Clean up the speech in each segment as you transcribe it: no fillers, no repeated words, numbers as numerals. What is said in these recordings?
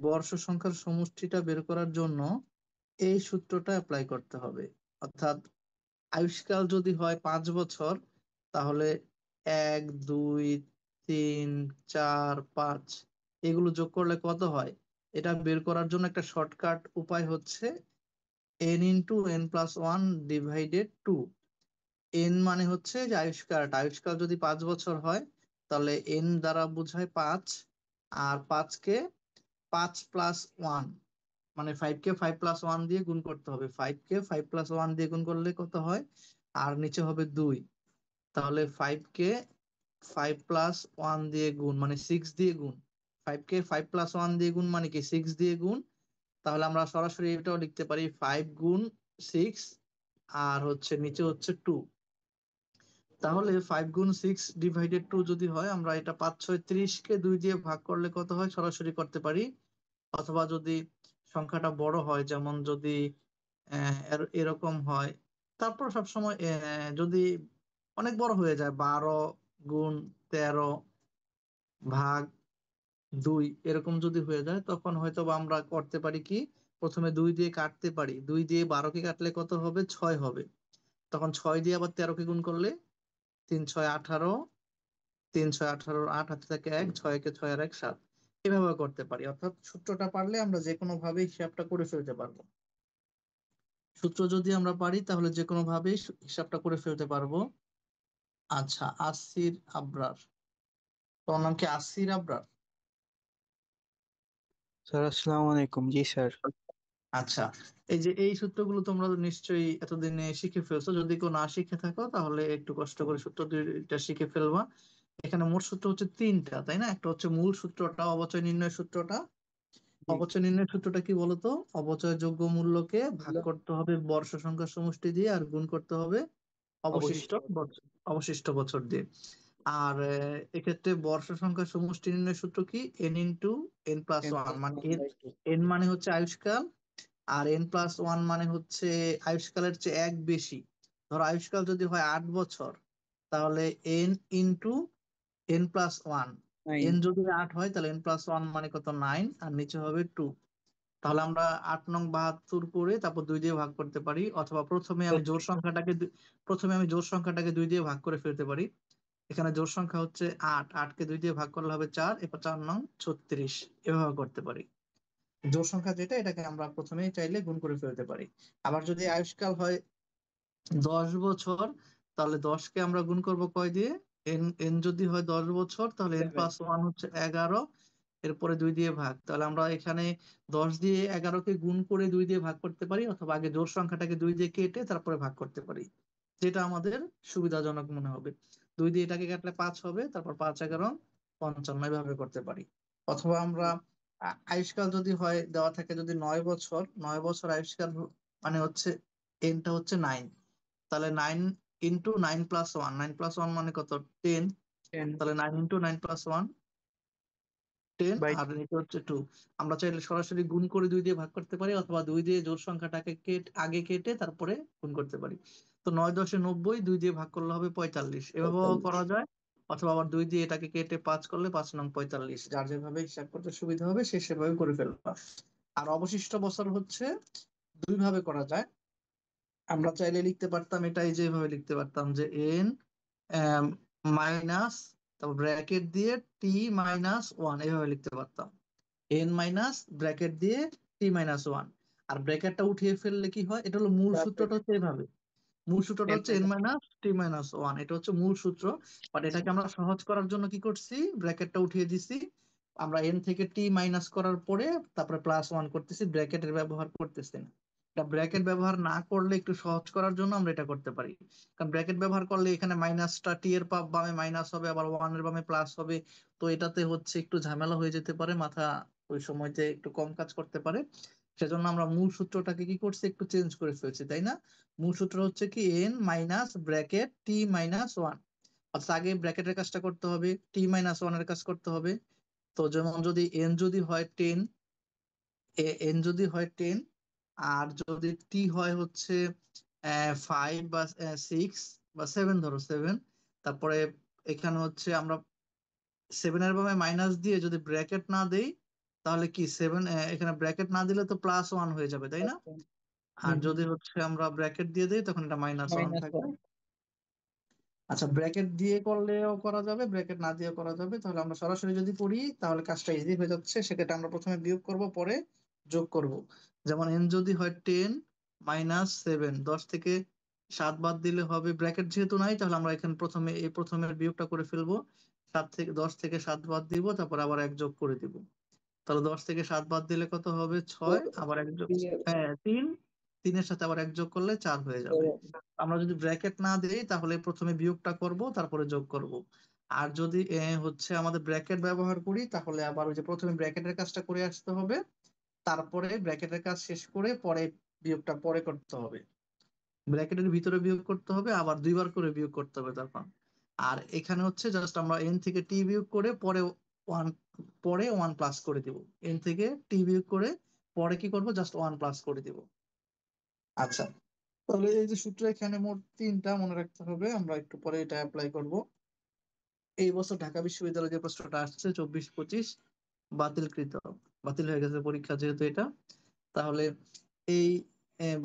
বর্ষ সংখ্যার সমষ্টিটা বের করার জন্য এই সূত্রটা অ্যাপ্লাই করতে হবে। অর্থাৎ আয়ুষ্কাল যদি হয় 5 বছর, তাহলে 1 2 3 4 5 এগুলো যোগ করলে কত হয়, এটা বের করার জন্য একটা শর্টকাট উপায় হচ্ছে n × n+1 ডিভাইডেড 2। এন মানে হচ্ছে যে আয়ুষ্কালটা, আয়ুষ্কাল যদি 5 বছর হয় তাহলে এন দ্বারা বোঝায় 5, আর 5কে 5+1 মানে 5কে 5+1 দিয়ে গুণ করতে হবে। 5কে 5+1 দিয়ে গুণ করলে কত হয়, আর নিচে হবে 2। তাহলে 5কে 5+1 দিয়ে গুণ মানে 6 দিয়ে গুণ, 5কে 5+1 দিয়ে গুণ মানে কি 6 দিয়ে গুণ। তাহলে আমরা সরাসরি এটাও লিখতে পারি 5 × 6, আর হচ্ছে নিচে হচ্ছে 2। তাহলে 5 × 6 ডিভাইডেড 2 যদি হয়, আমরা এটা 5 6 30কে 2 দিয়ে ভাগ করলে কত হয় সরাসরি করতে পারি। অথবা যদি সংখ্যাটা বড় হয়, যেমন যদি এরকম হয়, তারপর সবসময় যদি অনেক বড় হয়ে যায়, 12 × 13 ভাগ 2 এরকম যদি হয়ে যায়, তখন হয়তো বা আমরা করতে পারি কি, প্রথমে 2 দিয়ে কাটতে পারি। 2 দিয়ে 12কে কাটলে কত হবে, 6 হবে। তখন 6 দিয়ে আবার 13কে গুণ করলে 3 × 6 = 18, 3 × 6 = 18, 8 হাতে থাকে 1, 6 কে 6 আর 1 7। এভাবে করতে পারি। অর্থাৎ সূত্রটা পারলে আমরা যে কোনো ভাবে হিসাবটা করে ফেলতে পারবো। সূত্র যদি আমরা পারি তাহলে যে কোনো ভাবে হিসাবটা করে ফেলতে পারবো। আচ্ছা, আসির আবরার, তোমার নাম কি আসির আবরার? স্যার আসসালামু আলাইকুম। জি স্যার। আচ্ছা, এই যে এই সূত্রগুলো তোমরা তো নিশ্চয়ই এতদিনে শিখে ফেলছো। যদি কেউ না শিখে থাকো তাহলে একটু কষ্ট করে সূত্র দুইটা শিখে ফেলবা। এখানে মোট সূত্র হচ্ছে তিনটা, তাই না? একটা হচ্ছে মূল সূত্রটা, অবচয় নির্ণয় সূত্রটা। জি। অবচয় নির্ণয় সূত্রটা কি বলতো? অবচয় যোগ্য মূল্যকে ভাগ বললো, করতে হবে বর্ষ সংখ্যার সমষ্টি দিয়ে, আর গুণ করতে হবে অবশিষ্ট অবশিষ্ট বছর। অবশিষ্ট বছর দিয়ে। আর এক্ষেত্রে বর্ষ সংখ্যার সমষ্টি নির্ণয় সূত্র কি, n × n+1, মানে এন, n+1/2। এন মানে হচ্ছে আয়ুষ্কাল, আর n+1 মানে হচ্ছে আয়ুষ্কালের চেয়ে এক বেশি। ধরো আয়ুষ্কাল যদি হয় 8 বছর, তাহলে n × n+1, 9। এন যদি 8 হয় তাহলে n+1 মানে কত, 9, আর নিচে হবে 2। তাহলে আমরা 8 নং 72 করে তারপর 2 দিয়ে ভাগ করতে পারি, অথবা প্রথমে আমি জোড় সংখ্যাটাকে 2 দিয়ে ভাগ করে ফেলতে পারি। এখানে জোড় সংখ্যা হচ্ছে 8, 8কে 2 দিয়ে ভাগ করলে হবে 4, এরপর 4 নং 36। এভাবে করতে পারি। জোড় সংখ্যা যেটা, এটাকে আমরা প্রথমেই চাইলে গুণ করে ফেলতে পারি। আবার যদি আয়ুষ্কাল হয় 10 বছর, তাহলে 10কে আমরা গুণ করব কয় দিয়ে, এন, এন যদি হয় 10 বছর তাহলে এন 11। প্লাস ওয়ান হচ্ছে 11, এরপরে 2 দিয়ে ভাগ। তাহলে আমরা এখানে 10 দিয়ে 11কে গুণ করে 2 দিয়ে ভাগ করতে পারি, অথবা আগে জোড় সংখ্যাটাকে 2 দিয়ে কেটে তারপরে ভাগ করতে পারি, যেটা আমাদের সুবিধাজনক মনে হবে। 2 দিয়ে এটাকে কাটলে 5 হবে, তারপর 5 × 11 = 55, এভাবে করতে পারি। অথবা আমরা আয়ুষ্কাল যদি হয় দেওয়া থাকে যদি 9 বছর, 9 বছর আয়ুষ্কাল মানে হচ্ছে এনটা হচ্ছে 9, তাহলে 9 × 9+1, 9+1 মানে কত, 10। 10 তাহলে 9 × 9+1, 10, বাই আর এটা হচ্ছে 2। আমরা চাইলে সরাসরি গুণ করে 2 দিয়ে ভাগ করতে পারি, অথবা 2 দিয়ে জোড় সংখ্যাটাকে আগে কেটে তারপরে গুণ করতে পারি। তো 9 × 10 = 90, 2 দিয়ে ভাগ করলে হবে 45, এভাবেও 45। করা যায়। অথবা আবার 2 দিয়ে এটাকে কেটে 5 করলে 5 নং 45, যার যেভাবে হিসাব করতে সুবিধা হবে সে সেভাবে করে ফেলবা। আর অবশিষ্ট বছর হচ্ছে দুই ভাবে করা যায়। আমরা চাইলে লিখতে পারতাম, এটাই যেভাবে লিখতে পারতাম যে এন মাইনাস, তারপর ব্র্যাকেট দিয়ে t-1, এভাবে লিখতে পারতাম। এন মাইনাস ব্র্যাকেট দিয়ে t-1, আর ব্র্যাকেটটা উঠিয়ে ফেললে কি হয়, এটা হলো মূল ব্র্যাকেট সূত্রটা হচ্ছে এভাবে। মূল সূত্রটা n হচ্ছে এন মাইনাস মাইনাস t-1, এটা হচ্ছে মূল সূত্র। বাট এটাকে আমরা সহজ করার জন্য কি করছি, ব্র্যাকেটটা উঠিয়ে দিছি। আমরা এন থেকে টি মাইনাস করার পরে তারপরে +1 করতেছি, ব্র্যাকেটের ব্যবহার করতেছি না। এটা ব্র্যাকেট ব্যবহার না করলে একটু সহজ করার জন্য আমরা এটা করতে পারি। কারণ ব্র্যাকেট ব্যবহার করলে এখানে মাইনাসটা টি এর বামে মাইনাস হবে, আবার ওয়ান এর বামে প্লাস হবে। তো এটাতে হচ্ছে একটু ঝামেলা হয়ে যেতে পারে, মাথা ওই সময়তে একটু কম কাজ করতে পারে। সেজন্য আমরা মূল সূত্রটাকে কি করছি, একটু চেঞ্জ করে ফেলছি, তাই না? মূল সূত্র হচ্ছে কি এন মাইনাস ব্র্যাকেট t-1, অর্থাৎ আগে ব্র্যাকেটের কাজটা করতে হবে, t-1 এর কাজ করতে হবে। তো যেমন যদি এন যদি হয় 10, এন যদি হয় 10, আর যদি টি হয় হচ্ছে 5 বা 6 বা 7, ধরো 7, তারপরে এখানে হচ্ছে আমরা 7 এর বামে মাইনাস দিয়ে যদি ব্র্যাকেট না দেই, তাহলে কি 7, এখানে ব্র্যাকেট না দিলে তো +1 হয়ে যাবে, তাই না? আচ্ছা। আর হুম হুম। যদি হচ্ছে আমরা ব্র্যাকেট দিয়ে দিই তখন এটা -1 মাইনাস থাকবে। ওয়ান। আচ্ছা, ব্র্যাকেট দিয়ে করলেও করা যাবে, ব্র্যাকেট না দিয়েও করা যাবে। তাহলে আমরা সরাসরি যদি করি তাহলে কাজটা ইজি হয়ে যাচ্ছে। সেক্ষেত্রে আমরা প্রথমে বিয়োগ করব, পরে যোগ করব। যেমন n যদি হয় 10 -7, 10 থেকে 7 বাদ দিলে হবে, ব্র্যাকেট যেহেতু নাই তাহলে আমরা এখানে প্রথমে এই প্রথমের বিয়োগটা করে ফেলবো। 10 থেকে 7 বাদ দিব, তারপর আবার এক যোগ করে দিব। তাহলে 10 থেকে 7 বাদ দিলে কত হবে? 6, আবার এক যোগ, হ্যাঁ 3, 3-এর সাথে আবার এক যোগ করলে 4 হয়ে যাবে। আমরা যদি ব্র্যাকেট না দিই তাহলে প্রথমে বিয়োগটা করব, তারপরে যোগ করব। আর যদি হচ্ছে আমাদের ব্র্যাকেট ব্যবহার করি তাহলে আবার ওই যে প্রথমে ব্র্যাকেটের কাজটা করে আসতে হবে, তারপরে ব্র্যাকেটের কাজ শেষ করে পরে বিয়োগটা পরে করতে হবে। ব্র্যাকেটের ভিতরে বিয়োগ করতে হবে, আবার দুইবার করে বিয়োগ করতে হবে তখন। আর এখানে হচ্ছে জাস্ট আমরা এন থেকে টি বিয়োগ করে ওয়ান পরে ওয়ান প্লাস করে দিব। এন থেকে টি বিয়োগ করে পরে কি করব? জাস্ট ওয়ান প্লাস করে দিব। আচ্ছা, তাহলে এই যে সূত্র এখানে মোট তিনটা মনে রাখতে হবে, আমরা একটু পরে এটা অ্যাপ্লাই করব। এই বছর ঢাকা বিশ্ববিদ্যালয়ে যে প্রশ্নটা আসছে 24-25 বাতিলকৃত, বাতিল হয়ে গেছে পরীক্ষা যেহেতু এটা। তাহলে এই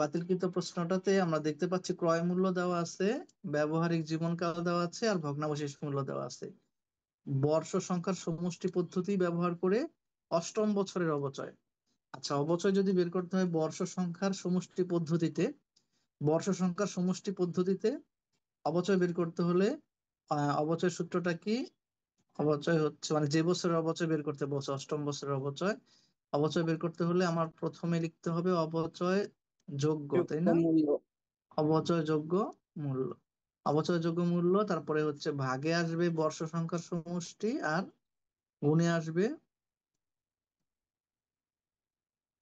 বাতিলকৃত প্রশ্নটাতে আমরা দেখতে পাচ্ছি ক্রয় মূল্য দেওয়া আছে, ব্যবহারিক জীবনকাল দেওয়া আছে, আর ভগ্নাবশেষ মূল্য দেওয়া আছে। বর্ষ সংখ্যার সমষ্টি পদ্ধতি ব্যবহার করে অষ্টম বছরের অবচয়। আচ্ছা, অবচয় যদি বের করতে হয় বর্ষ সংখ্যার সমষ্টি পদ্ধতিতে, বর্ষ সংখ্যার সমষ্টি পদ্ধতিতে অবচয় বের করতে হলে অবচয় সূত্রটা কি? অবচয় হচ্ছে মানে যে বছরের অবচয় বের করতে বলছে, অষ্টম বছরের অবচয়, অবচয় বের করতে হলে আমার প্রথমে লিখতে হবে অবচয় যোগ্য, তাই যোগ্য না? মূল্য। অবচয় যোগ্য মূল্য, অবচয় যোগ্য মূল্য, তারপরে হচ্ছে ভাগে আসবে বর্ষ সংখ্যার সমষ্টি, আর গুণে আসবে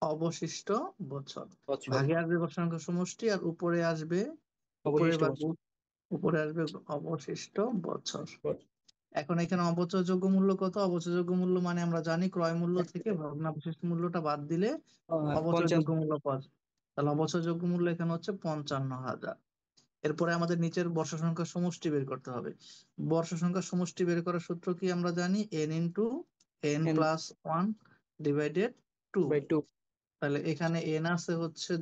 অবশিষ্ট বছর। বছর। ভাগে আসবে বর্ষ সংখ্যার সমষ্টি, আর উপরে আসবে, উপরে অবশিষ্ট বা বছর। উপরে আসবে অবশিষ্ট বছর। বছর। এখন এখানে অবচয়যোগ্য মূল্য কত? অবচয়যোগ্য মূল্য মানে আমরা জানি ক্রয় মূল্য থেকে ভগ্নাবশেষ মূল্যটা বাদ দিলে অবচয়যোগ্য 55। মূল্য পাওয়া যায়। তাহলে অবচয়যোগ্য মূল্য এখানে হচ্ছে 55,000। এরপরে আমাদের নিচের বর্ষ সংখ্যার সমষ্টি বের করতে হবে। বর্ষ সংখ্যার সমষ্টি বের করার সূত্র কি আমরা জানি? n into n n plus one divided two. By two. তাহলে এখানে n আছে হচ্ছে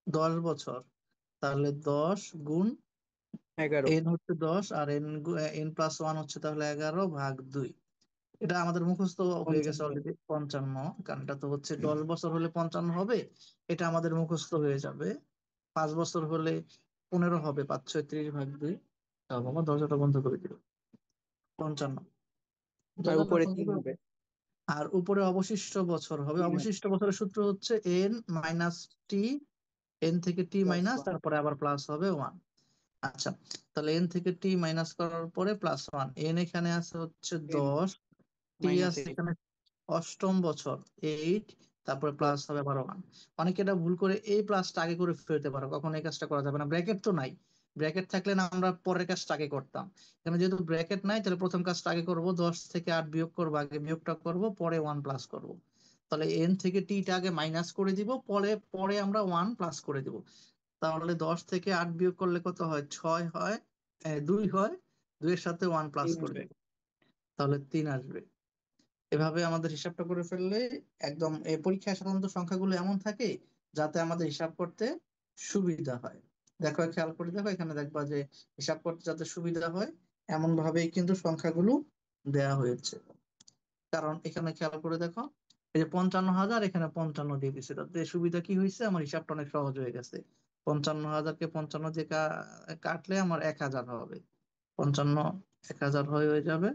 10 বছর, তাহলে 10 গুণ 11। n হচ্ছে 10, আর n প্লাস ওয়ান হচ্ছে তাহলে 11/2। এটা আমাদের মুখস্থ হয়ে গেছে 55। অলরেডি 55, কারণ এটা তো হচ্ছে 10 বছর হলে 55 হবে, এটা আমাদের মুখস্থ হয়ে যাবে। 5 বছর হলে 15 হবে, 5 6 30/2। বাবা দরজাটা বন্ধ করে দিল। 55, আর দরজাটা উপরে বন্ধ 3 করে হবে। দিল। আর উপরে অবশিষ্ট বছর হবে, 3 হবে। অবশিষ্ট বছরের সূত্র হচ্ছে n মাইনাস টি, এন থেকে টি প্লাস মাইনাস 1। তারপরে আবার প্লাস হবে 1। আচ্ছা, তাহলে এন থেকে টি মাইনাস করার পরে +1, এন এখানে আছে হচ্ছে 10 10, টি মাইনাস আছে 8। এখানে অষ্টম বছর 8, তারপরে প্লাস। প্লাস হবে আবার 1। অনেকে এটা ভুল করে এই প্লাসটা আগে করে ফেলতে পারো, কখন এই কাজটা করা যাবে না, ব্র্যাকেট তো নাই। ব্র্যাকেট থাকলে না আমরা পরের কাজটা আগে করতাম। এখানে যেহেতু ব্র্যাকেট নাই তাহলে প্রথম কাজটা আগে করব, 10 থেকে 8 বিয়োগ করবো, আগে বিয়োগটা করব পরে 1 প্লাস করব। তাহলে এন থেকে টিটা আগে মাইনাস করে দিব, পরে পরে আমরা 1 প্লাস করে দিব। তাহলে 10 থেকে 8 বিয়োগ করলে কত হয়? 6 হয়, 2 হয়, 2 এর সাথে 1 প্লাস 3 করে আসবে। দিব, তাহলে 3 আসবে। এভাবে আমাদের হিসাবটা করে ফেললে একদম, এই পরীক্ষায় সাধারণত সংখ্যাগুলো এমন থাকে যাতে আমাদের হিসাব করতে সুবিধা হয়। দেখো, খেয়াল করে দেখো, এখানে দেখবা যে হিসাব করতে যাতে সুবিধা হয় এমন ভাবেই কিন্তু সংখ্যাগুলো দেয়া হয়েছে। কারণ এখানে খেয়াল করে দেখো, এই যে 55,000 এখানে 55 দিয়ে দিচ্ছে, তাতে সুবিধা কি হয়েছে? আমার হিসাবটা অনেক সহজ হয়ে গেছে। 55,000-কে 55 দিয়ে কাটলে আমার 1,000 হবে। 55 1,000 হয়ে যাবে।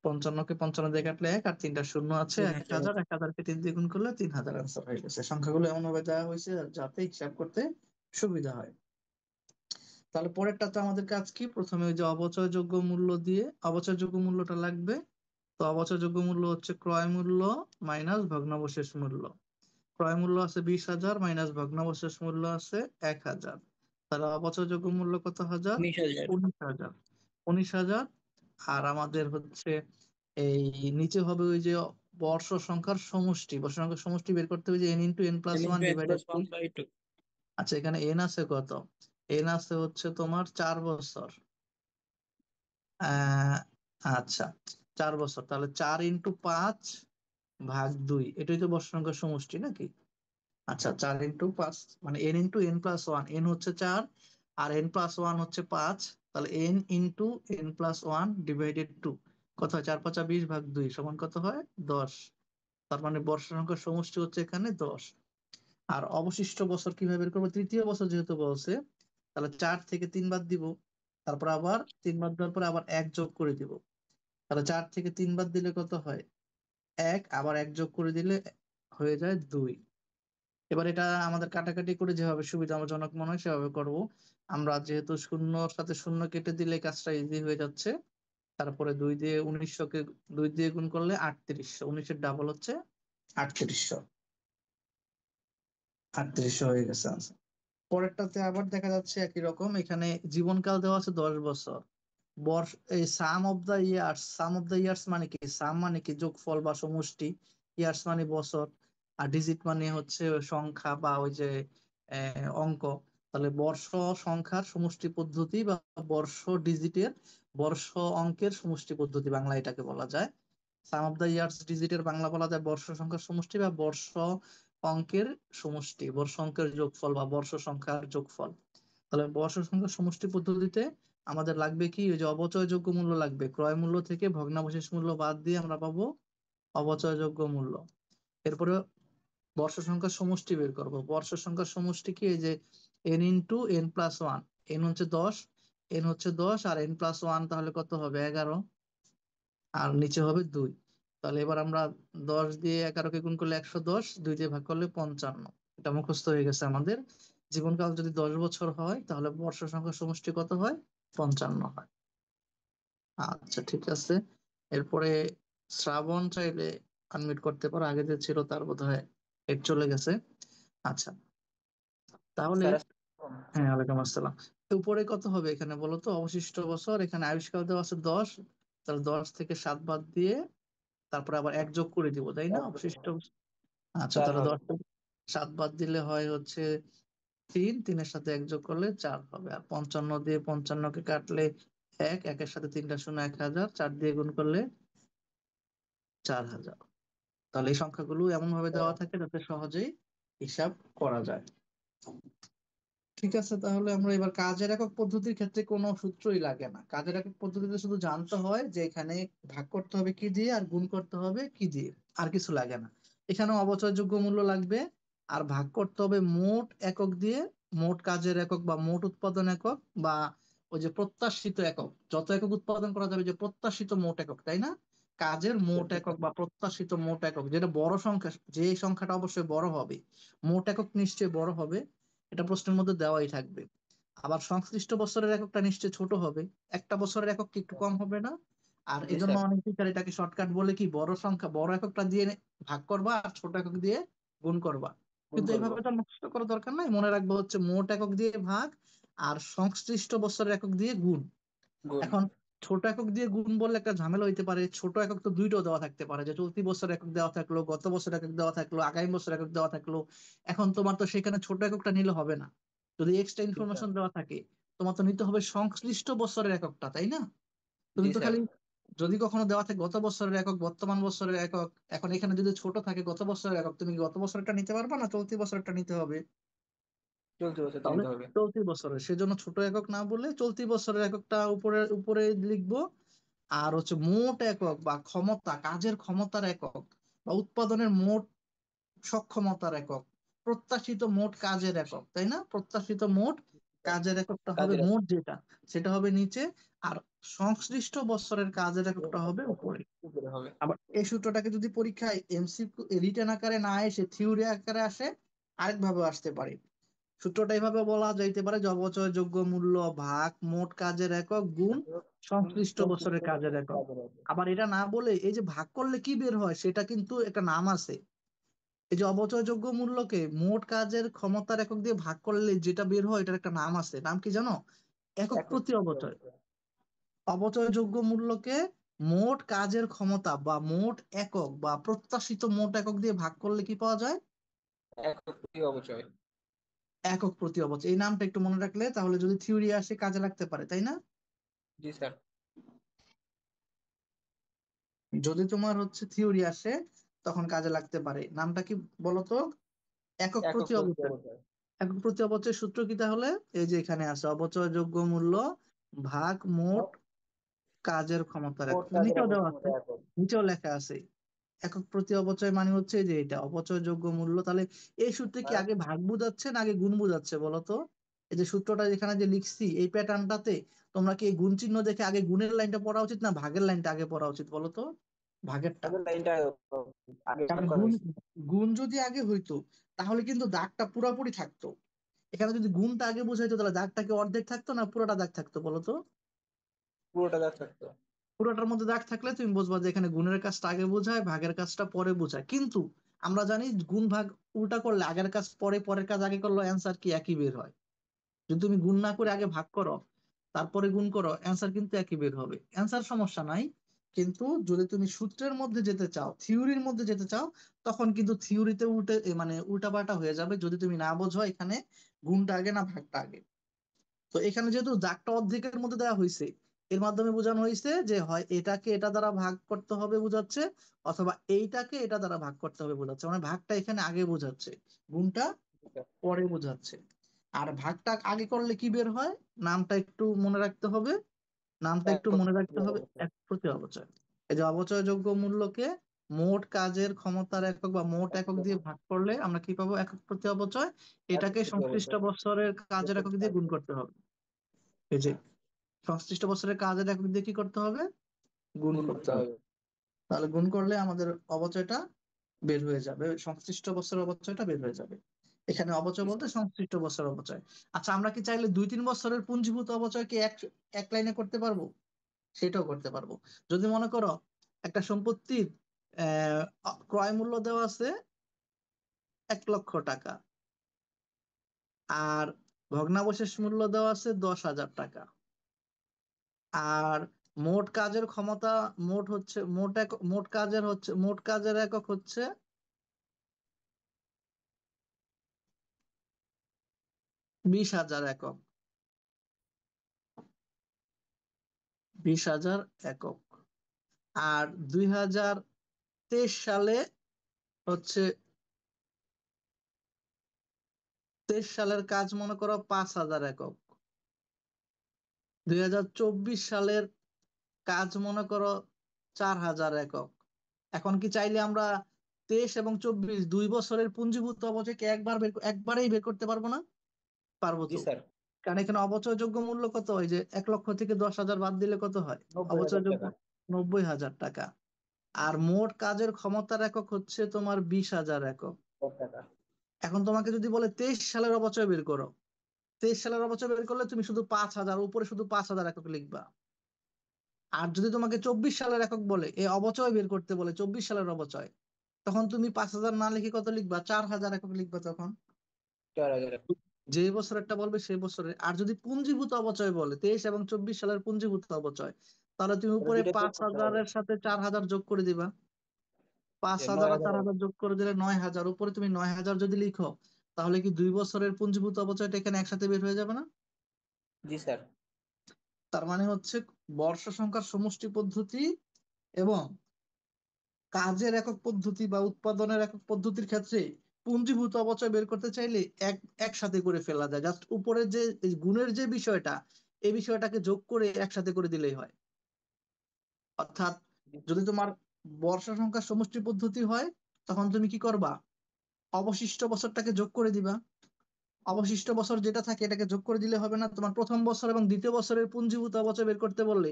55-কে 55 দিয়ে কাটলে 1, আর তিনটা শূন্য আছে, 3000 1,000, আছে। 1,000-কে 3 দিয়ে গুণ করলে 3,000 আনসার হয়ে গেছে। সংখ্যাগুলো এমন ভাবে দেওয়া হয়েছে যাতে হিসাব করতে সুবিধা হয়। তাহলে পরেরটা তো আমাদের কাজ কি? প্রথমে ওই যে অবচয়যোগ্য মূল্য দিয়ে অবচয়যোগ্য মূল্যটা লাগবে। তো অবচয়যোগ্য মূল্য হচ্ছে ক্রয় মূল্য মাইনাস ভগ্নাবশেষ মূল্য। ক্রয় মূল্য আছে 20,000 মাইনাস ভগ্নাবশেষ মূল্য আছে 1,000। তাহলে অবচয়যোগ্য মূল্য কত হাজার? 19,000। 19,000। 19,000। আর আমাদের হচ্ছে এই নিচে হবে ওই যে বর্ষ সংখ্যার সমষ্টি, বর্ষ সংখ্যার সমষ্টি বের করতে হবে যে n into n plus n one into n divided plus two. 1 by 2। আচ্ছা, এখানে n আছে কত? n আছে হচ্ছে তোমার 4 বছর। আহ আচ্ছা, 4 বছর, তাহলে 4 ইন্টু 5 ভাগ 2, এটাই তো বর্ষ সংখ্যার সমষ্টি নাকি? আচ্ছা, 4 × 5 মানে n × n+1, n হচ্ছে 4 আর n+1 হচ্ছে 5, তাহলে n × n+1/2 কত হয়? 4×5 = 20 ভাগ 2 সমান কত হয়? 10। তার মানে বর্ষ সংখ্যার সমষ্টি হচ্ছে এখানে 10। আর অবশিষ্ট বছর কিভাবে বের করবো? তৃতীয় বছর যেহেতু বলছে, তাহলে 4 থেকে 3 বাদ দিব, তারপর আবার 3 বাদ দেওয়ার পর আবার 1 যোগ করে দিব। তাহলে 4 থেকে 3 বাদ দিলে কত হয়? 1, আবার 1 যোগ করে দিলে হয়ে যায় 2। এবার এটা আমাদের কাটাকাটি করে যেভাবে সুবিধাজনক মনে হয় সেভাবে করব। আমরা যেহেতু শূন্যর সাথে শূন্য কেটে দিলে কাজটা ইজি হয়ে যাচ্ছে। তারপরে 2 দিয়ে 1900 কে 2 দিয়ে গুণ করলে 3800, 19-এর ডাবল হচ্ছে 3800, 3800 হয়ে গেছে answer। পরেরটাতে আবার দেখা যাচ্ছে একই রকম, এখানে জীবনকাল দেওয়া আছে 10 বছর। বর্ষ এই সাম অফ দ্য ইয়ার্স মানে কি? সাম মানে কি? যোগফল বা সমষ্টি। ইয়ার্স মানে বছর। আর ডিজিট মানে হচ্ছে সংখ্যা বা ওই যে অঙ্ক। তাহলে বর্ষ সংখ্যার সমষ্টি পদ্ধতি বা বর্ষ ডিজিটের, বর্ষ অঙ্কের সমষ্টি পদ্ধতি, বাংলা এটাকে বলা যায়। সাম অফ দ্য ইয়ার্স ডিজিটের বাংলা বলা যায় বর্ষ সংখ্যার সমষ্টি বা বর্ষ অঙ্কের সমষ্টি, বর্ষ অঙ্কের যোগফল বা বর্ষ সংখ্যার যোগফল। তাহলে বর্ষ সংখ্যার সমষ্টি পদ্ধতিতে আমাদের লাগবে কি? ওই যে অবচয়যোগ্য মূল্য লাগবে। ক্রয় মূল্য থেকে ভগ্নাবশেষ মূল্য বাদ দিয়ে আমরা পাবো অবচয়যোগ্য মূল্য। এরপরে বর্ষ সংখ্যার সমষ্টি বের করব। বর্ষ সংখ্যার সমষ্টি কি? এই যে n × n+1, n হচ্ছে 10, n হচ্ছে 10 আর n+1 তাহলে কত হবে? 11, আর নিচে হবে 2। তাহলে এবার আমরা 10 দিয়ে 11কে গুণ করলে 110, 2 দিয়ে ভাগ করলে 55। এটা মুখস্থ হয়ে গেছে আমাদের। জীবনকাল যদি 10 বছর হয় তাহলে বর্ষ সংখ্যার সমষ্টি কত হয়? 55 হয়। আচ্ছা, ঠিক আছে। এরপরে শ্রাবণ চাইলে আনমিউট করতে পারো, আগে যে ছিল তার বোধহয় নেট চলে গেছে। আচ্ছা, তাহলে স্যার হ্যাঁ, ওয়ালাইকুম আসসালাম। উপরে কত হবে এখানে বলো তো? অবশিষ্ট বছর, এখানে আয়ুষ্কাল দেওয়া আছে 10, তাহলে 10 থেকে 7 বাদ দিয়ে তারপরে আবার 1 যোগ করে দিব, তাই না? অবশিষ্ট বছর। আচ্ছা, 4 তাহলে হবে। 10 থেকে 7 বাদ দিলে হয় হচ্ছে 3, 3-এর সাথে 1 যোগ করলে 4 হবে। আর 55 দিয়ে 55কে কাটলে 1, 1-এর সাথে 3টা শূন্য 1000, 4 দিয়ে গুণ করলে 4000। তাহলে এই সংখ্যাগুলো এমন ভাবে দেওয়া থাকে যাতে সহজেই হিসাব করা যায়। ঠিক আছে, তাহলে আমরা এবার কাজের একক পদ্ধতির ক্ষেত্রে কোনো সূত্রই লাগে না। কাজের একক পদ্ধতিতে শুধু জানতে হয় যে এখানে ভাগ করতে হবে কি দিয়ে আর গুণ করতে হবে কি দিয়ে, আর কিছু লাগে না। এখানেও অবচয়যোগ্য মূল্য লাগবে, আর ভাগ করতে হবে মোট একক দিয়ে। মোট কাজের একক বা মোট উৎপাদন একক বা ওই যে প্রত্যাশিত একক, যত একক উৎপাদন করা যাবে, যে প্রত্যাশিত মোট একক, তাই না? কাজের মোট একক বা প্রত্যাশিত মোট একক, যেটা বড় সংখ্যা, যে সংখ্যাটা অবশ্যই বড় হবে, মোট একক নিশ্চয়ই বড় হবে, এটা প্রশ্নের মধ্যে দেওয়াই থাকবে। আবার সংশ্লিষ্ট বছরের এককটা নিশ্চয়ই ছোট হবে, একটা বছরের একক কি একটু কম হবে না? আর জি এই জন্য স্যার। অনেক টিচার এটাকে শর্টকাট বলে কি, বড় সংখ্যা বড় এককটা দিয়ে ভাগ করবা আর ছোট একক দিয়ে গুণ করবা। গুণ কিন্তু করবো। এইভাবে তো মুখস্থ করার দরকার নাই, মনে রাখবো হচ্ছে মোট একক দিয়ে ভাগ আর সংশ্লিষ্ট বছরের একক দিয়ে গুণ। গুণ। এখন ছোট একক দিয়ে গুণ বললে একটা ঝামেলা হইতে পারে। ছোট একক তো দুইটাও দেওয়া থাকতে পারে, যে চলতি বছর একক দেওয়া থাকলো, গত বছর একক দেওয়া থাকলো, আগামী বছর একক দেওয়া থাকলো। এখন তোমার তো সেখানে ছোট এককটা নিলে হবে না। যদি এক্সট্রা জি স্যার। ইনফরমেশন দেওয়া থাকে, তোমার তো নিতে হবে সংশ্লিষ্ট বছরের এককটা, তাই না? তুমি জি তো স্যার। খালি, যদি কখনো দেওয়া থাকে গত বছরের একক, বর্তমান বছরের একক, এখন এখানে যদি ছোট থাকে গত বছরের একক, তুমি কি গত বছরটা নিতে পারবা না চলতি বছরটা নিতে হবে? চলতি বছর তাহলে নিতে হবে। চলতি বছরের, সেজন্য ছোট একক না বলে চলতি বছরের এককটা উপরে উপরে লিখবো। আর হচ্ছে মোট একক বা ক্ষমতা, কাজের ক্ষমতার একক বা উৎপাদনের মোট সক্ষমতার একক, প্রত্যাশিত মোট কাজের একক, তাই না? প্রত্যাশিত মোট কাজের এককটা হবে কাজের মোট যেটা, সেটা হবে নিচে। আর সংশ্লিষ্ট বছরের কাজের এককটা হবে উপরে। উপরে হবে। আবার এই সূত্রটাকে যদি পরীক্ষায় এমসিকিউ রিটেন আকারে না এসে থিওরি আকারে আসে, আরেকভাবে আসতে পারে। সূত্রটা এইভাবে বলা যাইতে পারে যে অবচয়যোগ্য মূল্য ভাগ মোট কাজের একক গুণ সংশ্লিষ্ট বছরের কাজের একক। কাজের হবে। আবার এটা না বলে এই যে ভাগ করলে কি বের হয় সেটা কিন্তু একটা নাম আছে। এই যে অবচয়যোগ্য মূল্যকে মোট কাজের ক্ষমতার একক দিয়ে ভাগ করলে যেটা বের হয়, এটার একটা নাম আছে। নাম কি জানো? একক একক প্রতি প্রতি অবচয়। অবস্থায়। অবচয়যোগ্য মূল্যকে মোট কাজের ক্ষমতা বা মোট একক বা প্রত্যাশিত মোট একক দিয়ে ভাগ করলে কি পাওয়া যায়? একক প্রতি অবচয়। একক প্রতি অবচয়। এই নামটা একটু মনে রাখলে তাহলে যদি থিওরি আসে কাজে লাগতে পারে, তাই না? জি স্যার। যদি তোমার হচ্ছে থিওরি আসে তখন কাজে লাগতে পারে। নামটা কি বলতো? একক একক প্রতি প্রতি অবচয়। অবচয়। একক প্রতি অবচয়ের সূত্র কি তাহলে? এই যে এখানে আছে, অবচয়যোগ্য মূল্য ভাগ মোট মোট কাজের ক্ষমতার মোট একক। কাজের নিচেও দেওয়া আছে, অবক্ষমতা একক। নিচেও লেখা আছে। একক প্রতি অপচয় মানে হচ্ছে যে এটা অপচয়যোগ্য মূল্য। তাহলে এই সূত্রে কি আর আগে ভাগ বোঝাচ্ছে না আগে গুণ বোঝাচ্ছে বলতো? এই যে সূত্রটা যেখানে যে লিখছি এই প্যাটার্নটাতে, তোমরা কি এই গুণ চিহ্ন দেখে আগে গুণের লাইনটা পড়া উচিত না ভাগের লাইনটা আগে পড়া উচিত বলতো? ভাগেরটা। আগের লাইনটা আগে কারণ ভাগ করা গুণ, হয়েছে। গুণ যদি আগে হইতো তাহলে কিন্তু দাগটা পুরাপুরি থাকতো। এখানে যদি গুণটা আগে বোঝাইতো তাহলে দাগটা কি অর্ধেক থাকতো না পুরোটা দাগ থাকতো বলতো? পুরোটা দাগ থাকতো। পুরোটার মধ্যে দাগ থাকলে তুমি বুঝবা যে এখানে গুণের কাজটা আগে বোঝায় ভাগের কাজটা পরে বোঝায়। কিন্তু আমরা জানি গুণ ভাগ উল্টা করলে আগের কাজ পরে পরের কাজ আগে করলে অ্যান্সার কি একই বের হয়। যদি তুমি গুণ না করে আগে ভাগ করো তারপরে গুণ করো, অ্যান্সার কিন্তু একই বের হবে, অ্যান্সার সমস্যা নাই। কিন্তু যদি তুমি সূত্রের মধ্যে যেতে চাও, থিওরির মধ্যে যেতে চাও, তখন কিন্তু থিওরিতে উল্টে মানে উল্টাপাল্টা হয়ে যাবে যদি তুমি না বোঝো এখানে গুণটা আগে না ভাগটা আগে। তো এখানে যেহেতু দাগটা অর্ধেকের মধ্যে দেওয়া হয়েছে, এর মাধ্যমে বোঝানো হয়েছে যে হয় এটাকে এটা দ্বারা ভাগ করতে হবে বোঝাচ্ছে, অথবা এইটাকে এটা দ্বারা ভাগ করতে হবে বোঝাচ্ছে। মানে ভাগটা এখানে আগে বোঝাচ্ছে, গুণটা পরে বোঝাচ্ছে। আর ভাগটা আগে করলে কি বের হয়? নামটা একটু মনে রাখতে হবে, নামটা একটু একক মনে প্রতি রাখতে হবে। অবচয়। এক প্রতি অবচয়। এই যে অবচয়যোগ্য মূল্যকে মোট কাজের ক্ষমতার একক বা মোট একক দিয়ে ভাগ করলে আমরা কি পাবো? একক প্রতি অবচয়। একক এটাকে প্রতি সংশ্লিষ্ট অবচয়। বছরের কাজের একক দিয়ে গুণ করতে হবে। এই যে সংশ্লিষ্ট বছরের কাজের একক দিয়ে কি করতে হবে? গুণ গুণ করতে করতে হবে। হবে। তাহলে গুণ করলে আমাদের অবচয়টা বের হয়ে যাবে, সংশ্লিষ্ট বছরের অবচয়টা বের হয়ে যাবে। এখানে অবচয় জি বলতে স্যার। সংশ্লিষ্ট বছরের অবচয়। আচ্ছা, আমরা কি চাইলে 2-3 বছরের পুঞ্জীভূত অবচয়কে এক এক লাইনে করতে পারবো? সেটাও করতে পারবো। যদি মনে করো একটা সম্পত্তির ক্রয় মূল্য দেওয়া আছে 1 লক্ষ টাকা, আর ভগ্নাবশেষ মূল্য দেওয়া আছে 10,000 টাকা, আর মোট কাজের ক্ষমতা, মোট হচ্ছে মোট কাজের হচ্ছে, মোট কাজের একক হচ্ছে 20,000 একক, 20,000 একক। আর 2023 সালে হচ্ছে, 23 সালের কাজ মনে করো 5,000 একক, 2024 সালের কাজ মনে করো 4,000 একক। এখন কি চাইলে আমরা 23 এবং 24 2 বছরের পুঞ্জীভূত অবচয়কে একবারেই বের করতে পারবো না? পারবো জি তো। স্যার। কারণ এখানে অবচয়যোগ্য মূল্য কত হয়, যে 1 লক্ষ থেকে 10,000 বাদ দিলে কত হয়? 90,000 অবচয়যোগ্য টাকা। 90,000 টাকা। আর মোট কাজের ক্ষমতার একক হচ্ছে তোমার 20,000 একক। টাকা। এখন তোমাকে যদি বলে 23 সালের অবচয় বের করো, 23 সালের অবচয় বের করলে তুমি শুধু 5,000, উপরে শুধু 5,000 একক লিখবা। আর যদি তোমাকে 24 সালের একক বলে, এই অবচয় বের করতে বলে 24 সালের অবচয়, তখন তুমি 5,000 না লিখে কত লিখবা? 4,000 একক লিখবা তখন। 4,000। যে বছরেরটা বলবে সেই বছরে। আর যদি পুঞ্জীভূত অবচয় বলে 23 এবং 24 সালের পুঞ্জীভূত অবচয়, তাহলে তুমি তাহলে উপরে দুইটা যোগ পাঁচ করতে হবে। হাজারের সাথে 4,000 যোগ করে দিবা। পাঁচ যে হাজার আর 9,000 চার হবে। হাজার যোগ করে দিলে 9,000, উপরে তুমি 9,000 যদি লিখো, তাহলে কি 2 বছরের পুঞ্জীভূত অবচয়টা এখানে একসাথে বের হয়ে যাবে না? জি স্যার। তার মানে হচ্ছে বর্ষ সংখ্যার সমষ্টি পদ্ধতি এবং কাজের একক পদ্ধতি বা উৎপাদনের একক পদ্ধতির ক্ষেত্রে পুঞ্জীভূত অবচয় বের করতে চাইলে একসাথে করে ফেলা যায়। জাস্ট উপরের যে এই গুণের যে বিষয়টা, এই বিষয়টাকে যোগ করে একসাথে করে দিলেই হয়। অর্থাৎ জি যদি তোমার বর্ষ সংখ্যার সমষ্টি পদ্ধতি হয়, তখন তুমি কি করবা? অবশিষ্ট বছরটাকে যোগ করে দিবা। অবশিষ্ট বছর যেটা থাকে এটাকে যোগ করে দিলে হবে না? তোমার প্রথম বছর এবং দ্বিতীয় বছরের পুঞ্জীভূত অবচয় বের করতে বললে,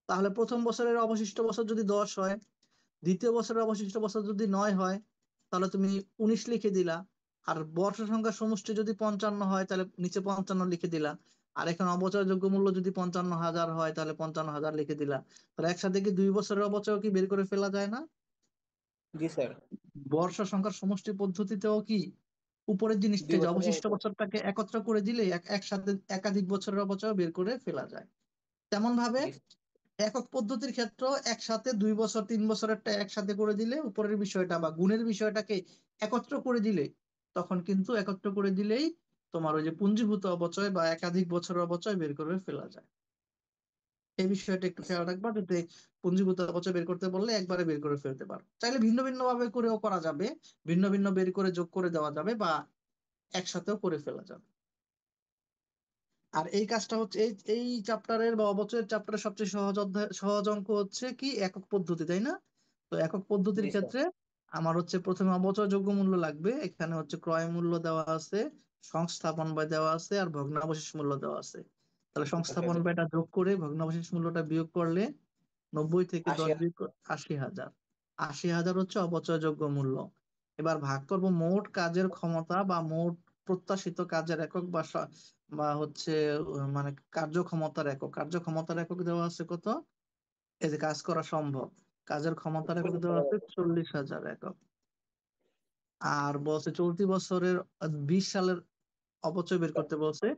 তাহলে প্রথম বছরের অবশিষ্ট বছর যদি 10 হয়, দ্বিতীয় বছরের অবশিষ্ট বছর যদি 9 হয়, তাহলে তুমি 19 লিখে দিলা। আর বর্ষ সংখ্যার সমষ্টি যদি 55 হয় তাহলে নিচে 55 লিখে দিলা। আর এখানে অবচয়যোগ্য মূল্য যদি 55,000 হয় তাহলে 55,000 লিখে দিলা। তাহলে একসাথে কি 2 বছরের অবচয় কি বের করে ফেলা যায় না? জি স্যার। বর্ষ সংখ্যার সমষ্টি পদ্ধতিতেও কি উপরের দুই জিনিসটা যে বছরের অবশিষ্ট অবচয়। বছরটাকে একত্র করে দিলে একসাথে একাধিক বছরের অবচয় বের করে ফেলা যায়। তেমন ভাবে জি একক পদ্ধতির ক্ষেত্রেও একসাথে 2 বছর 3 বছরেরটা একসাথে করে দিলে উপরের বিষয়টা বা গুণের বিষয়টাকে একত্র করে দিলে, তখন কিন্তু একত্র করে দিলেই তোমার ওই যে পুঞ্জীভূত অবচয় বা একাধিক বছরের অবচয় বের করে ফেলা যায়। এই বিষয়টা একটু খেয়াল রাখবা, যাতে পুঞ্জীভূত অপচয় বের করতে বললে একবারে বের করে ফেলতে পারো। চাইলে ভিন্ন ভিন্ন ভাবে করেও করা যাবে, ভিন্ন ভিন্ন বের করে যোগ করে দেওয়া যাবে, বা একসাথেও করে ফেলা যাবে। আর এই কাজটা হচ্ছে এই এই চ্যাপ্টারের বা অবচয়ের চ্যাপ্টারের সবচেয়ে সহজ অধ্যায়, সহজ অঙ্ক হচ্ছে কি একক পদ্ধতি, তাই না? তো একক পদ্ধতির জি স্যার। ক্ষেত্রে আমার হচ্ছে প্রথমে অবচয়যোগ্য মূল্য লাগবে। এখানে হচ্ছে ক্রয় মূল্য দেওয়া আছে, সংস্থাপন ব্যয় দেওয়া আছে, আর ভগ্নাবশেষ মূল্য দেওয়া আছে। তাহলে ওকে। সংস্থাপন ব্যয়টা যোগ করে ভগ্নাবশেষ মূল্যটা বিয়োগ করলে 90 থেকে 80। 10 বিয়োগ 80,000। 80,000 হচ্ছে অবচয়যোগ্য মূল্য। এবার ভাগ করব মোট কাজের ক্ষমতা বা মোট প্রত্যাশিত কাজের একক, বা হচ্ছে মানে কার্যক্ষমতার একক। কার্যক্ষমতার একক দেওয়া আছে কত? এই যে কাজ করা সম্ভব, কাজের ক্ষমতার একক দেওয়া আছে 40,000 একক। আর বলছে চলতি বছরের 20 সালের অপচয় বের করতে বলছে।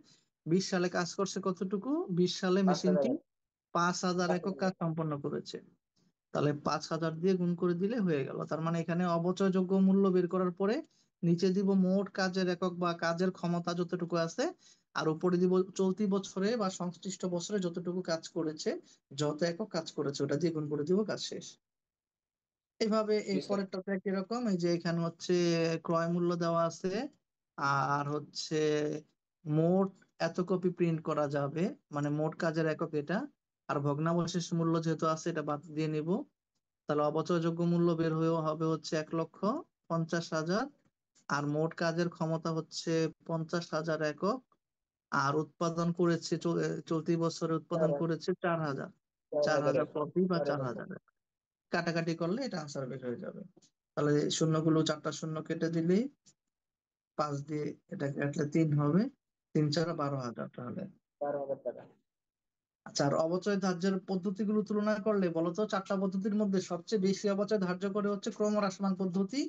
20 সালে কাজ করছে কতটুকু? 20 সালে 5,000। মেশিনটি 5,000 একক কাজ 5,000। সম্পন্ন করেছে। তাহলে 5,000 দিয়ে গুণ করে দিলে হয়ে গেল। তার মানে এখানে অবচয়যোগ্য মূল্য বের করার পরে নিচে দিব মোট কাজের একক বা কাজের ক্ষমতা যতটুকু আছে, আর উপরে দিব চলতি বছরে বা সংশ্লিষ্ট বছরে যতটুকু কাজ করেছে, যত একক কাজ করেছে ওটা দিয়ে গুণ করে দিব, কাজ শেষ। এইভাবে এই জি স্যার। পরেরটাতে একই রকম। এই যে এখানে হচ্ছে ক্রয় মূল্য দেওয়া আছে, আর হচ্ছে মোট এত কপি প্রিন্ট করা যাবে, মানে মোট কাজের একক এটা। আর ভগ্নাবশেষ মূল্য যেহেতু আছে এটা বাদ দিয়ে নিব। তাহলে অবচয়যোগ্য মূল্য বের হয়ে হবে হচ্ছে 1,50,000। আর মোট কাজের ক্ষমতা হচ্ছে 50,000 একক। আর উৎপাদন করেছে চলতি বছরে উৎপাদন 4,000। করেছে 4,000। 4,000 4,000 একক। কপি বা 4,000 4,000। টাকা। কাটাকাটি করলে এটা আনসার বের হয়ে যাবে। তাহলে শূন্যগুলো, চারটা শূন্য কেটে দিলেই 5 দিয়ে এটা কাটলে 3 হবে। 3 4 12,000 তাহলে। 4,000 টাকা। আচ্ছা, আর অবচয় ধার্যের পদ্ধতিগুলো তুলনা করলে বলতো চারটা পদ্ধতির মধ্যে সবচেয়ে বেশি অবচয় ধার্য করে হচ্ছে ক্রমহ্রাসমান পদ্ধতি।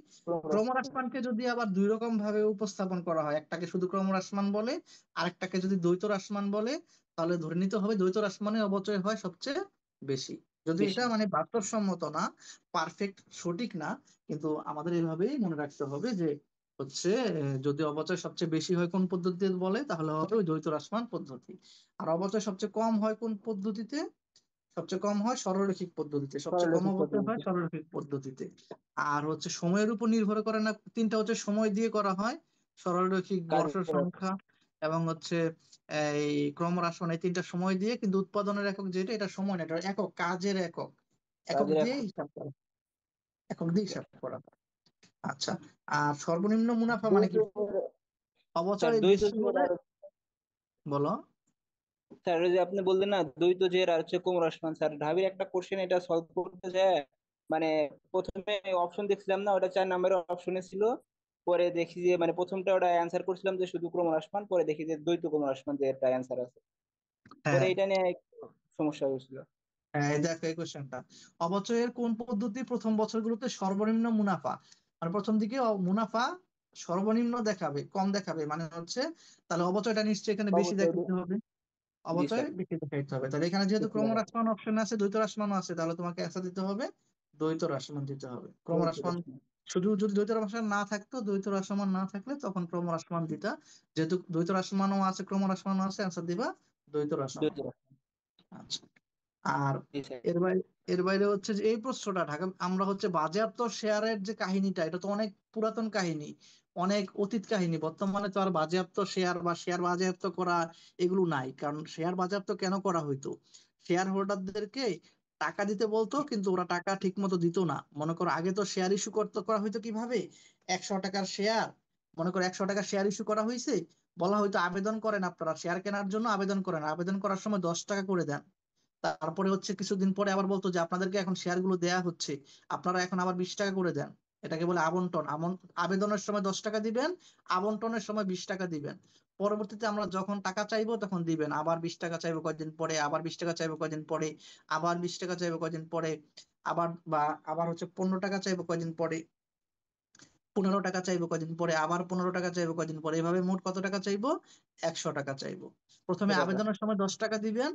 ক্রমহ্রাসমানকে যদি আবার দুই রকম ভাবে উপস্থাপন করা হয়, একটাকে শুধু ক্রমহ্রাসমান বলে, আরেকটাকে যদি দ্বৈত হ্রাসমান বলে, তাহলে ধরে নিতে হবে দ্বৈত হ্রাসমানে অবচয় হয় সবচেয়ে বেশি। যদি বেশি। এটা মানে বাস্তবসম্মত না, পারফেক্ট সঠিক না, কিন্তু আমাদের এইভাবেই মনে রাখতে হবে যে হচ্ছে যদি অবচয় সবচেয়ে বেশি হয় কোন পদ্ধতিতে বলে, তাহলে হবে ওই দ্বৈত হ্রাসমান পদ্ধতি। আর অবচয় সবচেয়ে কম হয় কোন পদ্ধতিতে? সবচেয়ে কম হয় সরলরৈখিক পদ্ধতিতে। সবচেয়ে কম সরলরৈখিক অবচয় হয় পদ্ধতিতে। সরলরৈখিক পদ্ধতিতে। আর হচ্ছে সময়ের উপর নির্ভর করে না, তিনটা হচ্ছে সময় দিয়ে করা হয়: সরলরৈখিক, বর্ষ কাজের সংখ্যা, এবং হচ্ছে এই ক্রমহ্রাসমান। এই তিনটা সময় দিয়ে, কিন্তু উৎপাদনের একক যেটা, এটা সময় না, এটা একক, কাজের একক। একক কাজের দিয়ে এখন। হিসাব করা, একক দিয়ে হিসাব করা। আচ্ছা, আর সর্বনিম্ন মুনাফা মানে দ্বৈত। কি? স্যার অবচয় দ্বৈত বেশি জের হলে, আর বলো। স্যার ওই যে আপনি বললেন না দ্বৈত জের আর হচ্ছে কোমর আসমান, স্যার ঢাবির একটা কোশ্চেন এটা সলভ করতে যায় মানে প্রথমে অপশন দেখছিলাম না, ওটা 4 নম্বরের অপশনে ছিল। পরে দেখি যে মানে প্রথমটা ওটা অ্যান্সার করছিলাম যে শুধু কোমর আসমান, পরে দেখি যে দ্বৈত কোমর আসমান যে একটা অ্যান্সার আছে। পরে হ্যাঁ, এটা নিয়ে একটু সমস্যা হয়েছিল। হ্যাঁ, এই দেখো এই কোশ্চেনটা, অবচয়ের কোন পদ্ধতি প্রথম বছরগুলোতে সর্বনিম্ন মুনাফা, মানে প্রথম দিকে মুনাফা সর্বনিম্ন দেখাবে, কম দেখাবে, মানে হচ্ছে তাহলে অবচয়টা নিশ্চয়ই এখানে বেশি অবশ্যই দেখাতে হবে। জি অবচয় স্যার। বেশি দেখাইতে হবে। তাহলে এখানে যেহেতু বেশি দেখা। ক্রমহ্রাসমান অপশন আছে, দ্বৈত হ্রাসমান আছে, তাহলে তোমাকে অ্যান্সার দিতে হবে দ্বৈত হ্রাসমান দিতে হবে। দ্বৈত ক্রমহ্রাসমান আসমান। শুধু যদি দ্বৈত হ্রাসমান না থাকতো, দ্বৈত হ্রাসমান না থাকলে তখন ক্রমহ্রাসমান দিতা। যেহেতু দ্বৈত হ্রাসমানও আছে ক্রমহ্রাসমানও আছে, অ্যান্সার দিবা দ্বৈত হ্রাসমান। দ্বৈত আসমান। আচ্ছা, আর জি স্যার। এর বাইরে হচ্ছে যে এই প্রশ্নটা ঢাকা, আমরা হচ্ছে বাজেয়াপ্ত শেয়ারের যে কাহিনীটা, এটা তো অনেক পুরাতন কাহিনী, অনেক অতীত কাহিনী। বর্তমানে তো আর বাজেয়াপ্ত শেয়ার বা শেয়ার বাজেয়াপ্ত করা এগুলো নাই। কারণ শেয়ার বাজেয়াপ্ত কেন করা হইতো? শেয়ার হোল্ডারদেরকে টাকা দিতে বলতো, কিন্তু ওরা টাকা ঠিক মতো দিত না। মনে করো আগে তো শেয়ার ইস্যু করতে করা হইতো কিভাবে? 100 টাকার শেয়ার, মনে করো 100 টাকার শেয়ার ইস্যু করা হয়েছে, বলা হয়তো আবেদন করেন, আপনারা শেয়ার কেনার জন্য আবেদন করেন, আবেদন করার সময় 10 টাকা করে দেন। তারপরে হচ্ছে কিছুদিন পরে আবার বলতো যে আপনাদেরকে এখন শেয়ার গুলো দেয়া হচ্ছে, আপনারা এখন আবার 20 টাকা করে দেন। এটাকে বলে আবন্টন। আবেদনের সময় 10 টাকা দিবেন, আবন্টনের সময় 20 টাকা দিবেন। পরবর্তীতে আমরা যখন টাকা চাইবো তখন দিবেন, আবার 20 টাকা চাইবো কয়েকদিন পরে, আবার 20 টাকা চাইবো কয়েকদিন পরে, আবার 20 টাকা চাইবো কয়েকদিন পরে, আবার বা আবার হচ্ছে 15 টাকা চাইবো কয়েকদিন পরে, 15 টাকা চাইবো কয়দিন পরে, আবার 15 টাকা চাইবো কয়দিন পরে। এভাবে মোট কত টাকা চাইবো? 100 টাকা চাইবো। প্রথমে 100 টাকা। আবেদনের সময় 10 টাকা দিবেন,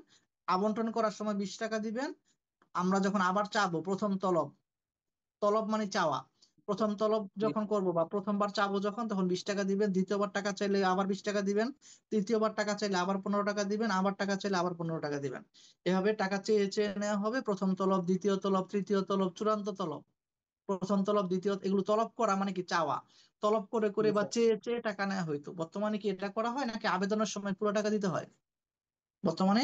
আবন্টন করার সময় 20 টাকা দিবেন। আমরা যখন আবার চাবো, প্রথম তলব, তলব মানে চাওয়া, প্রথম তলব জি যখন করব বা প্রথমবার চাবো যখন, তখন 20 টাকা দিবেন, দ্বিতীয়বার টাকা চাইলে আবার 20 টাকা দিবেন, তৃতীয়বার টাকা চাইলে আবার 15 টাকা দিবেন, আবার টাকা চাইলে আবার 15 টাকা দিবেন। এভাবে টাকা চেয়ে চেয়ে নেওয়া হবে, প্রথম তলব, দ্বিতীয় তলব, তৃতীয় তলব, চূড়ান্ত তলব। প্রথম তলব, দ্বিতীয়, এগুলো তলব করা মানে কি চাওয়া। তলব করে করে জি বা স্যার। চেয়ে চেয়ে টাকা নেওয়া হইতো। বর্তমানে কি এটা করা হয় নাকি আবেদনের সময় পুরো টাকা দিতে হয়? বর্তমানে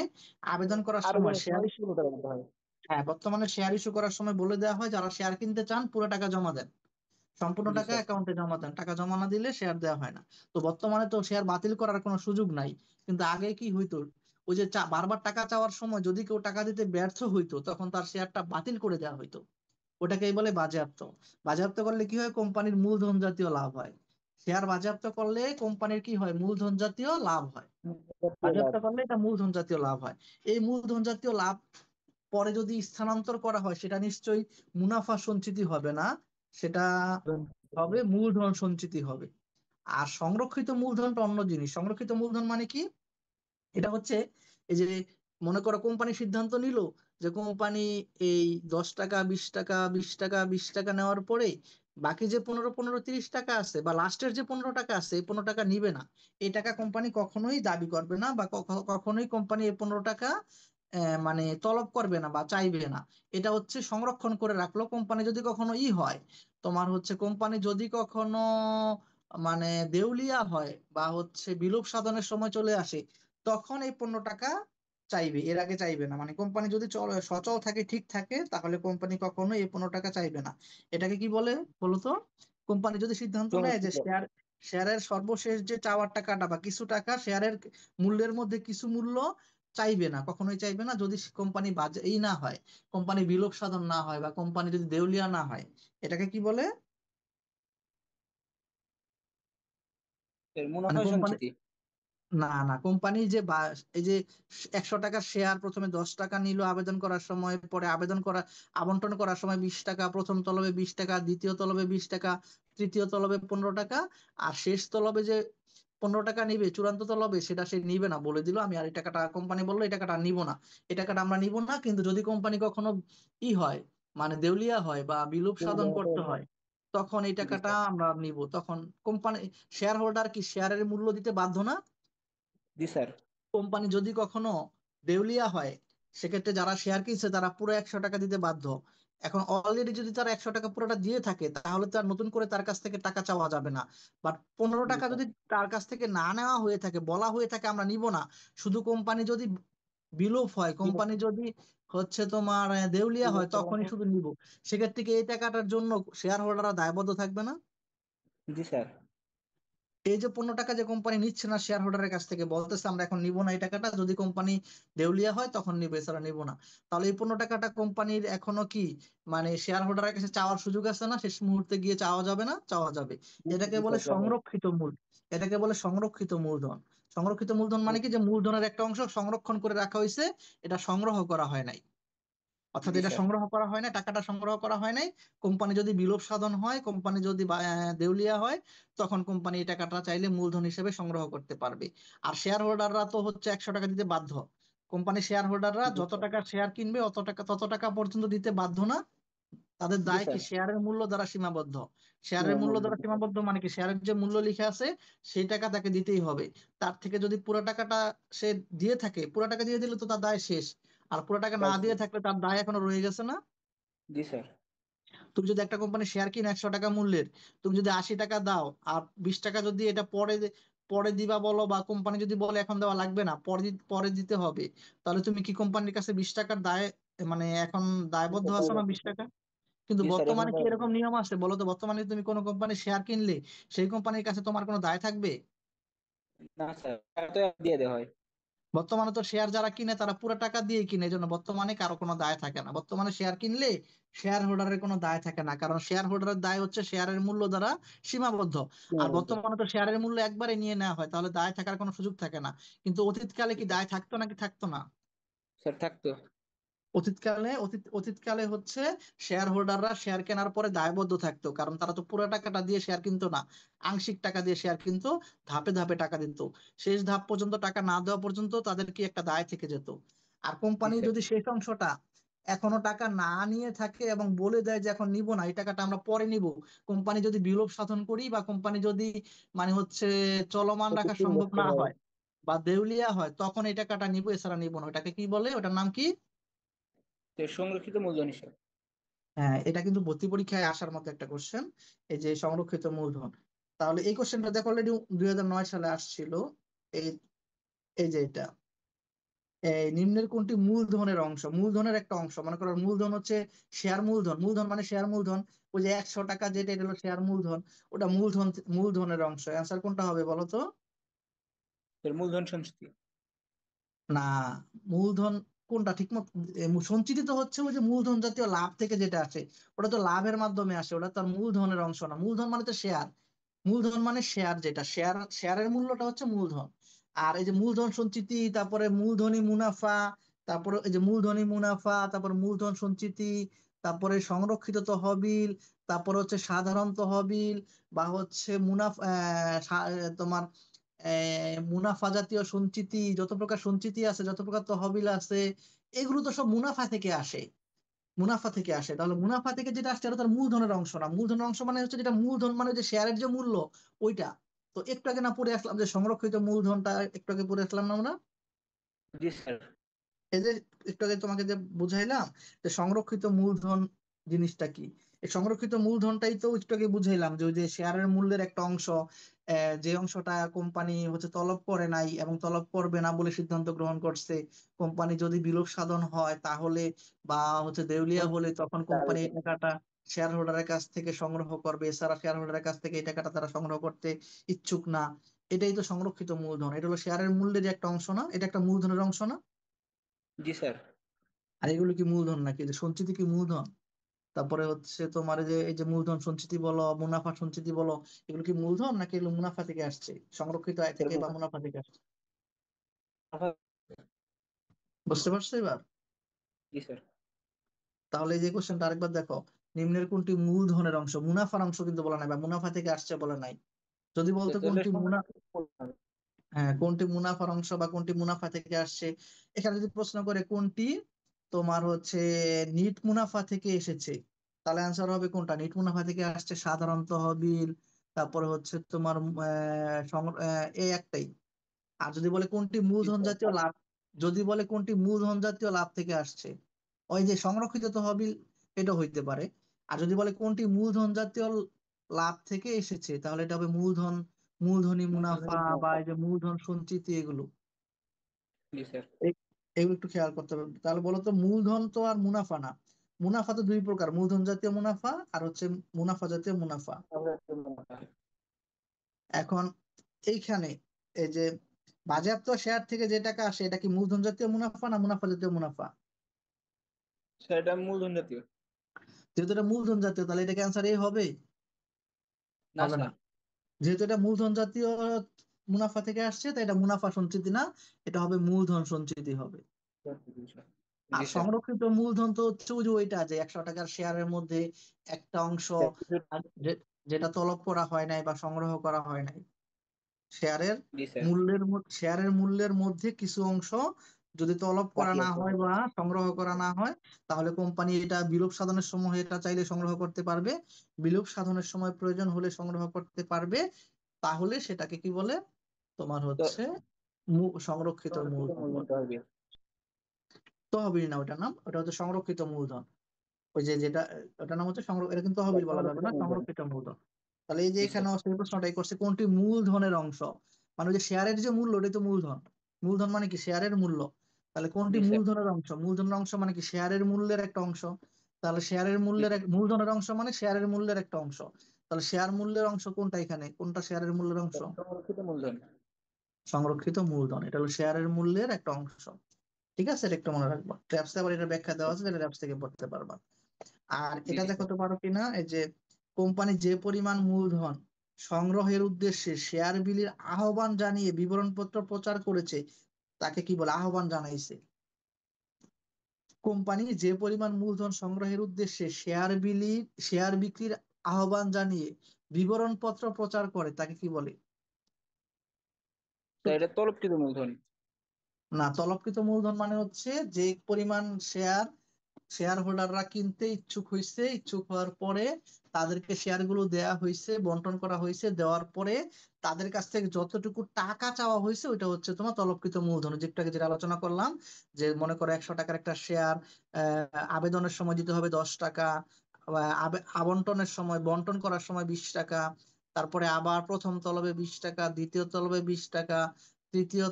আবেদন করার সময় আবেদনের শেয়ার সময় ইস্যু, পুরো টাকা দিতে হয়। হ্যাঁ বর্তমানে শেয়ার ইস্যু করার সময় বলে দেওয়া হয় যারা শেয়ার কিনতে চান পুরো টাকা জমা দেন, সম্পূর্ণ জি টাকা স্যার। অ্যাকাউন্টে জমা দেন, টাকা জমা না দিলে শেয়ার দেওয়া হয় না। তো বর্তমানে তো শেয়ার বাতিল করার কোনো সুযোগ নাই। কিন্তু আগে কি হইতো, ওই যে বারবার টাকা চাওয়ার সময় যদি কেউ টাকা দিতে ব্যর্থ হইতো তখন তার শেয়ারটা বাতিল করে দেওয়া হইতো। ওটাকেই বলে বাজেয়াপ্ত। বাজেয়াপ্ত করলে কি হয়, কোম্পানির মূলধন জাতীয় লাভ হয়। শেয়ার বাজেয়াপ্ত করলে কোম্পানির কি হয়, মূলধন জাতীয় লাভ হয়। জাতীয় লাভ। বাজেয়াপ্ত করলে এটা মূলধন জাতীয় লাভ হয়। এই মূলধন জাতীয় লাভ পরে যদি স্থানান্তর করা হয় সেটা নিশ্চয়ই মুনাফা সঞ্চিতি হবে না, সেটা হবে মূলধন সঞ্চিতি হবে। আর সংরক্ষিত মূলধনটা অন্য জিনিস। সংরক্ষিত মূলধন মানে কি, এটা হচ্ছে এই যে, মনে করো কোম্পানি সিদ্ধান্ত নিল যে কোম্পানি এই 10 টাকা, 20 টাকা, 20 টাকা, 20 টাকা নেওয়ার পরে বাকি যে 15, 15, 30 টাকা আছে বা লাস্টের যে 15 টাকা আছে, এই 15 টাকা নিবে না। এই টাকা কোম্পানি কখনোই দাবি করবে না, বা কখনোই কোম্পানি এই 15 টাকা মানে তলব করবে না বা চাইবে না। এটা হচ্ছে সংরক্ষণ করে রাখলো। কোম্পানি যদি কখনো হয়, তোমার হচ্ছে কোম্পানি যদি কখনো মানে দেউলিয়া হয় বা হচ্ছে বিলোপ সাধনের সময় চলে আসে, তখন এই 15 টাকা চাইবে, এর আগে চাইবে না। মানে কোম্পানি যদি সচল থাকে, ঠিক থাকে, তাহলে কোম্পানি কখনো এই 15 টাকা চাইবে না। এটাকে কি বলে বলতো? কোম্পানি যদি সিদ্ধান্ত নেয় যে সংরক্ষিত। শেয়ারের সর্বশেষ যে চাওয়ার টাকাটা বা কিছু টাকা শেয়ারের মূল্যের মধ্যে কিছু মূল্য চাইবে না, কখনোই চাইবে না, যদি কোম্পানি বাজে না হয়, কোম্পানি বিলোপ সাধন না হয় বা কোম্পানি যদি দেউলিয়া না হয়। এটাকে কি বলে? এর মানে মুনাফা কোম্পানি, সঞ্চিতি। না না, কোম্পানি যে এই যে 100 টাকার শেয়ার প্রথমে 10 টাকা নিল আবেদন করার সময়, পরে আবেদন করা আবন্টন করার সময় 20 টাকা, প্রথম তলবে 20 টাকা, দ্বিতীয় তলবে 20 টাকা, তৃতীয় তলবে 15 টাকা, আর শেষ তলবে যে 15 টাকা নিবে চূড়ান্ত তলবে, সেটা সে নিবে না, বলে দিল আমি আর এই টাকাটা, কোম্পানি বললো এই টাকাটা আর নিব না, এই টাকাটা আমরা নিব না। কিন্তু যদি কোম্পানি কখনো হয়, মানে দেউলিয়া হয় বা বিলুপ সাধন করতে হয়, তখন এই জি টাকাটা স্যার। আমরা নিব। তখন কোম্পানি, শেয়ার হোল্ডার কি শেয়ারের মূল্য দিতে বাধ্য না? জি স্যার। কোম্পানি যদি কখনো দেউলিয়া হয়, সেক্ষেত্রে যারা শেয়ার কিনছে তারা পুরো 100 টাকা দিতে বাধ্য। এখন অলরেডি যদি তারা 100 টাকা পুরোটা দিয়ে থাকে, তাহলে তো আর নতুন করে তার কাছ থেকে টাকা চাওয়া যাবে না। বাট পনেরো জি টাকা স্যার। যদি তার কাছ থেকে না নেওয়া হয়ে থাকে, বলা হয়ে থাকে আমরা নিব না, শুধু কোম্পানি যদি বিলোপ হয়, কোম্পানি যদি হচ্ছে তোমার দেউলিয়া হয়, তখনই শুধু নিব। সেক্ষেত্রে কি এই টাকাটার জন্য শেয়ার হোল্ডাররা দায়বদ্ধ থাকবে না? জি স্যার। এই যে 15 টাকা যে কোম্পানি নিচ্ছে না শেয়ার হোল্ডারের কাছ থেকে, বলতেছে আমরা এখন নিব না এই টাকাটা, যদি কোম্পানি দেউলিয়া হয় তখন নিবে, এছাড়া নিব না, তাহলে এই 15 টাকাটা কোম্পানির এখনো কি মানে শেয়ার হোল্ডারের কাছে চাওয়ার সুযোগ আছে না? শেষ মুহূর্তে গিয়ে চাওয়া যাবে না? চাওয়া যাবে। এটাকে জি বলে স্যার। সংরক্ষিত মূল, এটাকে বলে সংরক্ষিত মূলধন। সংরক্ষিত মূলধন মানে কি, যে মূলধনের একটা অংশ সংরক্ষণ করে রাখা হয়েছে, এটা সংগ্রহ করা হয় নাই। অর্থাৎ জি এটা স্যার। সংগ্রহ করা হয় না, টাকাটা সংগ্রহ করা হয় নাই। কোম্পানি যদি বিলোপ সাধন হয়, কোম্পানি যদি দেউলিয়া হয়, তখন কোম্পানি এই টাকাটা চাইলে মূলধন হিসেবে সংগ্রহ করতে পারবে। আর শেয়ার হোল্ডাররা তো হচ্ছে 100 টাকা দিতে বাধ্য। কোম্পানি শেয়ার হোল্ডাররা জি যত স্যার। টাকা শেয়ার কিনবে অত টাকা, তত টাকা পর্যন্ত দিতে বাধ্য না। তাদের জি দায় কি, স্যার। শেয়ারের মূল্য দ্বারা সীমাবদ্ধ। শেয়ারের মূল্য সীমাবদ্ধ। দ্বারা সীমাবদ্ধ মানে কি, শেয়ারের যে মূল্য লিখে আছে সেই টাকা তাকে দিতেই হবে। তার থেকে যদি পুরো টাকাটা সে দিয়ে থাকে, পুরো টাকা দিয়ে দিলে তো তার দায় শেষ। আর পুরো টাকা না দায় দিয়ে শেষ। থাকলে তার দায় এখনো রয়ে গেছে না? জি স্যার। তুমি যদি একটা কোম্পানি শেয়ার কিনো 100 টাকা মূল্যের, তুমি যদি 80 টাকা দাও, আর 20 টাকা যদি এটা পরে পরে দিবা বলো, বা কোম্পানি যদি বলে এখন দেওয়া লাগবে না, পরে পরে দিতে হবে, তাহলে তুমি কি কোম্পানির কাছে 20 টাকার দায়, মানে এখন জি দায়বদ্ধ স্যার, আছো না 20 টাকা? কিন্তু জি স্যার, এখন বর্তমানে কি এরকম নিয়ম আছে বলো তো? বর্তমানে তুমি কোনো কোম্পানি শেয়ার কিনলে সেই কোম্পানির কাছে তোমার কোনো দায় থাকবে? না স্যার, টাকা তো দিয়ে দেওয়া হয়। বর্তমানে তো শেয়ার যারা কিনে তারা পুরো টাকা দিয়ে কিনে, এই জন্য বর্তমানে কারো কোনো দায় থাকে না। বর্তমানে শেয়ার কিনলে শেয়ার হোল্ডারের কোনো দায় থাকে না, কারণ শেয়ার হোল্ডারের দায় হচ্ছে শেয়ারের মূল্য দ্বারা সীমাবদ্ধ। আর সীমাবদ্ধ। বর্তমানে তো শেয়ারের মূল্য একবারে নিয়ে নেওয়া হয়, তাহলে দায় থাকার কোনো সুযোগ থাকে না। কিন্তু অতীতকালে জি কি স্যার। দায় থাকতো নাকি থাকতো না? স্যার থাকতো। অতীতকালে হচ্ছে শেয়ার হোল্ডাররা শেয়ার কেনার পরে দায়বদ্ধ থাকতো, কারণ তারা তো পুরো টাকাটা দিয়ে শেয়ার কিনতো না, আংশিক টাকা দিয়ে শেয়ার কিনতো, ধাপে ধাপে টাকা দিত। শেষ ধাপ পর্যন্ত টাকা না দেওয়া পর্যন্ত তাদের কি একটা দায় থেকে যেত। আর জি কোম্পানি স্যার। যদি শেষ অংশটা এখনো টাকা না নিয়ে থাকে এবং বলে দেয় যে এখন নিব না, এই টাকাটা আমরা পরে নিব, কোম্পানি যদি বিলোপ সাধন করি বা কোম্পানি যদি মানে হচ্ছে চলমান রাখা সম্ভব ক্ষতিগ্রস্ত না হয়। হয় বা দেউলিয়া হয়, তখন এই টাকাটা নিব, এছাড়া নিব না। ওটাকে কি বলে, ওটার নাম কি? তো সংরক্ষিত মূলধন হিসাব। হ্যাঁ, এটা কিন্তু ভর্তি পরীক্ষায় আসার মতো একটা কোশ্চেন, এই যে সংরক্ষিত মূলধন। তাহলে এই কোশ্চেনটা দেখো অলরেডি 2009 সালে আসছিল। এই এই যে এটা, এই নিম্নের কোনটি মূলধনের অংশ, মূলধনের একটা অংশ, মনে করো মূলধন হচ্ছে শেয়ার মূলধন, মূলধন মানে শেয়ার মূলধন, ওই যে 100 টাকা যেটা, এটা হলো শেয়ার মূলধন, ওটা মূলধন, মূলধনের অংশ। অ্যান্সার কোনটা হবে বলো তো? এর মূলধন সঞ্চিতি। না, মূলধন কোনটা ঠিক মতো, সঞ্চিত তো হচ্ছে ওই যে মূলধন জাতীয় লাভ থেকে যেটা আসে, ওটা তো লাভের মাধ্যমে আসে, ওটা তো আর মূলধনের অংশ না। মূলধন মানে তো শেয়ার, মূলধন মানে শেয়ার, যেটা শেয়ার, শেয়ারের মূল্যটা হচ্ছে মূলধন। আর এই যে মূলধন সঞ্চিতি, তারপরে মূলধনী মুনাফা, তারপরে এই যে মূলধনী মুনাফা, তারপর মূলধন সঞ্চিতি, তারপরে সংরক্ষিত তহবিল, তারপরে হচ্ছে সাধারণ তহবিল, বা হচ্ছে মুনাফা, তোমার মুনাফা জাতীয় সঞ্চিতি, যত প্রকার সঞ্চিতি আছে, যত প্রকার তহবিল আছে, এগুলো তো সব মুনাফা থেকে আসে, মুনাফা থেকে আসে। তাহলে মুনাফা থেকে যেটা আসছে, এটা তার মূলধনের অংশ না। মূলধনের অংশ মানে হচ্ছে যেটা মূলধন মানে যে শেয়ারের যে মূল্য, ওইটা। তো একটু আগে না পড়ে আসলাম যে সংরক্ষিত মূলধনটা, একটু আগে পড়ে আসলাম না আমরা? জি স্যার। এই যে একটু আগে তোমাকে যে বুঝাইলাম যে সংরক্ষিত মূলধন জিনিসটা কি, এই সংরক্ষিত মূলধনটাই তো একটু আগে বুঝাইলাম যে ওই যে শেয়ারের মূল্যের একটা অংশ, যে অংশটা কোম্পানি হচ্ছে তলব করে নাই এবং তলব করবে না বলে সিদ্ধান্ত গ্রহণ করছে। কোম্পানি যদি বিলোপ সাধন হয় তাহলে, বা হচ্ছে দেউলিয়া হলে, তখন কোম্পানি এই টাকাটা শেয়ার হোল্ডারের কাছ থেকে সংগ্রহ করবে, এছাড়া শেয়ার হোল্ডারের কাছ থেকে এই টাকাটা তারা সংগ্রহ করতে ইচ্ছুক না। এটাই তো সংরক্ষিত মূলধন, এটা হলো শেয়ারের মূল্যের একটা অংশ না, এটা একটা মূলধনের অংশ না? জি স্যার। আর এগুলো কি মূলধন নাকি? যে সঞ্চিতি কি মূলধন? তারপরে হচ্ছে তোমার এই যে মূলধন সঞ্চিতি বলো, মুনাফা সঞ্চিতি বলো, এগুলো কি মূলধন নাকি এগুলো মুনাফা থেকে আসছে, সংরক্ষিত আয় স্যার থেকে বা মুনাফা থেকে আসছে? মুনাফা। বুঝতে পারছো এবার? জি স্যার। তাহলে এই যে কোশ্চেনটা আরেকবার দেখো, নিম্নের কোনটি মূলধনের অংশ, মুনাফার অংশ কিন্তু বলা নাই, বা মুনাফা থেকে আসছে বলা নাই। যদি বলতো তাহলে কোনটি সংরক্ষিত মূলধন। হ্যাঁ, কোনটি মুনাফার অংশ বা কোনটি মুনাফা থেকে আসছে, এখানে যদি প্রশ্ন করে কোনটি তোমার হচ্ছে নিট মুনাফা থেকে এসেছে, তাহলে অ্যান্সার হবে কোনটা নিট মুনাফা থেকে আসছে, সাধারণ তহবিল, তারপরে হচ্ছে তোমার এই একটাই। আর যদি বলে কোনটি জি মূলধন স্যার। জাতীয় লাভ, যদি বলে কোনটি মূলধন জাতীয় লাভ থেকে আসছে, ওই যে সংরক্ষিত তহবিল, এটা হইতে পারে। আর যদি বলে কোনটি মূলধন জাতীয় লাভ থেকে এসেছে, তাহলে এটা হবে মূলধন, মূলধনী মুনাফা, মূলধনী বা মুনাফা। এই যে মূলধন সঞ্চিতি, এগুলো। জি স্যার। এ- এগুলো একটু খেয়াল করতে হবে। তাহলে বলো তো, মূলধন তো আর মুনাফা না, মুনাফা তো দুই প্রকার, মূলধন জাতীয় মুনাফা আর হচ্ছে মুনাফা জাতীয় মুনাফা। মুনাফা। এখন এইখানে এই যে বাজেয়াপ্ত শেয়ার থেকে যে টাকা আসে, এটা কি মূলধন জাতীয় মুনাফা না মুনাফা জাতীয় মুনাফা? স্যার এটা মূলধন জাতীয়। যেহেতু এটা মূলধন জাতীয়, তাহলে এটা ক্যান্সার এ হবে? না হবে না। স্যার। যেহেতু এটা মূলধন জাতীয় মুনাফা থেকে আসছে, তাই এটা মুনাফা সঞ্চিতি না, এটা হবে মূলধন সঞ্চিতি হবে। আর জি স্যার। সংরক্ষিত মূলধন তো হচ্ছে ওই যে ওইটা, যে 100 টাকার শেয়ারের মধ্যে একটা অংশ, আর যেটা তলব করা হয় নাই বা সংগ্রহ করা হয় নাই, শেয়ারের জি স্যার। শেয়ারের মূল্যের মধ্যে কিছু অংশ যদি তলব করা বাকি না আছে। হয় বা সংগ্রহ করা না হয়, তাহলে কোম্পানি এটা বিলোপ সাধনের সময় এটা চাইলে সংগ্রহ করতে পারবে, বিলোপ সাধনের সময় প্রয়োজন হলে সংগ্রহ করতে পারবে। তাহলে সেটাকে কি বলে, তোমার তো হচ্ছে সংরক্ষিত সংরক্ষিত মূলধন মূলধন বলে। তহবিল। তহবিল না ওটার নাম, ওটা হচ্ছে সংরক্ষিত মূলধন। ওই যে যেটা, ওটার নাম হচ্ছে এটা কিন্তু তহবিল বলা যাবে সংরক্ষিত না, মূলধন। সংরক্ষিত মূলধন। তাহলে এই যে জি এখানে স্যার। সেই প্রশ্নটাই করছে, কোনটি মূলধনের অংশ, মানে ওই যে শেয়ারের যে মূল্য, ওটাই তো মূলধন। মূলধন মানে কি শেয়ারের মূল্য, তাহলে কোনটি জি স্যার। মূলধনের অংশ, মূলধনের অংশ মানে কি শেয়ারের মূল্যের একটা অংশ। তাহলে শেয়ারের মূল্যের মূলধনের অংশ মানে শেয়ারের মূল্যের একটা অংশ। তাহলে শেয়ার মূল্যের অংশ কোনটা, এখানে কোনটা শেয়ারের মূল্যের অংশ? সংরক্ষিত মূলধন। সংরক্ষিত মূলধন, এটা হলো শেয়ারের মূল্যের একটা অংশ। ঠিক আছে, এটা একটু মনে রাখবা, ট্র্যাপসে আবার এটা ব্যাখ্যা দেওয়া আছে, এটা ট্র্যাপস থেকে পড়তে পারবা। আর জি এটা স্যার। দেখাতে পারো কিনা, এই যে কোম্পানি যে পরিমাণ মূলধন সংগ্রহের উদ্দেশ্যে শেয়ার বিলির আহ্বান জানিয়ে বিবরণপত্র প্রচার করেছে, তাকে কি বলে, আহ্বান জানাইছে। কোম্পানি যে পরিমাণ মূলধন সংগ্রহের উদ্দেশ্যে শেয়ার বিক্রির আহ্বান জানিয়ে বিবরণপত্র প্রচার করে, তাকে কি বলে? স্যার এটা তলবকৃত মূলধন। না, তলবকৃত মূলধন মানে হচ্ছে যে পরিমাণ শেয়ার শেয়ার হোল্ডাররা কিনতে ইচ্ছুক হয়েছে, ইচ্ছুক হওয়ার পরে তাদেরকে শেয়ার গুলো দেয়া হয়েছে, বন্টন করা হয়েছে, দেওয়ার পরে তাদের কাছ থেকে যতটুকু টাকা চাওয়া হয়েছে ওইটা হচ্ছে তোমার তলবকৃত মূলধন, যেটা আলোচনা করলাম। যে মনে করো 100 টাকার একটা শেয়ার, আবেদনের সময় দিতে হবে 10 টাকা, আবন্টনের সময়, বন্টন করার সময় 20 টাকা, তারপরে আবার প্রথম তলবে 20 টাকা, দ্বিতীয় তলবে 20 টাকা, তৃতীয়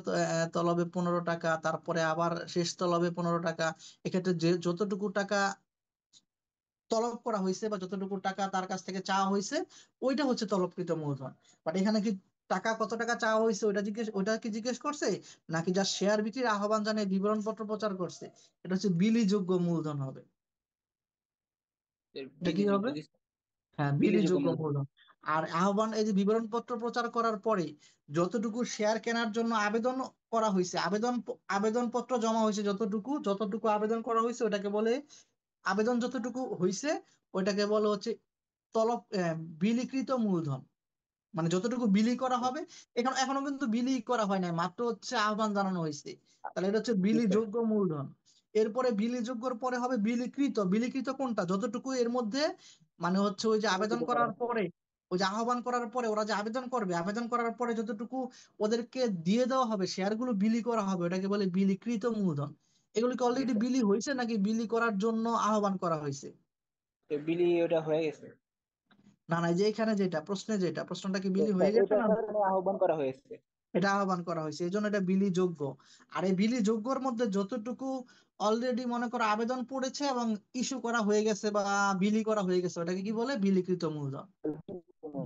তলবে 15 টাকা, তারপরে আবার শেষ তলবে 15 টাকা। এক্ষেত্রে যে যতটুকু টাকা তলব করা হয়েছে বা যতটুকু টাকা তার কাছ থেকে চাওয়া হয়েছে ওইটা হচ্ছে তলবকৃত মূলধন। বাট এখানে কি টাকা কত টাকা চাওয়া হয়েছে ওইটা কি জিজ্ঞেস করছে, নাকি যা শেয়ার বিক্রির আহ্বান জানিয়ে বিবরণ পত্র প্রচার করছে? এটা হচ্ছে বিলিযোগ্য মূলধন হবে। এটা কি বিলিযোগ্য হবে? দিচ্ছে। হ্যাঁ, বিলিযোগ্য বিলিযোগ্য মূলধন। মূলধন। আর আহ্বান, এই যে বিবরণ পত্র প্রচার করার পরে যতটুকু শেয়ার কেনার জন্য আবেদন করা হয়েছে, আবেদন পত্র জমা হয়েছে, যতটুকু আবেদন করা হয়েছে ওটাকে বলে, আবেদন যতটুকু হয়েছে ওইটাকে বলে হচ্ছে তলব বিলিকৃত মূলধন। মানে যতটুকু বিলি করা হবে, এখনো কিন্তু বিলি করা হয় নাই, মাত্র হচ্ছে আহ্বান জানানো হয়েছে। তাহলে এটা হচ্ছে বুঝতে বিলিযোগ্য মূলধন। এরপরে বিলিযোগ্যর পরে হবে বিলিকৃত। বিলিকৃত কোনটা? যতটুকু এর মধ্যে, মানে হচ্ছে ওই যে আবেদন পারছি। করার পরে, ওই যে আহ্বান করার পরে ওরা যে আবেদন করবে, আবেদন করার পরে যতটুকু ওদেরকে দিয়ে দেওয়া হবে, শেয়ারগুলো বিলি করা হবে, ওটাকে বলে বিলিকৃত মূলধন। এগুলো কি অলরেডি বুঝতে বিলি হয়েছে নাকি বিলি করার জন্য আহ্বান করা হয়েছে? তো বিলি ওটা হয়ে গেছে। না না, এই যে এখানে প্রশ্নটা কি তো বিলি হয়ে গেছে এটার না? কারণে আহ্বান করা হয়েছে। এটা আহ্বান করা হয়েছে, এই জন্য এটা বিলিযোগ্য। আর এই বিলিযোগ্যর মধ্যে যতটুকু অলরেডি মনে করো আবেদন পড়েছে এবং ইস্যু করা হয়ে গেছে বা বিলি করা হয়ে গেছে, ওটাকে কি বলে? বিলিকৃত মূলধন।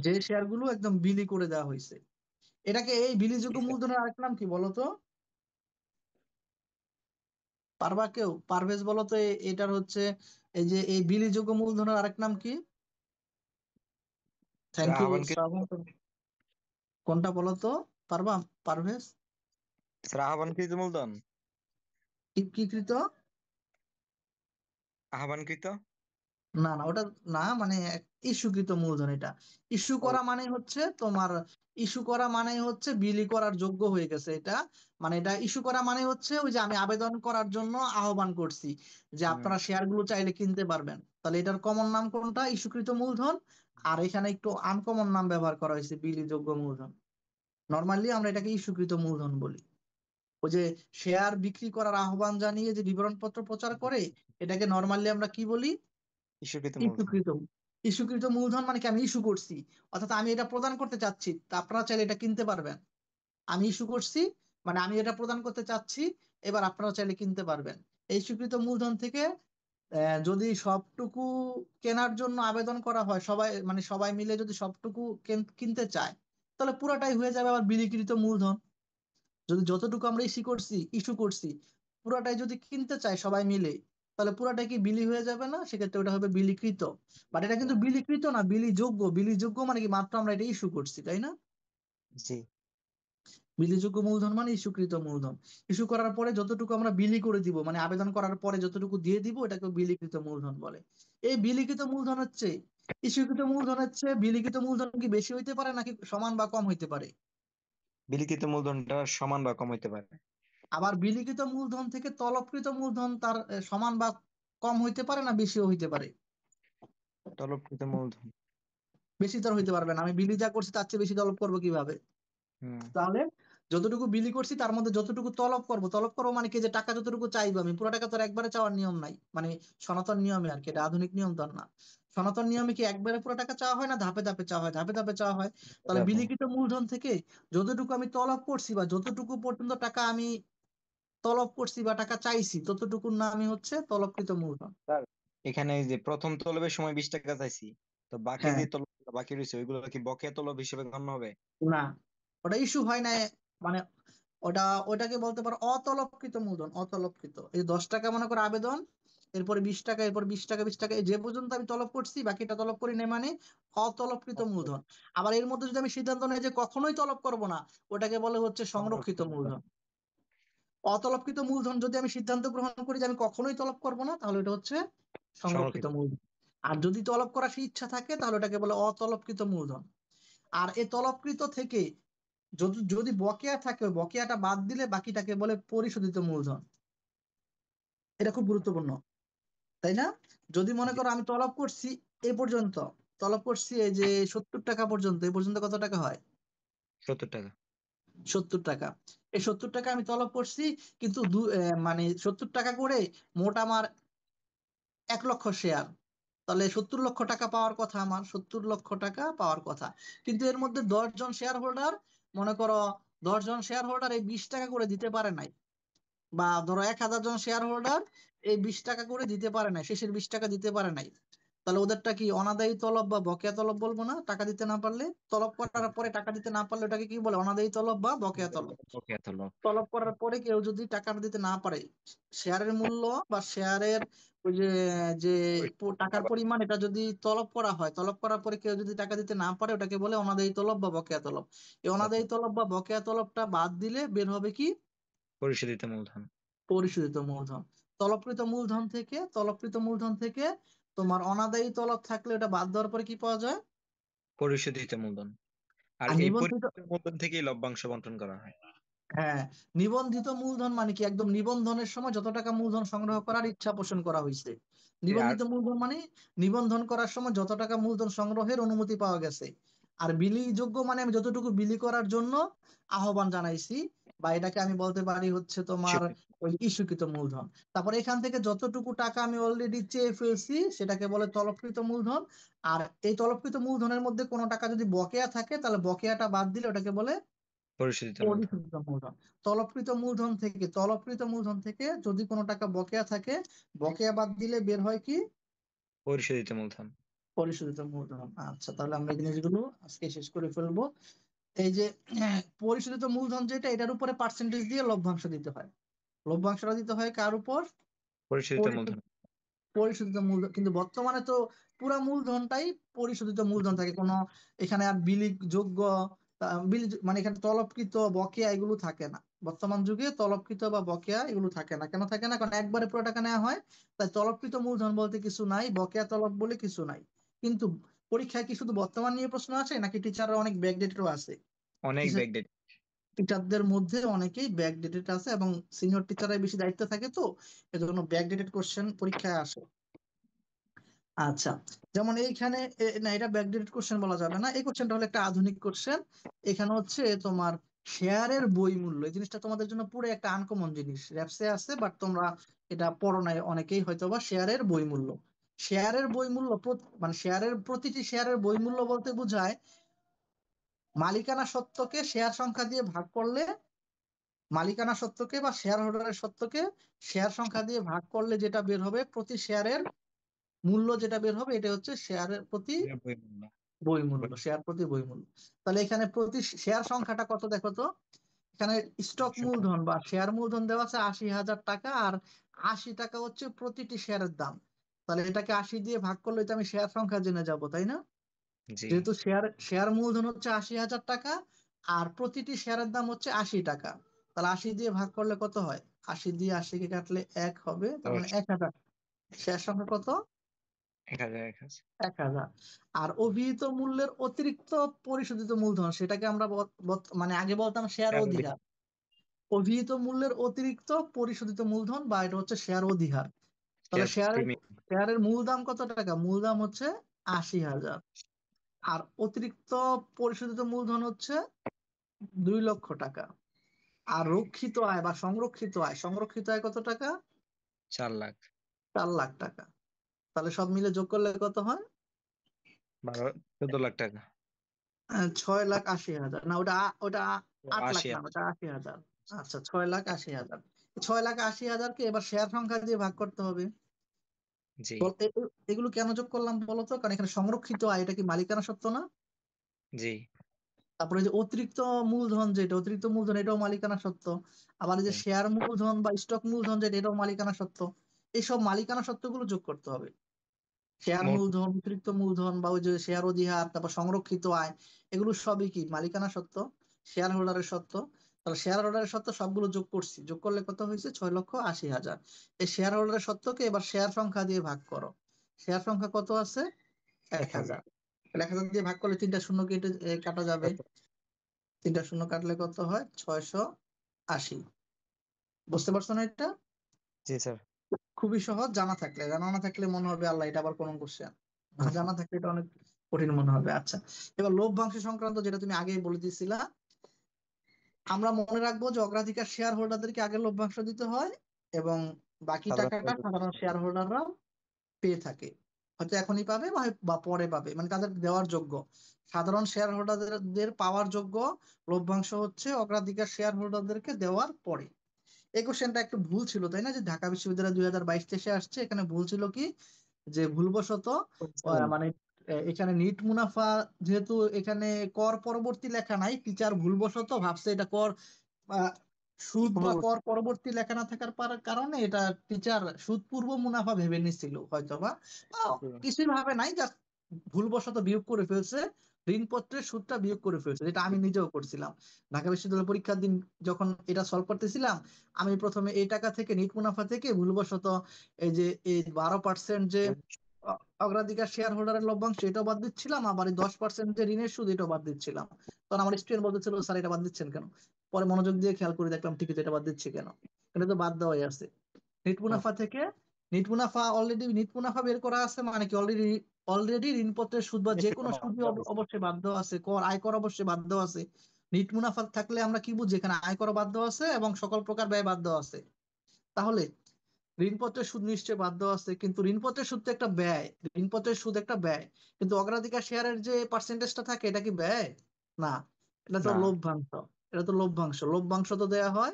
যে শেয়ার গুলো একদম বিলি করে দেওয়া হয়েছে, এটাকে, এই বিলিযোগ্য মূলধনের আরেক নাম কি বলতো? পারবা কেউ? পারভেজ বলো তো, এটার হচ্ছে, এই যে এই বিলিযোগ্য মূলধনের আরেক নাম কি? থ্যাংক ইউ আহ্বানকৃত শ্রাবণ। কোনটা বলো তো? পারবা? পারভেজ? আহ্বানকৃত মূলধন। কি কৃত? আহ্বানকৃত। না না, ওটা না, মানে ইস্যুকৃত মূলধন এটা। ইস্যু ও। করা মানে হচ্ছে তোমার, ইস্যু করা মানে হচ্ছে বিলি করার যোগ্য হয়ে গেছে এটা। মানে এটা ইস্যু করা মানে হচ্ছে ওই যে আমি আবেদন করার জন্য আহ্বান করছি যে হুম। আপনারা শেয়ার গুলো চাইলে কিনতে পারবেন, তাহলে এটার কমন নাম কোনটা? ইস্যুকৃত মূলধন। আর এখানে একটু আনকমন নাম ব্যবহার করা হয়েছে, বিলিযোগ্য মূলধন। নর্মালি আমরা এটাকে ইস্যুকৃত মূলধন বলি। ওই যে শেয়ার বিক্রি করার আহ্বান জানিয়ে যে বিবরণপত্র প্রচার করে, এটাকে নর্মালি আমরা কি বলি? ইস্যুকৃত মূলধন। ইস্যুকৃত। ইস্যুকৃত মূলধন মানে কি, আমি ইস্যু করছি, অর্থাৎ আমি এটা প্রদান করতে চাচ্ছি, তা আপনারা চাইলে এটা কিনতে পারবেন। আমি ইস্যু করছি মানে আমি এটা প্রদান করতে চাচ্ছি, এবার আপনারা চাইলে কিনতে পারবেন। এই স্বীকৃত মূলধন থেকে যদি সবটুকু কেনার জন্য আবেদন করা হয়, সবাই মানে সবাই মিলে যদি সবটুকু কিনতে চায়, তাহলে পুরাটাই হয়ে যাবে আবার বিলিকৃত মূলধন। যদি যতটুকু আমরা ইস্যু করছি পুরাটাই যদি কিনতে চায় সবাই মিলে, তাহলে পুরাটাই কি বিলি হয়ে যাবে না? সেক্ষেত্রে ওটা হবে বিলিকৃত। বাট এটা কিন্তু বিলিকৃত না, বিলিযোগ্য। বিলিযোগ্য মানে কি, মাত্র আমরা এটা ইস্যু করছি, তাই না? জি। বিলিযোগ্য মূলধন মানে ইস্যুকৃত মূলধন। ইস্যু করার পরে যতটুকু আমরা বিলি করে দিব, মানে আবেদন করার পরে যতটুকু দিয়ে দিব, এটাকে বিলিকৃত মূলধন বলে। এই বিলিখিত মূলধন হচ্ছে, ইস্যুকৃত মূলধন হচ্ছে, বিলিখিত মূলধন কি বেশি হইতে পারে নাকি সমান বা কম হইতে পারে? বিলিখিত মূলধনটা সমান বা কম হইতে পারে। আবার বিলিখিত মূলধন থেকে তলবকৃত মূলধন তার সমান বা কম হইতে পারে না বেশিও হইতে পারে? তলবকৃত মূলধন। বেশি তো আর হইতে পারবে না, আমি বিলি যা করছি তার চেয়ে বেশি তলব করবো কিভাবে? হুম। তাহলে যতটুকু বিলি করছি তার মধ্যে যতটুকু তলব করবো মানে কি, যে টাকা যতটুকু চাইবো আমি, পুরো টাকা তো আর একবারে চাওয়ার নিয়ম নাই, মানে সনাতন নিয়মে আর কি, এটা আধুনিক নিয়ম তো আর না। সনাতন নিয়মে কি একবারে পুরো টাকা চাওয়া হয় না, ধাপে ধাপে চাওয়া হয়, ধাপে ধাপে চাওয়া হয়। তাহলে তারপর বিলিখিত মূলধন থেকে যতটুকু আমি তলব করছি বা যতটুকু পর্যন্ত টাকা আমি তলব করছি বা টাকা চাইছি, ততটুকুর নামই হচ্ছে তলবকৃত মূলধন। স্যার, এখানে এই যে প্রথম তলবের সময় 20 টাকা চাইছি, তো বাকি হ্যাঁ। যে তলব বাকি রয়েছে ওইগুলো কি বকেয়া তলব হিসেবে গণ্য হবে? না, ওটা ইস্যু হয় না, মানে ওটা, ওটাকে বলতে পারো অতলবকৃত মূলধন। অতলবকৃত, এই 10 টাকা মনে করো আবেদন, এরপরে 20 টাকা, এরপর 20 টাকা, 20 টাকা, এই যে পর্যন্ত আমি তলব করছি বাকিটা তলব করি নাই, মানে অতলবকৃত আচ্ছা। মূলধন। আবার এর মধ্যে যদি আমি সিদ্ধান্ত নেই যে কখনোই তলব করব না, ওটাকে বলে হচ্ছে সংরক্ষিত সংরক্ষিত মূলধন। মূলধন। অতলবকৃত মূলধন যদি আমি সিদ্ধান্ত গ্রহণ করি যে আমি কখনোই তলব করব না, তাহলে এটা হচ্ছে সংরক্ষিত সংরক্ষিত। মূলধন। আর যদি তলব করার সেই ইচ্ছা থাকে, তাহলে ওটাকে বলে অতলবকৃত মূলধন। আর এই তলবকৃত থেকে যদি যদি বকেয়া থাকে, ওই বকেয়াটা বাদ দিলে বাকিটাকে বলে পরিশোধিত মূলধন। এটা খুব গুরুত্বপূর্ণ। তাই না? যদি মনে করো আমি তলব করছি এই পর্যন্ত, তলব করছি এই যে 70 টাকা পর্যন্ত, এই পর্যন্ত কত টাকা হয়? 70 টাকা। 70 টাকা। এই 70 টাকা আমি তলব করছি, কিন্তু মানে 70 টাকা করে মোট আমার 1 লক্ষ শেয়ার, তাহলে 70 লক্ষ টাকা পাওয়ার কথা, আমার 70 লক্ষ টাকা পাওয়ার কথা। কিন্তু এর মধ্যে 10 জন শেয়ার হোল্ডার, মনে করো 10 জন শেয়ার হোল্ডার এই 20 টাকা করে দিতে পারে নাই, বা ধরো 1,000 জন শেয়ার হোল্ডার এই 20 টাকা করে দিতে পারে নাই, শেষের 20 টাকা দিতে পারে নাই। তাহলে ওদেরটা কি অনাদায়ী তলব বা বকেয়া তলব বলবো না? টাকা দিতে না পারলে, তলব করার পরে টাকা দিতে না পারলে ওটাকে কি বলে? অনাদায়ী তলব বা বকেয়া তলব। ওকে, এত লোক। তলব করার পরে কেউ যদি টাকা দিতে না পারে, শেয়ারের মূল্য বা শেয়ারের ওই যে যে টাকার পরিমাণ, এটা যদি তলব করা হয়, তলব করার পরে কেউ যদি টাকা দিতে না পারে, ওটাকে বলে অনাদায়ী তলব বা বকেয়া তলব। এই অনাদায়ী তলব বা বকেয়া তলবটা বাদ দিলে বের হবে কি? পরিশোধিত মূলধন। পরিশোধিত মূলধন। তলবকৃত মূলধন থেকে তোমার অনাদায়ী তলব থাকলে ওটা বাদ দেওয়ার পরে কি পাওয়া যায়? পরিশোধিত মূলধন। আর আর এই নিবন্ধিত, পরিশোধিত মূলধন থেকেই লভ্যাংশ বন্টন করা হয়। হ্যাঁ, নিবন্ধিত মূলধন মানে কি? একদম নিবন্ধনের সময় যত টাকা মূলধন সংগ্রহ করার ইচ্ছা পোষণ করা হয়েছে। আর নিবন্ধিত মূলধন মানে নিবন্ধন করার সময় যত টাকা মূলধন সংগ্রহের অনুমতি পাওয়া গেছে। আর বিলিযোগ্য মানে আমি যতটুকু বিলি করার জন্য আহ্বান জানাইছি, বা এটাকে আমি বলতে পারি হচ্ছে তোমার স্বীকৃতি। ওই ইস্যুকৃত মূলধন। তারপর এখান থেকে যতটুকু টাকা আমি অলরেডি চেয়ে ফেলছি সেটাকে বলে তলবকৃত মূলধন। আর এই তলবকৃত মূলধনের মধ্যে কোনো টাকা যদি বকেয়া থাকে, তাহলে বকেয়াটা বাদ দিলে ওটাকে বলে পরিশোধিত মূলধন। পরিশোধিত মূলধন। তলবকৃত মূলধন থেকে যদি কোনো টাকা বকেয়া থাকে, বকেয়া বাদ দিলে বের হয় কি? পরিশোধিত মূলধন। পরিশোধিত মূলধন। আচ্ছা, তাহলে আমরা এই জিনিসগুলো আজকে শেষ করে ফেলবো। এই যে পরিশোধিত মূলধন যেটা, এটার উপরে পার্সেন্টেজ দিয়ে লভ্যাংশ দিতে হয়। লভ্যাংশটা দিতে হয় কার উপর? পরিশোধিত মূলধন। পরিশোধিত মূলধন। কিন্তু বর্তমানে তো পুরা মূলধনটাই পরিশোধিত মূলধন থাকে, কোনো এখানে আর বিলিযোগ্য মানে এখানে তলবকৃত বকেয়া এগুলো থাকে না। বর্তমান যুগে তলবকৃত বা বকেয়া এগুলো থাকে না। কেন থাকে না? কারণ একবারে পুরো টাকা নেওয়া হয়, তাই তলবকৃত মূলধন বলতে কিছু নাই, বকেয়া তলব বলে কিছু নাই। কিন্তু পরীক্ষায় কি শুধু বর্তমান নিয়ে প্রশ্ন আছে, নাকি টিচাররা অনেক ব্যাকডেটেডও আছে? অনেক ব্যাকডেট। টিচারদের মধ্যে অনেকেই ব্যাকডেটেড আছে, এবং সিনিয়র টিচাররাই বেশি দায়িত্ব থাকে, তো এজন্য ব্যাকডেটেড কোশ্চেন পরীক্ষায় আসে। আচ্ছা, যেমন এইখানে না, এটা ব্যাকডেটেড কোশ্চেন বলা যাবে না, এই কোশ্চেনটা হলো একটা আধুনিক কোশ্চেন। এখানে হচ্ছে তোমার শেয়ারের বই মূল্য, এই জিনিসটা তোমাদের জন্য পুরো একটা আনকমন জিনিস, র্যাপসে আছে, বাট তোমরা এটা পড়ো নাই অনেকেই হয়তো বা। শেয়ারের বই মূল্য, শেয়ারের বই মূল্য মানে প্রতিটি শেয়ারের বই মূল্য বলতে বোঝায় মালিকানা সত্ত্বকে শেয়ার সংখ্যা দিয়ে ভাগ করলে, মালিকানা সত্ত্বকে বা শেয়ার হোল্ডারের সত্ত্বকে শেয়ার সংখ্যা দিয়ে ভাগ করলে যেটা বের হবে, প্রতি শেয়ারের মূল্য যেটা বের হবে, এটা হচ্ছে শেয়ারের প্রতি বই মূল্য। বই মূল্য, শেয়ার প্রতি বই মূল্য। তাহলে এখানে প্রতি শেয়ার সংখ্যাটা কত দেখো তো। এখানে স্টক মূলধন বা শেয়ার মূলধন দেওয়া আছে 80,000 টাকা, আর 80 টাকা হচ্ছে প্রতিটি শেয়ারের দাম। তাহলে এটাকে 80 দিয়ে ভাগ করলে তো আমি শেয়ার সংখ্যা জেনে যাব, তাই না? জি। যেহেতু শেয়ার মূলধন হচ্ছে 80,000 টাকা, আর প্রতিটি শেয়ারের দাম হচ্ছে 80 টাকা, তাহলে 80 দিয়ে ভাগ করলে কত হয়? 80 দিয়ে 80 কে কাটলে 1 হবে, তার মানে 10। 1,000। শেয়ার সংখ্যা কত? 1000, 1000। 1,000। আর অভিহিত মূল্যের অতিরিক্ত পরিশোধিত মূলধন, সেটাকে আমরা মানে আগে বলতাম শেয়ার তেরো দিন। অধিহার। অভিহিত মূল্যের অতিরিক্ত পরিশোধিত মূলধন, বা এটা হচ্ছে শেয়ার অধিহার। তাহলে শেয়ার শেয়ারের প্রিমিয়াম। শেয়ারের মূল দাম কত টাকা? মূল দাম হচ্ছে 80,000। আর অতিরিক্ত পরিশোধিত মূলধন হচ্ছে 2 লক্ষ টাকা। আর রক্ষিত আয় বা সংরক্ষিত আয় কত টাকা? 4 লাখ। 4 লাখ টাকা। তাহলে সব মিলে যোগ করলে কত হয়? 14 লাখ টাকা। 6,80,000। না, ওটা ওটা ও, 8 লাখ, আশি না হাজার ওটা 80,000। আচ্ছা, 6,80,000। 6,80,000-কে এবার শেয়ার সংখ্যা দিয়ে ভাগ করতে হবে। জি। এগুলো কেন যোগ করলাম বলতো? কারণ এখানে সংরক্ষিত আয়, এটা কি মালিকানা সত্ত্ব না? জি। তারপরে যে অতিরিক্ত মূলধন, যেটা অতিরিক্ত মূলধন, এটাও মালিকানা সত্ত্ব। আবার এই যে হুম। শেয়ার মূলধন বা স্টক মূলধন, যেটা এটাও মালিকানা সত্ত্ব। এইসব মালিকানা সত্ত্বগুলো যোগ করতে হবে। শেয়ার মোট। মূলধন, অতিরিক্ত মূলধন, বা ওই যে শেয়ার অধিহার, তারপর সংরক্ষিত আয়, এগুলো সবই কি মালিকানা সত্ত্ব, শেয়ার হোল্ডারের সত্ত্ব। তাহলে শেয়ার হোল্ডারের সত্ত্ব সবগুলো যোগ করছি, যোগ করলে কত হয়েছে? 6,80,000। এই শেয়ার হোল্ডারের সত্ত্বকে এবার শেয়ার সংখ্যা দিয়ে ভাগ করো। শেয়ার সংখ্যা কত আছে? এক 1000। হাজার 1,000 দিয়ে ভাগ করলে 3টা শূন্য কেটে কাটা যাবে। 3টা শূন্য কাটলে কত হয়? 680। বুঝতে পারছো না এটা? জি স্যার। খুবই সহজ জানা থাকলে, জানা না থাকলে মনে হবে আল্লাহ এটা আবার কোন কোশ্চেন, না জানা থাকলে এটা অনেক কঠিন মনে হবে। আচ্ছা, এবার লভ্যাংশ সংক্রান্ত যেটা তুমি আগেই বলে দিয়েছিলা, আমরা মনে রাখবো যে অগ্রাধিকার শেয়ার হোল্ডারদেরকে আগে লভ্যাংশ দিতে হয় এবং বাকি সাধারণ টাকাটা সাধারণ শেয়ার হোল্ডাররা পেয়ে থাকে। হয়তো এখনই পাবে বা পরে পাবে, মানে তাদের দেওয়ার যোগ্য। সাধারণ শেয়ার হোল্ডারদের পাওয়ার যোগ্য লভ্যাংশ হচ্ছে অগ্রাধিকার শেয়ার হোল্ডারদেরকে দেওয়ার পরে। এই কোশ্চেনটা একটু ভুল ছিল তাই না, যে ঢাকা বিশ্ববিদ্যালয় 2022-23 আসছে, এখানে ভুল ছিল কি, যে ভুলবশত মানে এখানে নিট মুনাফা, যেহেতু এখানে কর পরবর্তী লেখা নাই, টিচার ভুলবশত ভাবছে এটা কর আহ, সুদ বা কর পরবর্তী লেখা না থাকার কারণে এটা টিচার সুদ পূর্ব মুনাফা ভেবে নিছিল হয়তো বা কিছুই ভাবে নাই, জাস্ট ভুলবশত বিয়োগ করে ফেলছে, ঋণপত্রের সুদটা বিয়োগ করে ফেলছে, যেটা আমি নিজেও করছিলাম। ঢাকা বিশ্ববিদ্যালয় পরীক্ষার দিন যখন এটা সলভ করতেছিলাম, আমি প্রথমে এই টাকা থেকে নিট মুনাফা থেকে ভুলবশত এই যে এই 12% যে অগ্রাধিকার শেয়ার হোল্ডারের লভ্যাংশ এটাও বাদ দিচ্ছিলাম, আবার এই 10% যে ঋণের সুদ এটাও বাদ দিচ্ছিলাম। তখন আমার স্টুডেন্ট বলতেছিল স্যার এটা বাদ দিচ্ছেন কেন, পরে মনোযোগ দিয়ে খেয়াল করে দেখলাম ঠিকই তো, এটা বাদ দিচ্ছি কেন, এটা তো বাদ দেওয়াই আছে। নিট মুনাফা থেকে, নিট মুনাফা অলরেডি, নিট মুনাফা বের করা আছে মানে কি, অলরেডি অলরেডি ঋণপত্রের সুদ বা যে কোনো সুদই অবশ্যই বাধ্য আছে, আয়কর অবশ্যই বাধ্য আছে। নিট মুনাফা থাকলে আমরা কি বুঝি, এখানে আয়কর বাধ্য আছে এবং সকল প্রকার ব্যয় বাধ্য আছে। তাহলে ঋণপত্রের সুদ নিশ্চয়ই বাধ্য আছে, কিন্তু ঋণপত্রের সুদ তো একটা ব্যয়, ঋণপত্রের সুদ একটা ব্যয়, কিন্তু অগ্রাধিকার শেয়ারের যে পার্সেন্টেজটা থাকে এটা কি ব্যয়? না, এটা তো না, লভ্যাংশ, এটা তো লভ্যাংশ, লভ্যাংশ তো দেয়া হয়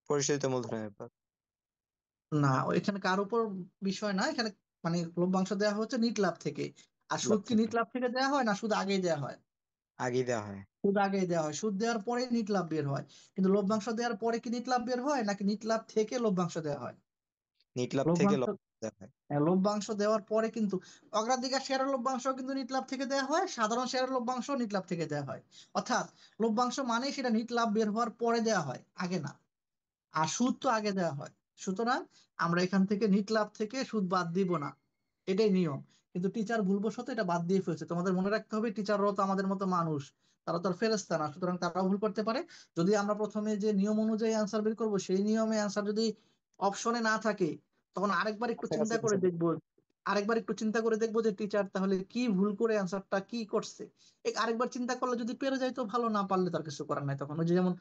পরিশোধিত মূলধনের ব্যাপার। না, এখানে কার উপর বিষয় না, এখানে মানে লভ্যাংশ দেওয়া হচ্ছে নিট লাভ থেকে। আর লাভ সুদ কি থেকে নিট লাভ থেকে দেওয়া হয় না সুদ আগেই দেওয়া হয়? আগেই দেওয়া হয়। সুদ আগেই দেওয়া হয়, সুদ দেওয়ার পরে নিট লাভ বের হয়। কিন্তু লভ্যাংশ দেওয়ার পরে কি নিট লাভ বের হয় নাকি নিট লাভ থেকে লভ্যাংশ দেওয়া হয়? নিট লাভ থেকে লভ্যাংশ, দেওয়া হয়। হ্যাঁ, লভ্যাংশ দেওয়ার পরে কিন্তু অগ্রাধিকার শেয়ারের লভ্যাংশ কিন্তু নিট লাভ থেকে দেওয়া হয়, সাধারণ শেয়ারের লভ্যাংশ নিট লাভ থেকে দেওয়া হয়। অর্থাৎ লভ্যাংশ মানে সেটা নিট লাভ বের হওয়ার পরে দেওয়া হয়, আগে না। আর সুদ তো আগে দেওয়া হয়। সুতরাং আমরা এখান থেকে নিট লাভ থেকে সুদ বাদ দিব না, এটাই নিয়ম। কিন্তু টিচার ভুলবশত এটা বাদ দিয়ে ফেলছে। তোমাদের মনে রাখতে হবে টিচাররাও তো আমাদের মতো মানুষ, তারা তো আর ফেরেশতা না, সুতরাং তারাও ভুল করতে পারে। যদি আমরা প্রথমে যে নিয়ম অনুযায়ী অ্যান্সার বের করবো সেই নিয়মে অ্যান্সার যদি অপশনে না থাকে, তখন আরেকবার একটু চিন্তা কাছাকাছি করে আছে। দেখবো, আরেকবার একটু চিন্তা করে দেখবো যে টিচার তাহলে কি ভুল করে অ্যান্সারটা কি করছে। আরেকবার চিন্তা করলে যদি পেরে যায় তো ভালো, না পারলে তার কিছু করার নাই। তখন ওই যে যেমন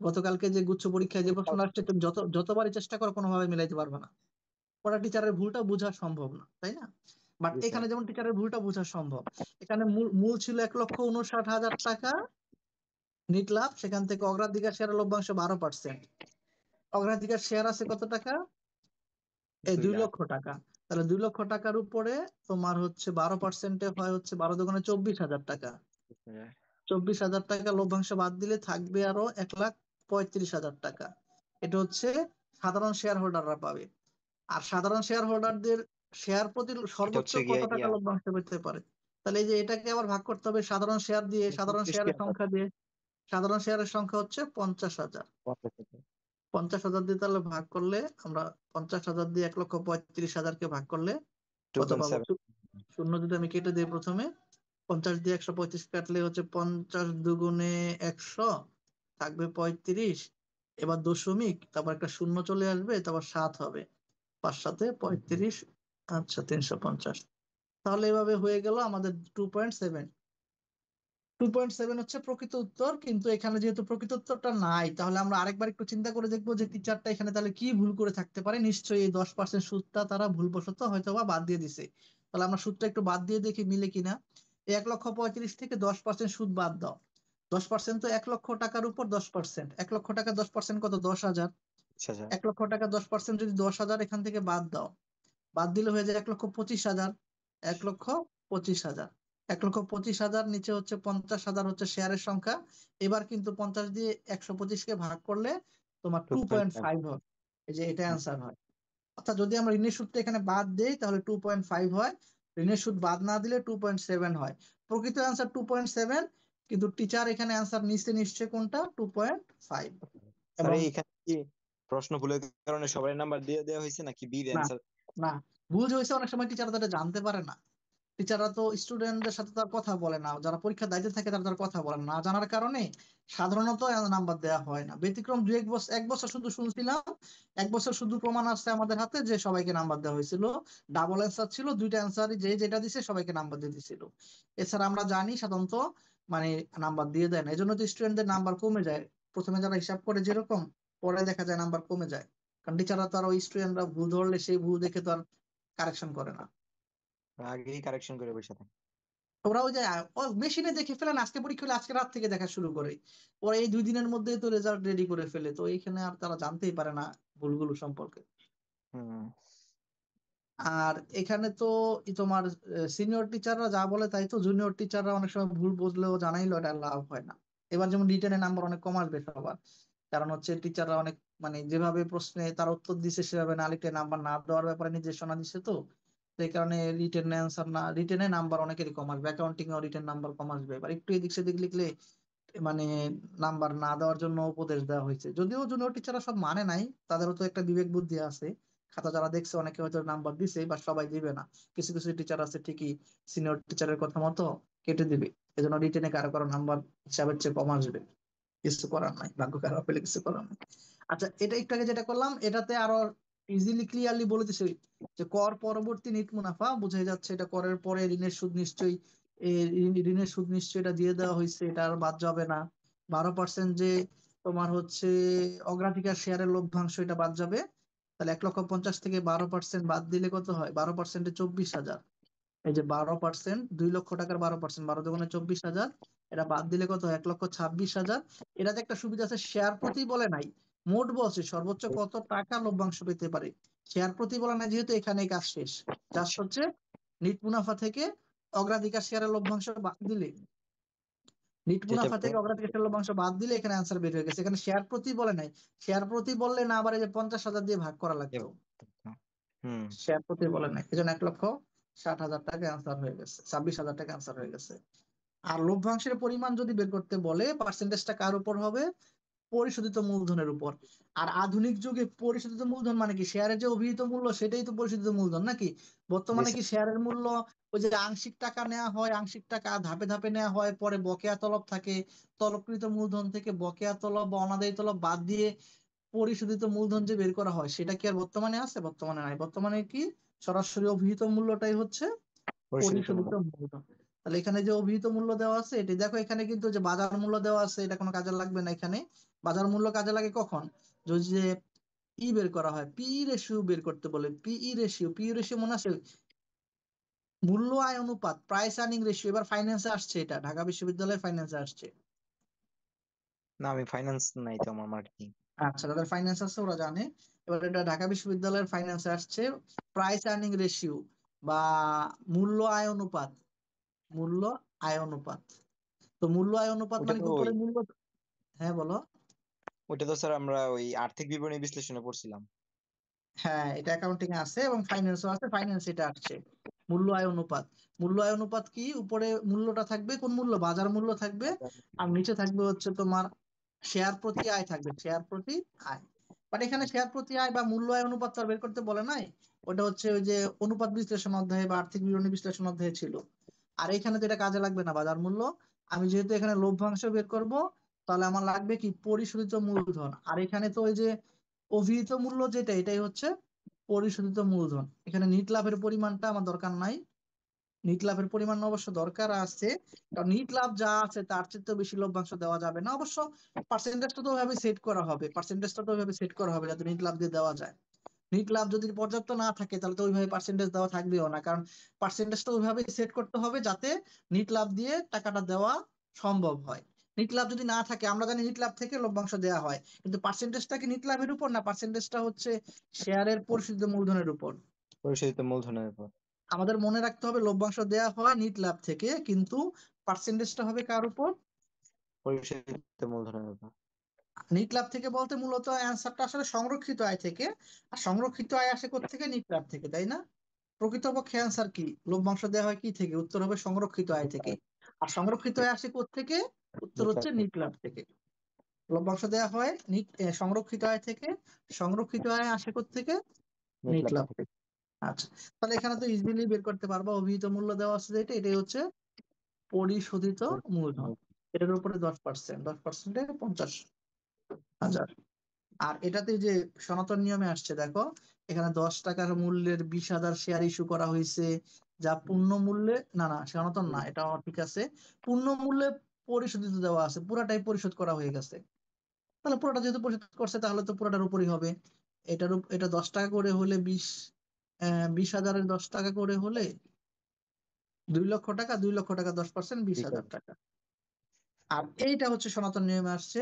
গতকালকে যে গুচ্ছ পরীক্ষায় যে প্রশ্ন আসছে, তুমি যতবারই চেষ্টা করো কোনোভাবে মিলাইতে পারবে না, ওটা টিচারের ভুলটা বোঝা সম্ভব না, তাই না? But G sir. এখানে যেমন টিচারের ভুলটা বোঝা সম্ভব। এখানে মূল মূল ছিল 1,59,000 টাকা নিট লাভ, সেখান থেকে অগ্রাধিকার শেয়ার লভ্যাংশ 12%, অগ্রাধিকার শেয়ার আছে কত টাকা, এই 2 লাখ। 2 লক্ষ টাকা। তাহলে 2 লক্ষ টাকার উপরে তোমার হচ্ছে 12%-এ হয় হচ্ছে 12 × 2 = 24,000 টাকা। 24,000 টাকা লভ্যাংশ বাদ দিলে থাকবে আরো 1,35,000 টাকা। এটা হচ্ছে সাধারণ শেয়ার হোল্ডাররা পাবে। আর সাধারণ শেয়ার হোল্ডারদের শেয়ার প্রতি এটা সর্বোচ্চ হচ্ছে কত গিয়া টাকা লভ্যাংশ পেতে পারে? তাহলে এই যে এটাকে আবার ভাগ করতে হবে সাধারণ শেয়ার দিয়ে, সাধারণ 25 শেয়ারের টাকা। সংখ্যা দিয়ে। সাধারণ শেয়ারের সংখ্যা হচ্ছে 50,000। 50 টাকা। 50,000 দিয়ে তাহলে ভাগ করলে আমরা, 50,000 দিয়ে 1,35,000-কে ভাগ করলে কত পাবো? 2.7। শূন্য যদি আমি কেটে দিই প্রথমে, 50 দিয়ে 135 কাটলে হচ্ছে 50 × 2 = 100, থাকবে 35, এবার দশমিক, তারপর একটা শূন্য চলে আসবে, তারপর 7 হবে, 5 × 7 = 35, আচ্ছা 350। তাহলে এভাবে হয়ে গেল আমাদের 2.7। 2.7 হচ্ছে প্রকৃত উত্তর, কিন্তু এখানে যেহেতু প্রকৃত উত্তরটা নাই, তাহলে আমরা আরেকবার একটু চিন্তা করে দেখবো যে টিচারটা এখানে তাহলে কি ভুল করে থাকতে পারে। নিশ্চয়ই এই 10% সুদটা তারা ভুলবশত হয়তো বা বাদ দিয়ে দিছে। তাহলে আমরা সুদটা একটু বাদ দিয়ে দেখি মিলে কিনা। এই 1,35,000 থেকে 10% সুদ বাদ দাও। 10% তো 1 লক্ষ টাকার উপর 10%, 1 লক্ষ টাকা 10% কত? 10,000। আচ্ছা। 1 লক্ষ টাকা 10% যদি 10,000 এখান থেকে বাদ দাও, বাদ দিলে হয়ে যায় 1,25,000। 1,25,000, 1,25,000 নিচে হচ্ছে 50,000 হচ্ছে শেয়ারের সংখ্যা। এবার কিন্তু 50 দিয়ে 125-কে ভাগ করলে তোমার 2.5। 2.5 হবে। এই যে এটা অ্যান্সার হয়। অর্থাৎ যদি আমরা ঋণের সুদটা এখানে বাদ দেই তাহলে 2.5 হয়, ঋণের সুদ বাদ না দিলে 2.7 হয়। প্রকৃত অ্যান্সার 2.7, কিন্তু টিচার এখানে অ্যান্সার নিচে নিশ্চয় কোনটা, 2.5। স্যার এবং এইখানে কি প্রশ্ন ভুলের কারণে সবাই নাম্বার দিয়ে দেওয়া হয়েছে নাকি বি না, অ্যান্সার? না, ভুল হয়েছে, অনেক সময় টিচার এটা জানতে পারে না। টিচাররা তো স্টুডেন্টদের সাথে তার কথা বলে না, যারা পরীক্ষার দায়িত্বে থাকে তারা তার কথা বলে না, না জানার কারণে সাধারণত নাম্বার দেওয়া হয় না। ব্যতিক্রম দু এক বছর, এক বছর শুধু শুনছিলাম, এক বছর শুধু প্রমাণ আসছে আমাদের হাতে যে সবাইকে নাম্বার দেওয়া হয়েছিল। ডাবল অ্যান্সার ছিল, দুইটা অ্যান্সারই যে যেটা দিছে সবাইকে নাম্বার দিয়ে দিছিল। এছাড়া আমরা জানি সাধারণত মানে নাম্বার দিয়ে দেয় না, এই জন্য তো স্টুডেন্টদের নাম্বার কমে যায়। প্রথমে যারা হিসাব করে যেরকম, পরে দেখা যায় নাম্বার কমে যায়, কারণ টিচাররা তো আর ওই স্টুডেন্টরা ভুল ধরলে সেই ভুল দেখে তো আর কারেকশন করে না। আগেই কারেকশন করে বসে থাকে। ওরা ওই যে মেশিনে দেখে ফেলেন, আজকে পরীক্ষা হলে আজকে রাত থেকে দেখা শুরু করে, ওরা এই 2 দিনের মধ্যে তো রেজাল্ট রেডি করে ফেলে, তো এইখানে আর তারা জানতেই পারে না ভুলগুলো সম্পর্কে। হুম। আর এখানে তো তোমার সিনিয়র টিচাররা যা বলে তাই তো, জুনিয়র টিচাররা অনেক সময় ভুল বুঝলেও জানাইলো এটা লাভ হয় না। এবার যেমন রিটেনের নাম্বার অনেক কম আসবে সবার, কারণ হচ্ছে টিচাররা অনেক মানে যেভাবে প্রশ্নে তার উত্তর দিছে সেভাবে না লিখে নাম্বার না দেওয়ার ব্যাপারে নির্দেশনা দিছে, তো সেই কারণে রিটেন অ্যান্সার না, রিটেনে নাম্বার অনেকেরই কম আসবে, অ্যাকাউন্টিং এও রিটেন নাম্বার কম আসবে। এবার একটু এদিক সেদিক লিখলে মানে নাম্বার না দেওয়ার জন্য উপদেশ দেওয়া হয়েছে, যদিও জুনিয়র টিচাররা সব মানে নাই, তাদেরও তো একটা বিবেক বুদ্ধি আছে। খাতা যারা দেখছে অনেকে হয়তো নাম্বার দিছে বা সবাই দিবে না, কিছু কিছু টিচার আছে ঠিকই সিনিয়র টিচারের কথা মতো কেটে দিবে, এজন্য রিটেনে কারো কারো নাম্বার হিসাবের চেয়ে কম আসবে। কিছু করার নাই, ভাগ্য খারাপ হলে কিছু করার নাই। আচ্ছা, এটা একটু আগে যেটা করলাম এটাতে আরো ইজিলি ক্লিয়ারলি বলে দিছে যে কর পরবর্তী নিট মুনাফা বোঝাই যাচ্ছে, এটা করের পরে ঋণের সুদ নিশ্চয়ই, ঋণের সুদ নিশ্চয়ই এটা দিয়ে দেওয়া হয়েছে, এটা আর বাদ যাবে না। 12% যে তোমার হচ্ছে অগ্রাধিকার শেয়ারের লভ্যাংশ, এটা বাদ যাবে। তাহলে 1,50,000 থেকে 12% বাদ দিলে কত হয়? 12%-এ 24,000। এই যে 12%, 2 লক্ষ টাকার 12%, 12 × 24,000, এটা বাদ দিলে কত হয়? 1,26,000। এটাতে একটা সুবিধা আছে, শেয়ার প্রতি বলে নাই, মোট বলছে সর্বোচ্চ কত টাকা লভ্যাংশ পেতে পারে। শেয়ার প্রতি বলে নাই যেহেতু, এখানে কাজ শেষ। জাস্ট হচ্ছে নিট মুনাফা থেকে অগ্রাধিকার শেয়ারের লভ্যাংশ বাদ দিলে, নিট যেটা মুনাফা থেকে অগ্রাধিকার শেয়ারের লভ্যাংশ বাদ দিলে এখানে অ্যান্সার বের হয়ে গেছে। এখানে শেয়ার প্রতি বলে নাই, শেয়ার প্রতি বললে না আবার এই যে 50,000 দিয়ে ভাগ করা লাগতো, হুম। শেয়ার প্রতি বলে নাই, এই জন্য 1,60,000 টাকা অ্যান্সার হয়ে গেছে, 26,000 টাকা অ্যান্সার হয়ে গেছে। আর লভ্যাংশের পরিমাণ যদি বের করতে বলে, পার্সেন্টেজটা কার উপর হবে? পরিশোধিত মূলধনের উপর। আর আধুনিক যুগে পরিশোধিত মূলধন মানে কি? শেয়ারের যে অভিহিত মূল্য সেটাই তো পরিশোধিত মূলধন নাকি? জি বর্তমানে স্যার। কি শেয়ারের মূল্য ওই যে আংশিক টাকা নেওয়া হয়, আংশিক টাকা ধাপে ধাপে নেওয়া হয়, পরে বকেয়া তলব থাকে, তলবকৃত মূলধন থেকে বকেয়া তলব বা অনাদায়ী তলব বাদ দিয়ে পরিশোধিত মূলধন যে বের করা হয়, সেটা কি আর বর্তমানে আছে? বর্তমানে নাই। বর্তমানে কি সরাসরি অভিহিত মূল্যটাই হচ্ছে পরিশোধিত পরিশোধিত মূল্য। মূলধন। তাহলে এখানে যে অভিহিত মূল্য দেওয়া আছে এটি দেখো, এখানে কিন্তু যে বাজার মূল্য দেওয়া আছে এটা কোনো কাজে লাগবে না এখানে। বাজার মূল্য কাজে লাগে কখন? যদি যে বের করা হয়, পিই রেশিও বের করতে বলে, পিই রেশিও মনে আছে? মূল্য আয় অনুপাত, প্রাইস আর্নিং রেশিও। এবার ফাইন্যান্সে আসছে, এটা ঢাকা বিশ্ববিদ্যালয়ের ফাইন্যান্সে আসছে। না, আমি ফাইন্যান্স নাই তো, আমার মার্কেটিং। আচ্ছা, তাদের ফাইন্যান্স আছে, ওরা জানে। এবার এটা ঢাকা বিশ্ববিদ্যালয়ের ফাইন্যান্সে আসছে, প্রাইস আর্নিং রেশিও বা মূল্য আয় অনুপাত, মূল্য আয় অনুপাত। তো মূল্য আয় অনুপাত ওটা মানে তো কি ওই উপরে মূল্য, হ্যাঁ বলো। ওটা তো স্যার আমরা ওই আর্থিক বিবরণী বিশ্লেষণে পড়ছিলাম। হ্যাঁ, এটা অ্যাকাউন্টিং এ আছে এবং ফাইন্যান্সও আছে, ফাইন্যান্স এটা আসছে। মূল্য আয় অনুপাত, মূল্য আয় অনুপাত কি? উপরে মূল্যটা থাকবে, কোন মূল্য? বাজার মূল্য থাকবে, আর নিচে থাকবে হচ্ছে তোমার শেয়ার প্রতি আয় থাকবে, শেয়ার প্রতি আয়। বাট এখানে শেয়ার প্রতি আয় বা মূল্য আয় অনুপাত তো আর বের করতে বলে নাই, ওটা হচ্ছে ওই যে অনুপাত বিশ্লেষণ অধ্যায়ে বা আর্থিক বিবরণী বিশ্লেষণ অধ্যায়ে ছিল। আর এখানে তো এটা কাজে লাগবে না, বাজার মূল্য। আমি যেহেতু এখানে লভ্যাংশ বের করব, তাহলে আমার লাগবে কি? পরিশোধিত মূলধন। আর এখানে তো ওই যে অভিহিত মূল্য যেটা, এটাই হচ্ছে পরিশোধিত মূলধন। এখানে নিট লাভের পরিমাণটা আমার দরকার নাই, নিট লাভের পরিমাণ অবশ্য দরকার আছে, কারণ নিট লাভ যা আছে তার চেয়ে বেশি লভ্যাংশ দেওয়া যাবে না অবশ্য। পার্সেন্টেজটা তো ওইভাবে সেট করা হবে, পার্সেন্টেজটা তো ওইভাবে সেট করা হবে যাতে নিট লাভ দিয়ে দেওয়া যায়। নিট লাভ যদি পর্যাপ্ত না থাকে তাহলে তো ওইভাবে পার্সেন্টেজ দেওয়া থাকবেও না, কারণ পার্সেন্টেজটা ওইভাবে সেট করতে হবে যাতে নিট লাভ দিয়ে টাকাটা দেওয়া সম্ভব হয়। নিট লাভ যদি না থাকে, আমরা জানি নিট লাভ থেকে লভ্যাংশ দেওয়া হয়, কিন্তু পার্সেন্টেজটা কি নিট লাভের উপর? না, পার্সেন্টেজটা হচ্ছে শেয়ারের পরিশোধিত মূলধনের উপর। পরিশোধিত মূলধনের উপর। আমাদের মনে রাখতে হবে লভ্যাংশ দেওয়া হয় নিট লাভ থেকে, কিন্তু পার্সেন্টেজটা হবে কার উপর? পরিশোধিত মূলধনের উপর। নিট লাভ থেকে বলতে মূলত অ্যান্সারটা আসলে সংরক্ষিত আয় থেকে। আর সংরক্ষিত আয় আসে কোত্থেকে? নিট লাভ থেকে, তাই না? প্রকৃতপক্ষে অ্যান্সার কি? লভ্যাংশ দেওয়া হয় কি থেকে? উত্তর হবে সংরক্ষিত আয় থেকে। আর সংরক্ষিত আয় আসে কোত্থেকে? উত্তর নিট হচ্ছে লাভ নিট থেকে। লাভ থেকে। লভ্যাংশ দেওয়া হয় সংরক্ষিত আয় থেকে, সংরক্ষিত আয় আসে কোত্থেকে? নিট নিট লাভ লাভ থেকে। থেকে। আচ্ছা, তাহলে এখানে তো ইজিলি বের করতে পারবা, অভিহিত মূল্য দেওয়া আছে যেটা, এটাই হচ্ছে পরিশোধিত মূলধন। এটার উপরে 10%, 10%-এ 50,000। আর এটাতে যে সনাতন নিয়মে আসছে দেখো, এখানে 10 টাকার মূল্যের 20,000 শেয়ার ইস্যু করা হয়েছে, যা পূর্ণ মূল্যে, না না সনাতন না, এটা ঠিক আছে, পূর্ণ মূল্যে পরিশোধিত দেওয়া আছে, পুরাটাই পরিশোধ করা হয়ে গেছে। তাহলে পুরোটা যেহেতু পরিশোধ করছে তাহলে তো পুরোটার উপরই হবে। এটা 10 টাকা করে হলে 20,000-এর 10 টাকা করে হলে 2 লক্ষ টাকা, 2 লক্ষ টাকা 10%, 20,000 টাকা। আর এইটা হচ্ছে সনাতন নিয়মে আসছে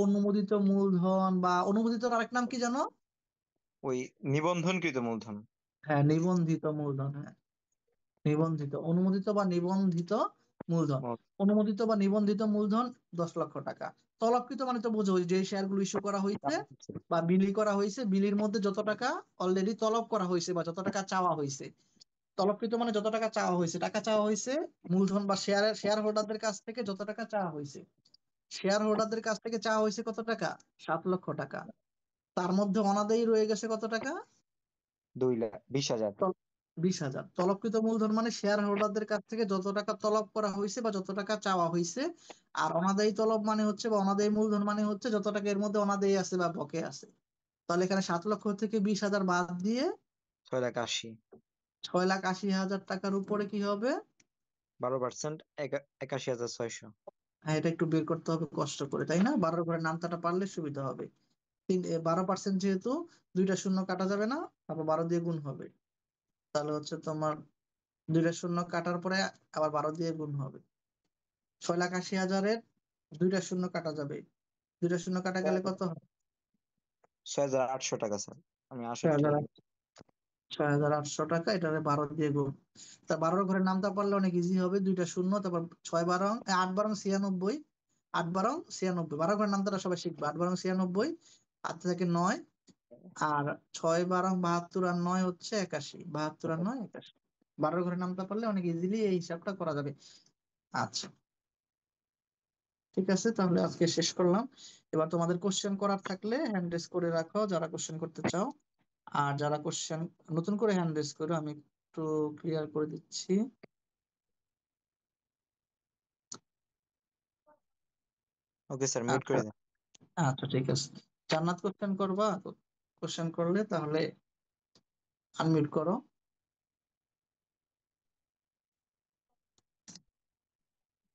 অনুমোদিত মূলধন, বা অনুমোদিতর আরেক নাম কি জানো? ওই নিবন্ধনকৃত মূলধন। হ্যাঁ, নিবন্ধিত মূলধন। হ্যাঁ, নিবন্ধিত, অনুমোদিত বা নিবন্ধিত মূলধন। মূল- অনুমোদিত বা নিবন্ধিত মূলধন 10 লক্ষ টাকা। তলবকৃত মানে তো বোঝো, ওই যে শেয়ার গুলো ইস্যু করা হয়েছে বা বিলি করা হয়েছে, বিলির মধ্যে যত টাকা অলরেডি তলব করা হয়েছে বা যত টাকা চাওয়া হয়েছে। তলবকৃত মানে যত টাকা চাওয়া হয়েছে, টাকা চাওয়া হয়েছে মূলধন বা শেয়ার হোল্ডারদের কাছ থেকে যত টাকা চাওয়া হয়েছে। শেয়ার হোল্ডারদের কাছ থেকে চাওয়া হয়েছে কত টাকা? 7 লক্ষ টাকা। তার মধ্যে অনাদায়ী রয়ে গেছে কত টাকা? 2,20,000। 20,000। তলবকৃত মূলধন মানে শেয়ার হোল্ডারদের কাছ থেকে যত টাকা তলব করা হয়েছে বা যত টাকা চাওয়া হয়েছে। আর অনাদায়ী তলব মানে হচ্ছে, বা অনাদায়ী মূলধন মানে হচ্ছে যত টাকা এর মধ্যে অনাদায়ী আছে বা বকেয়া আছে। তাহলে এখানে 7 লক্ষ থেকে 20,000 বাদ দিয়ে 6,80,000। 6,80,000 টাকার উপরে কি হবে? 12%, 81,600। হ্যাঁ, এটা একটু বের করতে হবে কষ্ট করে, তাই না? 12 ঘরে নামতাটা পারলে সুবিধা হবে। 12% যেহেতু, দুইটা শূন্য কাটা যাবে না, তারপর 12 দিয়ে গুণ হবে। তাহলে হচ্ছে তোমার দুইটা শূন্য কাটার পরে আবার 12 দিয়ে গুণ হবে। 6,80,000-এর দুইটা শূন্য কাটা যাবে, দুইটা শূন্য কাটা গেলে কত হয়? 6,800 টাকা স্যার, আমি ছয় 68 হাজার লিখি। 6,800 টাকা, এটারে 12 দিয়ে গুণ। তা 12 ঘরে নামতে পারলে অনেক ইজি হবে, দুইটা শূন্য, তারপর 6 12 8 12 96, 8 12 96, 12 ঘরে নামতাটা সবাই শিখবে। 8 12 96, হাত থেকে 9, আর 6 12 72, আর 9 হচ্ছে 81, 72 আর 9 81। 12 ঘরে নামতে পারলে অনেক ইজিলি এই হিসাবটা করা যাবে। আচ্ছা, ঠিক আছে, তাহলে আজকে শেষ করলাম। এবার তোমাদের কোশ্চেন করার থাকলে হ্যান্ড রেজ করে রাখো যারা কোশ্চেন করতে চাও। আর যারা কোশ্চেন নতুন করে হ্যান্ড রেজ করো, আমি একটু ক্লিয়ার করে দিচ্ছি। ওকে স্যার, মিউট আচ্ছা, করে দেন। আচ্ছা, ঠিক আছে। জান্নাত কোশ্চেন করবা? কোশ্চেন করলে তাহলে আনমিউট করো।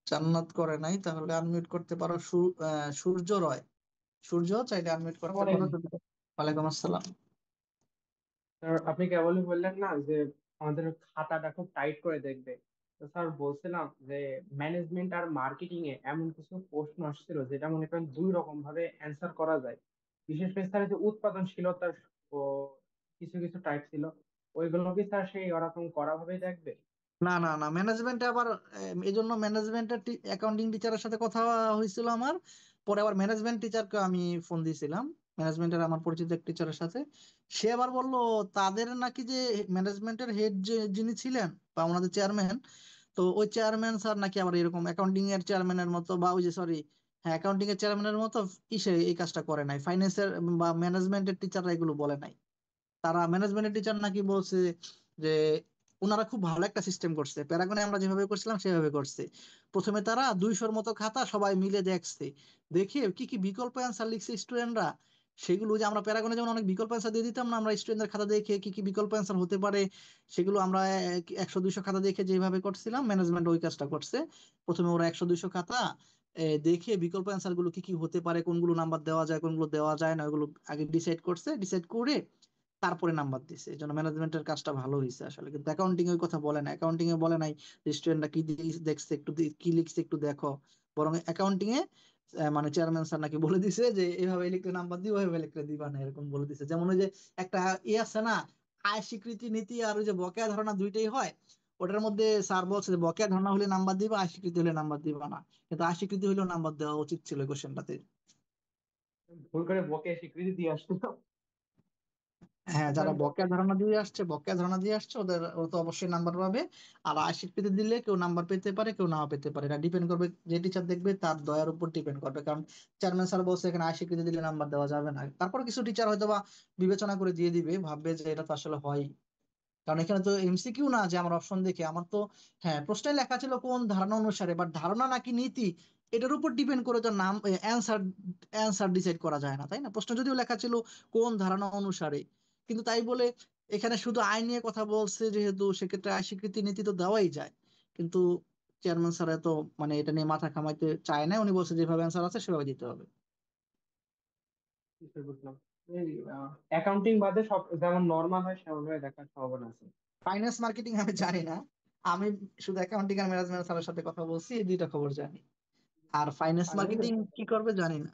জান্নাত করে নাই, তাহলে আনমিউট করতে পারো। সূর্য রয়, সূর্য চাইলে আনমিউট করতে পারো আসসালামু যদি। ওয়ালাইকুম আসসালাম। স্যার, আপনি কেবলই বললেন না যে আমাদের খাতাটা খুব টাইট করে দেখবে। তো স্যার বলছিলাম যে ম্যানেজমেন্ট আর মার্কেটিং এ এমন কিছু প্রশ্ন আসছিল যেটা মনে করেন দুই রকম ভাবে অ্যান্সার করা যায়। বিশেষ করে স্যার এই যে উৎপাদনশীলতার ও কিছু কিছু টাইপ ছিল, ওইগুলো কি স্যার সেই ওরকম করা ভাবেই দেখবে? না না না, ম্যানেজমেন্টে আবার এই জন্য ম্যানেজমেন্টের অ্যাকাউন্টিং টিচারের সাথে কথা হয়েছিল আমার। পরে আবার ম্যানেজমেন্ট টিচারকে আমি ফোন দিয়েছিলাম, ম্যানেজমেন্টের আমার পরিচিত এক টিচারের সাথে। সে আবার বললো তাদের নাকি যে ম্যানেজমেন্টের হেড যিনি ছিলেন বা ওনাদের চেয়ারম্যান, তো ওই চেয়ারম্যান স্যার নাকি আবার এরকম অ্যাকাউন্টিং এর চেয়ারম্যানের মতো, বা ওই যে সরি, হ্যাঁ অ্যাকাউন্টিং এর চেয়ারম্যানের মতো এই কাজটা করে নাই। ফাইন্যান্সের বা ম্যানেজমেন্টের টিচাররা এগুলো বলে নাই। তারা ম্যানেজমেন্টের টিচার নাকি বলছে যে ওনারা খুব ভালো একটা সিস্টেম করছে, প্যারাগনে আমরা যেভাবে করছিলাম সেভাবে করছে। প্রথমে তারা 200-র মতো খাতা সবাই মিলে দেখছে, দেখে কি কি বিকল্প অ্যান্সার লিখছে স্টুডেন্টরা, সেগুলো যে আমরা প্যারাগনে যেমন অনেক বিকল্প অ্যান্সার দিয়ে দিতাম না, আমরা স্টুডেন্টদের খাতা দেখে কি কি বিকল্প অ্যান্সার হতে পারে সেগুলো আমরা 100 200 খাতা দেখে যেভাবে করছিলাম, ম্যানেজমেন্ট ওই কাজটা করছে। প্রথমে ওরা 100 200 খাতা দেখে বিকল্প অ্যান্সার গুলো কি কি হতে পারে, কোনগুলো নাম্বার দেওয়া যায় কোনগুলো দেওয়া যায় না, ওগুলো আগে ডিসাইড করছে, ডিসাইড করে তারপরে নাম্বার দিছে। এই জন্য ম্যানেজমেন্টের কাজটা ভালো হয়েছে আসলে। কিন্তু অ্যাকাউন্টিং এর কথা বলে না, অ্যাকাউন্টিং এ বলে নাই স্টুডেন্টরা কি দেখছে একটু কি লিখছে একটু দেখো। বরং অ্যাকাউন্টিং এ মানে চেয়ারম্যান স্যার নাকি বলে দিছে যে এইভাবে লিখলে নাম্বার দিও, ওইভাবে লিখলে দিবা না, এরকম বলে দিছে। যেমন ওই যে একটা আছে না, আয় স্বীকৃতি নীতি আর ওই যে বকেয়া ধারণা দুইটাই হয়। ওটার মধ্যে স্যার বলছে যে বকেয়া ধারণা হলে নাম্বার দিবা, আয় স্বীকৃতি হলে নাম্বার দিবা না। কিন্তু আয় স্বীকৃতি হলেও নাম্বার দেওয়া উচিত ছিল কোশ্চেনটাতে। ভুল করে বকে স্বীকৃতি দিয়ে আসছিল। হ্যাঁ, যারা স্যার বকে বকেয়া ধারণা দিয়ে আসছে ও তো অবশ্যই নাম্বার পাবে। আর আশিকৃতি দিলে কেউ নাম্বার পেতে পারে, কেউ নাও পেতে পারে, এটা ডিপেন্ড করবে যে টিচার দেখবে তার দয়ার উপর ডিপেন্ড করবে। কারণ চেয়ারম্যান স্যার বলছে এখানে আশিকৃতি দিলে নাম্বার দেওয়া যাবে না, তারপর কিছু টিচার হয়তো বা বিবেচনা করে দিয়ে দিবে, ভাববে যে এটা তো আসলে হয়। কারণ এখানে তো এমসিকিউ না যে আমার অপশন দেখে, আমার তো হ্যাঁ প্রশ্নে লেখা ছিল কোন ধারণা অনুসারে, বাট ধারণা নাকি নীতি এটার উপর ডিপেন্ড করে তো নাম অ্যান্সার অ্যান্সার ডিসাইড করা যায় না, তাই না? প্রশ্ন যদিও লেখা ছিল কোন ধারণা অনুসারে, কিন্তু তাই বলে এখানে শুধু আইন নিয়ে কথা বলছে যেহেতু, সেক্ষেত্রে আয় স্বীকৃতি নীতি তো দেওয়াই যায়। কিন্তু চেয়ারম্যান স্যার এত মানে এটা নিয়ে মাথা ঘামাইতে চায় না, উনি বলছে যেভাবে অ্যান্সার আছে সেভাবে দিতে হবে। বুঝতে বুঝলাম। এই অ্যাকাউন্টিং বাদে সব যেমন নর্মাল হয় সেমনভাবে দেখার সম্ভাবনা আছে। ফাইন্যান্স মার্কেটিং আমি জানি না, আমি শুধু অ্যাকাউন্টিং আর ম্যানেজমেন্ট স্যারের সাথে কথা বলছি, এই দুইটা খবর জানি। আর ফাইন্যান্স মার্কেটিং কি করবে জানি না।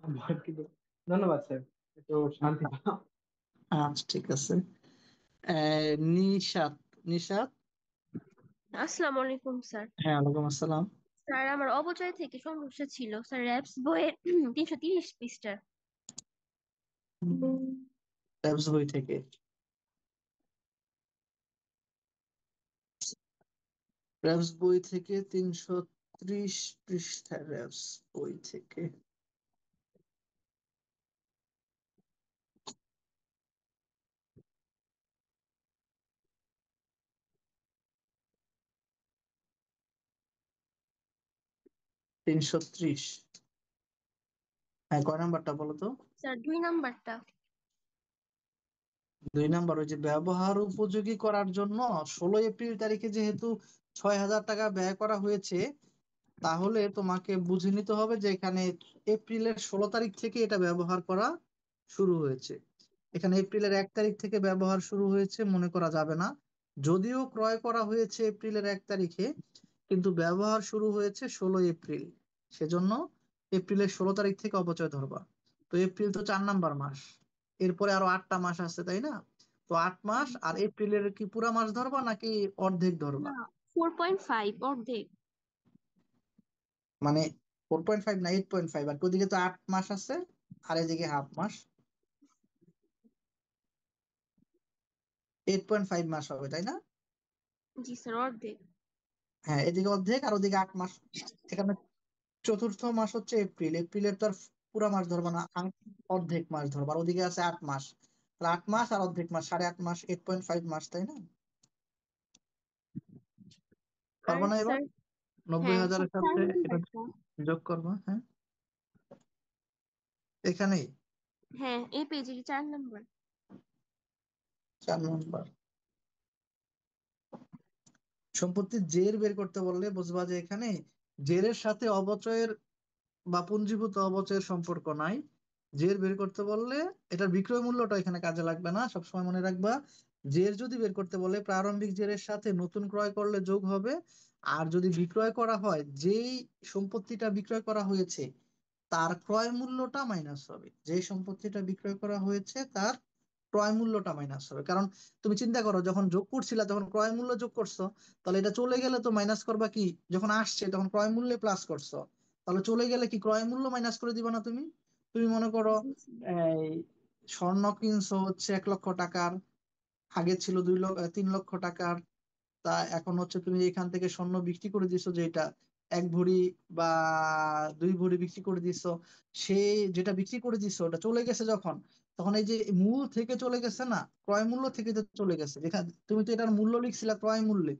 মার্কেটিং। ধন্যবাদ স্যার, একটু শান্তি পাও। আচ্ছা ঠিক আছে। নিশাত, নিশাত। আসসালামু আলাইকুম স্যার। হ্যাঁ ওয়ালাইকুম আসসালাম। স্যার আমার অপচয় থেকে সমস্যা ছিল স্যার, র্যাপস বইয়ের 330 পৃষ্ঠা। ট্যাবস বই থেকে, র্যাবস বই থেকে 330 পৃষ্ঠা, র্যাবস বই থেকে। তিনশো ত্রিশ, হ্যাঁ কয় নাম্বারটা বলো তো? স্যার 2 নাম্বারটা। 2 নাম্বার, ওই যে ব্যবহার উপযোগী করার জন্য 16 এপ্রিল তারিখে যেহেতু 6,000 টাকা ব্যয় করা হয়েছে, তাহলে তোমাকে বুঝে নিতে হবে যে এখানে এপ্রিলের 16 তারিখ থেকে এটা ব্যবহার করা শুরু হয়েছে। এখানে এপ্রিলের 1 তারিখ থেকে ব্যবহার শুরু হয়েছে মনে করা যাবে না, যদিও ক্রয় করা হয়েছে এপ্রিলের 1 তারিখে, কিন্তু ব্যবহার শুরু হয়েছে 16 এপ্রিল। সেজন্য এপ্রিলের 16 তারিখ থেকে অপচয় ধরবা। তো এপ্রিল তো 4 নাম্বার মাস, এরপরে আরো 8টা মাস আছে তাই না? তো 8 মাস, আর এপ্রিলের কি পুরা মাস ধরবা নাকি অর্ধেক ধরবা? না, 4.5 অর্ধেক। মানে 4.5 না 8.5, আর ওদিকে তো 8 মাস আছে, আর এদিকে হাফ মাস, 8.5 মাস হবে তাই না? জি স্যার, অর্ধেক। হ্যাঁ এদিকে অর্ধেক আর ওদিকে 8 মাস। এখানে চতুর্থ মাস হচ্ছে এপ্রিল, এপ্রিলের তো আর পুরা মাস ধরবা না, অর্ধেক মাস ধরবা, আর ওদিকে আছে 8 মাস। তাহলে 8 মাস আর অর্ধেক মাস, 8.5 মাস, 8.5 মাস তাই না? আর পারবা না এবার? স্যার, নব্বই হ্যাঁ স্যার হাজারের চার সাথে এটা নাম্বারটা। যোগ করবা, হ্যাঁ এখানেই হ্যাঁ, এই পেজের 4 নাম্বার। 4 নাম্বার। সম্পত্তির জের বের করতে বললে বুঝবা যে এখানে জেরের সাথে অবচয়ের বা পুঞ্জীভূত অবচয়ের সম্পর্ক নাই। জের বের করতে বললে এটার বিক্রয় মূল্যটা এখানে কাজে লাগবে না, সবসময় মনে রাখবা। জের যদি বের করতে বলে প্রারম্ভিক জেরের সাথে নতুন ক্রয় করলে যোগ হবে, আর যদি বিক্রয় করা হয় যেই সম্পত্তিটা বিক্রয় করা হয়েছে তার ক্রয় মূল্যটা মাইনাস হবে, যে সম্পত্তিটা বিক্রয় করা হয়েছে তার ক্রয় মূল্যটা মাইনাস হবে। কারণ তুমি চিন্তা করো, যখন যোগ করছিলা তখন ক্রয় মূল্য যোগ করছো, তাহলে এটা চলে গেলে তো মাইনাস করবা কি, যখন আসছে তখন ক্রয় মূল্যে প্লাস করছো, তাহলে চলে গেলে কি ক্রয় মূল্য মাইনাস করে দিবা না তুমি? তুমি মনে করো জি স্যার। এই স্বর্ণ কিনছো হচ্ছে 1 লক্ষ টাকার, আগে ছিল 3 লক্ষ টাকার, তা এখন হচ্ছে তুমি এখান থেকে স্বর্ণ বিক্রি করে দিছো যেটা 1 ভরি বা 2 ভরি বিক্রি করে দিছো, সে যেটা বিক্রি করে দিছো ওটা চলে গেছে যখন, তখন এই যে মূল থেকে চলে গেছে না, ক্রয় মূল্য থেকে তো চলে গেছে, যেখানে তুমি তো এটার মূল্য লিখছিলা ক্রয় মূল্যে,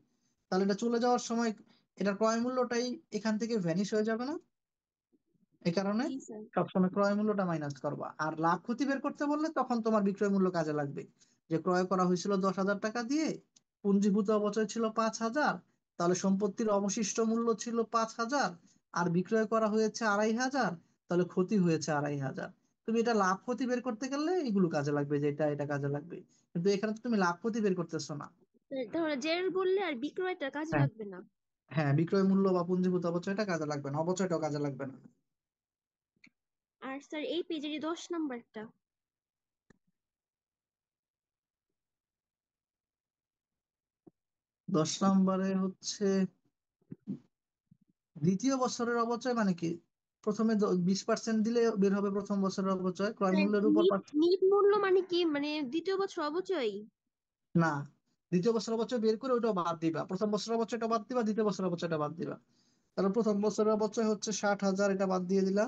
তাহলে এটা চলে যাওয়ার সময় এটার ক্রয় মূল্যটাই এখান থেকে ভ্যানিশ হয়ে যাবে না? এই কারণে জি স্যার। সবসময় ক্রয় মূল্যটা মাইনাস করবা। আর লাভ ক্ষতি বের করতে বললে তখন তোমার বিক্রয় মূল্য কাজে লাগবে, যে ক্রয় করা হয়েছিল 10,000 টাকা দিয়ে, পুঞ্জীভূত অপচয় ছিল 5,000, তাহলে সম্পত্তির অবশিষ্ট মূল্য ছিল 5,000, আর বিক্রয় করা হয়েছে 2,500, তাহলে ক্ষতি হয়েছে 2,500। তুমি এটা লাভ ক্ষতি বের করতে গেলে এগুলো কাজে লাগবে, যে এটা এটা কাজে লাগবে, কিন্তু এখানে তো তুমি লাভ ক্ষতি বের করতেছো না। তাহলে জের বললে আর বিক্রয়টা কাজে হ্যাঁ, লাগবে না। হ্যাঁ বিক্রয় মূল্য বা পুঞ্জীভূত অপচয়টা কাজে লাগবে না, অবচয়টাও কাজে লাগবে না। আর স্যার এই পেজের 10 নাম্বারটা। 10 নম্বরে হচ্ছে দ্বিতীয় বছরের অবচয় মানে কি, প্রথমে 20% দিলে বের হবে প্রথম বছরের অবচয় ক্রয় স্যার মূল্যের উপর নিট নিট মূল্য মানে কি, মানে দ্বিতীয় বছর অবচয়? না, দ্বিতীয় বছরের অবচয় বের করে ওটা বাদ দিবা, প্রথম বছরের অবচয়টা বাদ দিবা, দ্বিতীয় বছরের অবচয়টা বাদ দিবা। তাহলে প্রথম বছরের অবচয় হচ্ছে 60,000, এটা বাদ দিয়ে দিলা।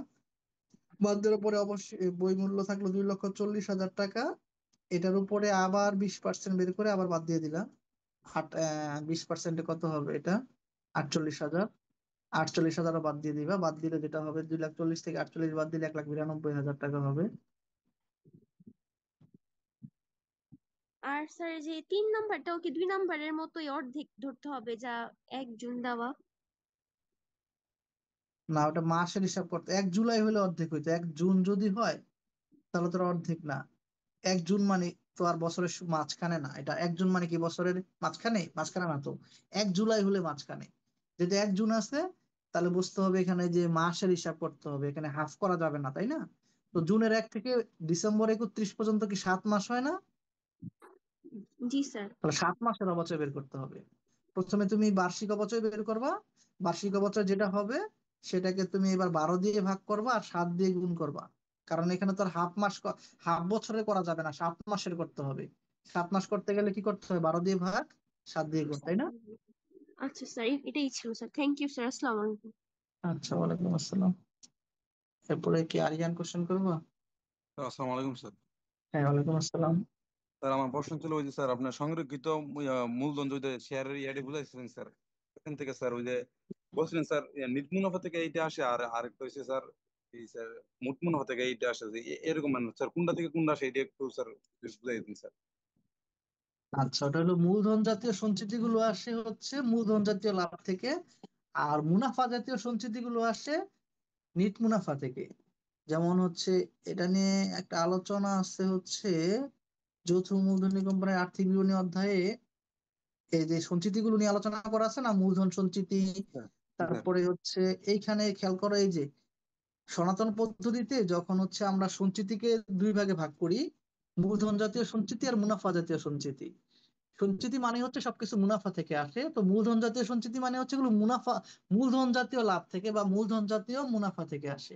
বাদ দেওয়ার পরে অবশ্যই বই মূল্য থাকলো 2,40,000 টাকা, এটার উপরে আবার 20% বের করে আবার বাদ দিয়ে দিলাম। 20%-এ কত হবে এটা? 48,000। 48,000 বাদ দিয়ে দিবা, বাদ দিলে যেটা হবে 2,40,000 থেকে 48 বাদ দিলে 1,92,000 টাকা হবে। আর স্যার যে 3 নাম্বারটাও কি 2 নাম্বারের মতোই অর্ধেক ধরতে হবে, যা 1 জুন দেওয়া? না, ওটা মাসের হিসাব করতে 1 জুলাই হলে অর্ধেক হইতো, 1 জুন যদি হয় তাহলে তোর অর্ধেক না। 1 জুন মানে তো আর বছরের মাঝখানে না, এটা 1 জুন মানে কি বছরের মাঝখানে? মাঝখানে না তো। 1 জুলাই হলে মাঝখানে। যদি 1 জুন আছে তাহলে বুঝতে হবে এখানে যে মাসের হিসাব করতে হবে, এখানে হাফ করা যাবে না, তাই না? তো জুনের 1 থেকে ডিসেম্বর 31 পর্যন্ত কি 7 মাস হয় না? জি স্যার। তাহলে 7 মাসের অবচয় বের করতে হবে। প্রথমে তুমি বার্ষিক অবচয় বের করবা। বার্ষিক অবচয় যেটা হবে সেটাকে তুমি এবার 12 দিয়ে ভাগ করবা আর 7 দিয়ে গুণ করবা। কারণ এখানে তো আর হাফ বছরে করা যাবে না, 7 মাসের করতে হবে। 7 মাস করতে গেলে কি করতে হবে? 12 দিয়ে ভাগ, 7 দিয়ে গুণ, তাই না? আচ্ছা স্যার, এটাই ছিল স্যার। থ্যাংক ইউ স্যার, আসসালামু আলাইকুম। আচ্ছা, ওয়ালাইকুম আসসালাম। এরপরে কি আরিয়ান কোশ্চেন করবো? স্যার, আসসালামু আলাইকুম স্যার। হ্যাঁ, ওয়ালাইকুম আসসালাম। স্যার, আমার প্রশ্ন ছিল ওই যে স্যার আপনার সংরক্ষিত মূলধন যদি শেয়ারের ইয়ারে বুঝাইছিলেন স্যার, এখান থেকে স্যার ওই যে বলছিলেন স্যার নিট মুনাফা থেকে এইটা আসে, আর আরেকটা হচ্ছে স্যার এই স্যার মোট মুনাফা থেকে এইটা আসে, যে এরকম মানে স্যার কোনটা থেকে কোনটা আসে এটা একটু স্যার বুঝাই দিন স্যার। আচ্ছা, ওটা হলো মূলধন জাতীয় সঞ্চিতি গুলো আসে হচ্ছে মূলধন জাতীয় লাভ থেকে, আর মুনাফা জাতীয় সঞ্চিতি গুলো আসে নিট মুনাফা থেকে। যেমন হচ্ছে এটা নিয়ে একটা আলোচনা আছে হচ্ছে যৌথ মূলধনী কোম্পানির আর্থিক বিবরণী অধ্যায়ে, এই যে সঞ্চিতি গুলো নিয়ে আলোচনা করা আছে না, মূলধন সঞ্চিতি। স্যার, জি স্যার। তারপরে হচ্ছে এইখানে খেয়াল করো, এই যে সনাতন পদ্ধতিতে যখন হচ্ছে আমরা সঞ্চিতিকে 2 ভাগে ভাগ করি, মূলধন জাতীয় সঞ্চিতি আর মুনাফা জাতীয় সঞ্চিতি। সঞ্চিতি মানে হচ্ছে সবকিছু মুনাফা থেকে আসে, তো মূলধন জাতীয় সঞ্চিতি মানে হচ্ছে এগুলো মুনাফা, মূলধন জাতীয় লাভ থেকে বা মূলধন জাতীয় মুনাফা থেকে আসে।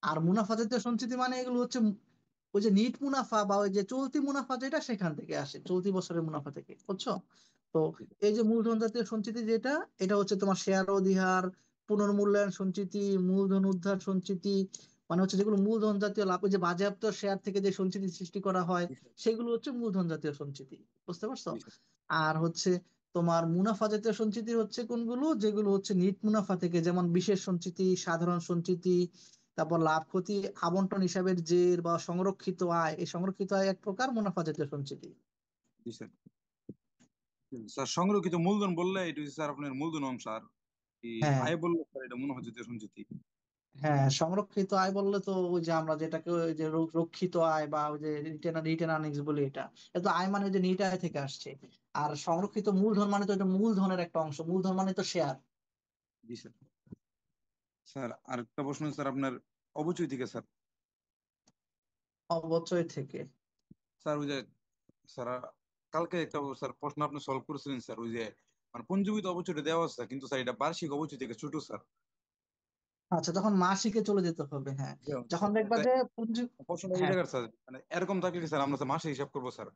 আর মুনাফা জাতীয় সঞ্চিতি মানে এগুলো হচ্ছে ওই যে নিট মুনাফা বা ওই যে চলতি মুনাফা যেটা সেখান থেকে আসে, চলতি বছরের মুনাফা থেকে, বুঝছো? তো এই যে মূলধন জাতীয় সঞ্চিতি যেটা, এটা হচ্ছে তোমার শেয়ার অধিহার, পুনর্মূল্যায়ন সঞ্চিতি, মূলধন উদ্ধার সঞ্চিতি, মানে হচ্ছে যেগুলো মূলধন জাতীয় লাভ, ওই যে বাজেয়াপ্ত শেয়ার থেকে যে সঞ্চিতি সৃষ্টি করা হয় জি স্যার। সেগুলো হচ্ছে মূলধন জাতীয় সঞ্চিতি। বুঝতে পারছো? জি স্যার। আর হচ্ছে তোমার মুনাফা জাতীয় সঞ্চিতি হচ্ছে কোনগুলো, যেগুলো হচ্ছে নিট মুনাফা থেকে, যেমন বিশেষ সঞ্চিতি, সাধারণ সঞ্চিতি, তারপর লাভ ক্ষতি আবন্টন হিসাবের জের বা সংরক্ষিত আয়। এই সংরক্ষিত আয় এক প্রকার মুনাফা জাতীয় সঞ্চিতি। জি স্যার। স্যার, সংরক্ষিত মূলধন বললে এটা হচ্ছে স্যার আপনার মূলধন অংশ, আর এই হ্যাঁ, আয় বললে স্যার এটা মুনাফা জাতীয় সঞ্চিতি। হ্যাঁ, সংরক্ষিত আয় বললে তো ওই যে আমরা যেটাকে ওই যে রক্ষিত আয় বা ওই যে রিটেন রিটেন আর্নিংস বলি, এটা এটা আয় মানে ওই যে নিট আয় থেকে আসছে। আর সংরক্ষিত মূলধন মানে তো এটা মূলধনের একটা অংশ, মূলধন মানে তো শেয়ার। জি স্যার। স্যার, আরেকটা প্রশ্ন স্যার আপনার অবচয় থেকে স্যার। অবচয় থেকে? স্যার ওই যে স্যার কালকে একটা স্যার প্রশ্ন আপনি সলভ করেছিলেন স্যার, ওই যে মানে পঞ্জীবিত অবচয়টা দেওয়া আছে স্যার, কিন্তু স্যার এটা বার্ষিক অবচয় থেকে ছোট স্যার। আচ্ছা, তখন মাসিকে চলে যেতে হবে, হ্যাঁ। যখন দেখবা স্যার, যে পুঞ্জি, প্রশ্নটা এই হ্যাঁ, জায়গার স্যার, মানে এরকম থাকলে কি স্যার আমরা স্যার মাসে হিসাব করবো স্যার?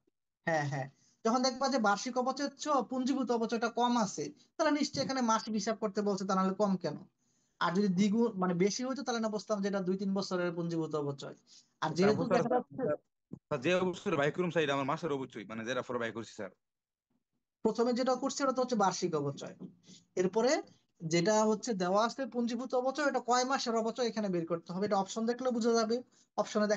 হ্যাঁ, হ্যাঁ, যখন দেখবা যে বার্ষিক অপচয়ের চেয়ে পুঞ্জীভূত অপচয়টা কম আছে, তাহলে নিশ্চয়ই এখানে মাসিক হিসাব করতে বলছে, তা নাহলে কম কেন? আর যদি দ্বিগুণ মানে বেশি হইতো তাহলে না বুঝতাম যেটা 2-3 বছরের পুঞ্জীভূত অপচয়। আর যেহেতু তারপর স্যার দেখা স্যার যাচ্ছে স্যার, স্যার, যে অবসরে বাই করুম স্যার এটা আমার মাসের অবচয়, মানে যেটা পরে বাই করছি স্যার। প্রথমে যেটা করছে ওটা তো হচ্ছে বার্ষিক অপচয়। এরপরে যেটা হচ্ছে দেওয়া আছে পুঞ্জীভূত অপচয়, এটা কয় মাসের অপচয় এখানে বের করতে হবে। এটা অপশন দেখলে বোঝা যাবে। অপশনে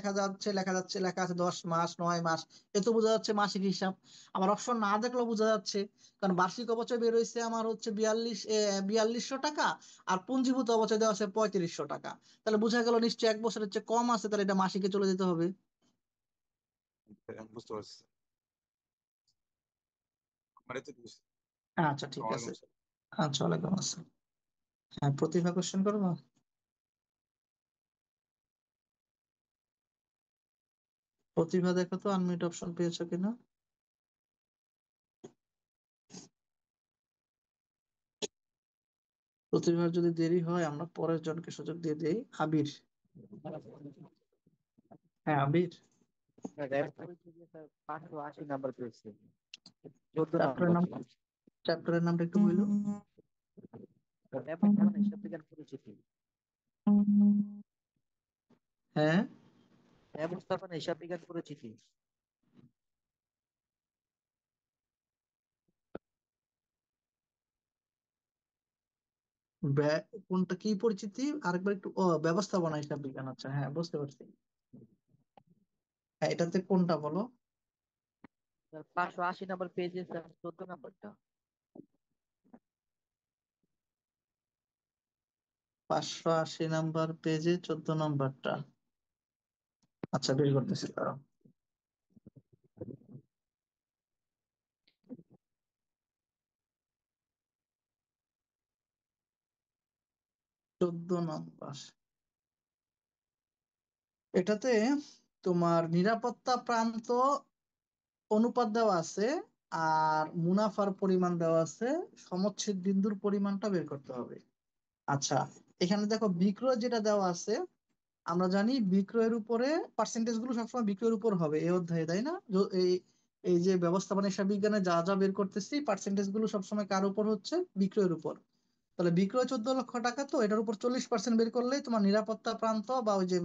লেখা আছে 10 মাস, 9 মাস, এ তো বোঝা যাচ্ছে মাসিক হিসাব। আবার অপশন না দেখলেও বোঝা যাচ্ছে, কারণ বার্ষিক অপচয় বের হয়েছে আমার হচ্ছে 4200 টাকা, আর পুঞ্জীভূত অপচয় দেওয়া আছে 3500 টাকা। তাহলে বোঝা গেল নিশ্চয়ই 1 বছরের চেয়ে কম আছে, তাহলে এটা মাসিকে চলে যেতে হবে। আমি বুঝতে পারছি স্যার। আমার এতে বুঝছি। আচ্ছা, ঠিক আসসালামু আছে। আলাইকুম স্যার। আচ্ছা, ওয়ালাইকুম আসসালাম। হ্যাঁ, প্রতিভা কোশ্চেন করবো? প্রতিভা দেখো তো আনমিউট অপশন পেয়েছো কিনা। প্রতিভার যদি দেরি হয় আমরা পরের জনকে সুযোগ দিয়ে দেই। আবির। হ্যাঁ, আবির। র্যাব পরীক্ষা দিয়ে স্যার 580 নাম্বার পেয়েছে, 14 চ্যাপ্টারের নাম্বার। নাম, চ্যাপ্টারের নামটা একটু বললো। র্যাব মুস্তাফা হিসাব বিজ্ঞান পরিচিতি। হ্যাঁ, র্যাব মুস্তাফা হিসাব বিজ্ঞান পরিচিতি। কোনটা কি পরিচিতি আরেকবার একটু, ও ব্যবস্থাপনা হিসাব বিজ্ঞান, আচ্ছা হ্যাঁ বুঝতে পারছি। হ্যাঁ, এটাতে কোনটা বলো? স্যার 580 নম্বর পেজে স্যার 14 নম্বরটা। 580 নাম্বার পেজে 14 নম্বরটা, আচ্ছা বের করতেছি দাঁড়াও। 14 নম্বর, এটাতে তোমার নিরাপত্তা প্রান্ত অনুপাত দেওয়া আছে, আর মুনাফার পরিমাণ দেওয়া আছে, সমচ্ছেদ বিন্দুর পরিমাণটা বের করতে হবে। আচ্ছা, এখানে দেখো বিক্রয় যেটা দেওয়া আছে, আমরা জানি বিক্রয়ের উপরে পার্সেন্টেজ গুলো সবসময় বিক্রয়ের উপর হবে এই অধ্যায়ে, তাই না? এই এই যে ব্যবস্থাপনা হিসাব বিজ্ঞানে যা যা বের করতেছি পার্সেন্টেজ গুলো সবসময় কার উপর হচ্ছে? বিক্রয়ের উপর। তাহলে বিক্রয় 14 লক্ষ টাকা, তো এটার উপর 40% বের করলেই তোমার নিরাপত্তা প্রান্ত বা ওই যে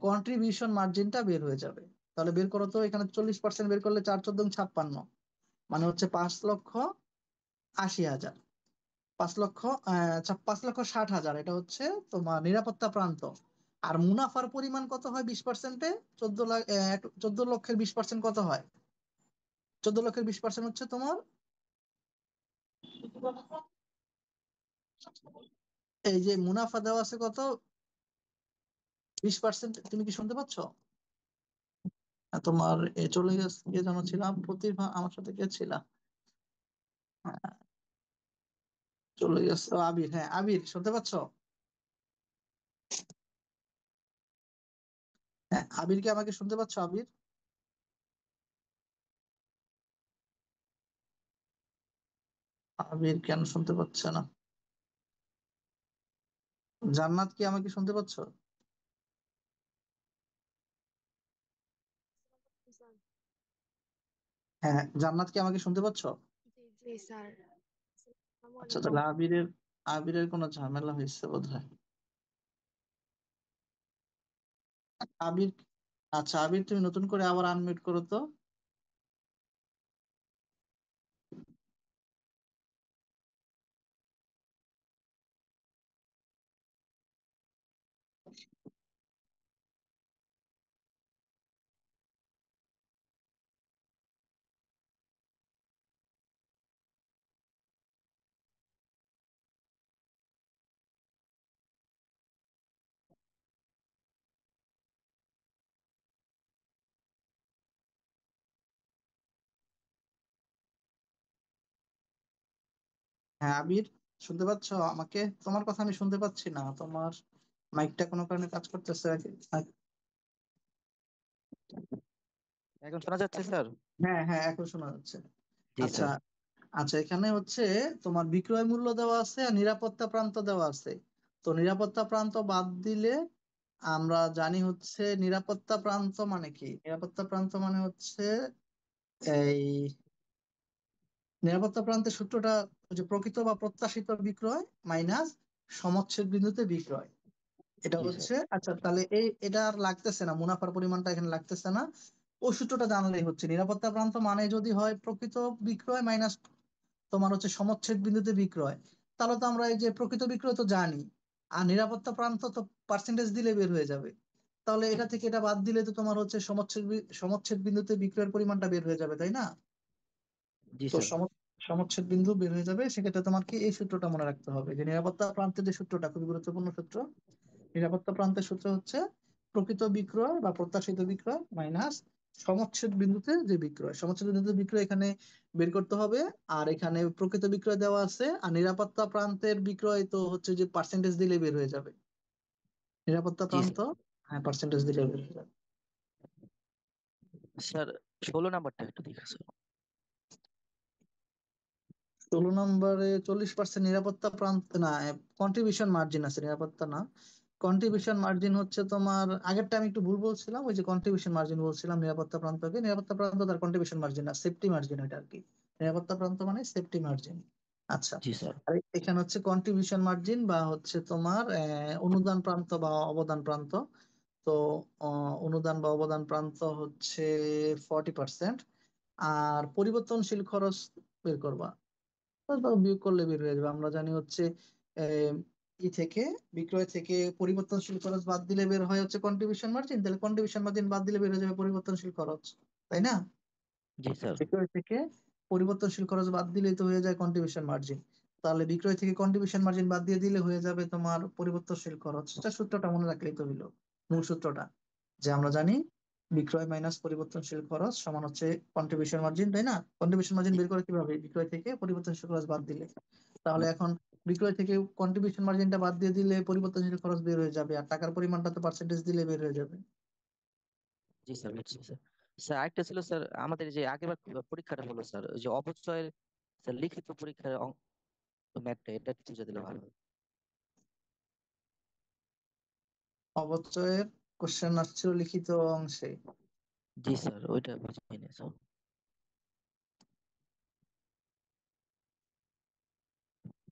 কন্ট্রিবিউশন মার্জিনটা বের হয়ে যাবে। তাহলে বের করো তো, এখানে 40% বের করলে 4 14 56, মানে হচ্ছে 5,80,000। 5,60,000 এটা হচ্ছে তোমার নিরাপত্তা প্রান্ত। আর মুনাফার পরিমাণ কত হয় 20%-এ? 14 লাখ, 14 লক্ষের 20% কত হয়? 14 লক্ষের 20% হচ্ছে তোমার, এই যে মুনাফা দেওয়া আছে কত, 20%। তুমি কি শুনতে পাচ্ছ? তোমার চলে গেছে, কে যেন ছিলাম, প্রতিভা আমার সাথে কে ছিল? হ্যাঁ, চলে গেছে, ও, আবির। হ্যাঁ আবির, শুনতে পাচ্ছ? হ্যাঁ আবির, কি আমাকে শুনতে পাচ্ছ আবির? আবির কেন শুনতে পাচ্ছে না? জান্নাত, কি আমাকে শুনতে পাচ্ছ? স্যার। হ্যাঁ জান্নাত, কি আমাকে শুনতে পাচ্ছ? জি জি স্যার। আসসালামু আচ্ছা, আলাইকুম। তাহলে আবিরের কোনো ঝামেলা হয়েছে বোধহয়। আবির, আচ্ছা আবির, তুমি নতুন করে আবার আনমিউট করো তো। হ্যাঁ আবির, শুনতে পাচ্ছ আমাকে? তোমার কথা আমি শুনতে পাচ্ছি না, তোমার মাইকটা কোনো কারণে কাজ করতেছে এখন শোনা যাচ্ছে স্যার? হ্যাঁ হ্যাঁ, এখন শোনা যাচ্ছে। জি আচ্ছা, স্যার। আচ্ছা এখানে হচ্ছে তোমার বিক্রয় মূল্য দেওয়া আছে আর নিরাপত্তা প্রান্ত দেওয়া আছে। তো নিরাপত্তা প্রান্ত বাদ দিলে আমরা জানি হচ্ছে নিরাপত্তা প্রান্ত মানে কি? নিরাপত্তা প্রান্ত মানে হচ্ছে এই নিরাপত্তা প্রান্তের সূত্রটা হচ্ছে প্রকৃত বা প্রত্যাশিত বিক্রয় মাইনাস সমচ্ছেদ বিন্দুতে বিক্রয়। এটা জি স্যার। হচ্ছে, আচ্ছা তাহলে এটা আর লাগতেছে না, মুনাফার পরিমাণটা এখানে লাগতেছে না। ওই সূত্রটা জানলেই হচ্ছে। নিরাপত্তা প্রান্ত মানে যদি হয় প্রকৃত বিক্রয় মাইনাস তোমার হচ্ছে সমচ্ছেদ বিন্দুতে বিক্রয়, তাহলে তো আমরা এই যে প্রকৃত বিক্রয় তো জানি, আর নিরাপত্তা প্রান্ত তো পার্সেন্টেজ দিলে বের হয়ে যাবে। তাহলে এটা থেকে এটা বাদ দিলে তো তোমার হচ্ছে সমচ্ছেদ বিন্দুতে বিক্রয়ের পরিমাণটা বের হয়ে যাবে, তাই না? জি তো স্যার। সমচ্ছেদ বিন্দু বের হয়ে যাবে, সেক্ষেত্রে তোমার কি এই সূত্রটা মনে রাখতে হবে যে নিরাপত্তা প্রান্তের যে সূত্রটা খুবই গুরুত্বপূর্ণ সূত্র। নিরাপত্তা প্রান্তের সূত্র হচ্ছে প্রকৃত বিক্রয় বা প্রত্যাশিত বিক্রয় মাইনাস সমচ্ছেদ বিন্দুতে যে বিক্রয়। সমচ্ছেদ বিন্দুতে বিক্রয় এখানে বের করতে হবে। আর এখানে প্রকৃত বিক্রয় দেওয়া আছে, আর নিরাপত্তা প্রান্তের বিক্রয় তো হচ্ছে যে পার্সেন্টেজ দিলে বের হয়ে যাবে। নিরাপত্তা জি প্রান্ত, স্যার। হ্যাঁ পার্সেন্টেজ দিলে বের হয়ে যাবে। স্যার 16 নম্বরটা একটু দেখে স্যার। 16 নম্বরে 40% নিরাপত্তা প্রান্ত না, কন্ট্রিবিউশন মার্জিন আছে, নিরাপত্তা না। কন্ট্রিবিউশন মার্জিন হচ্ছে তোমার, আগেরটা আমি একটু ভুল বলছিলাম, ওই যে কন্ট্রিবিউশন মার্জিন বলছিলাম নিরাপত্তা প্রান্তকে। নিরাপত্তা প্রান্ত তার কন্ট্রিবিউশন মার্জিন না, সেফটি মার্জিন এটা আর কি। নিরাপত্তা প্রান্ত মানে সেফটি মার্জিন। আচ্ছা, জি স্যার। আর এখানে হচ্ছে কন্ট্রিবিউশন মার্জিন বা হচ্ছে তোমার অনুদান প্রান্ত বা অবদান প্রান্ত। তো অনুদান বা অবদান প্রান্ত হচ্ছে 40%। আর পরিবর্তনশীল খরচ বের করবা, তারপর বিয়োগ করলে বের হয়ে যাবে। আমরা জানি হচ্ছে আহ, ই থেকে বিক্রয় থেকে পরিবর্তনশীল খরচ বাদ দিলে বের হয় হচ্ছে কন্ট্রিবিউশন মার্জিন, তাহলে কন্ট্রিবিউশন মার্জিন বাদ দিলে বের হয়ে যাবে পরিবর্তনশীল খরচ, তাই না? জি স্যার। বিক্রয় থেকে পরিবর্তনশীল খরচ বাদ দিলেই তো হয়ে যায় কন্ট্রিবিউশন মার্জিন। তাহলে বিক্রয় থেকে কন্ট্রিবিউশন মার্জিন বাদ দিয়ে দিলে হয়ে যাবে তোমার পরিবর্তনশীল খরচ। এটা সূত্রটা মনে রাখলেই তো হইলো, মূল সূত্রটা, যে আমরা জানি বিক্রয় মাইনাস পরিবর্তনশীল খরচ সমান হচ্ছে কন্ট্রিবিউশন মার্জিন, তাই না? কন্ট্রিবিউশন মার্জিন বের করে কিভাবে? বিক্রয় থেকে পরিবর্তনশীল খরচ বাদ দিলে। তাহলে এখন বিক্রয় থেকে কন্ট্রিবিউশন মার্জিনটা বাদ দিয়ে দিলে পরিবর্তনশীল খরচ বের হয়ে যাবে, আর টাকার পরিমাণটা তো পার্সেন্টেজ দিলে বের হয়ে যাবে। জি স্যার, বুঝছি স্যার। স্যার আরেকটা ছিল স্যার, আমাদের যে আগেরবার পরীক্ষাটা হলো স্যার, ওই যে অপচয়ের স্যার লিখিত পরীক্ষার ম্যাথটা এটা একটু বুঝে দিলে ভালো হয়। অবচয়ের কোশ্চেন আসছিল লিখিত অংশে। জি স্যার, ওইটা বুঝিয়ে নিয়ে স্যার।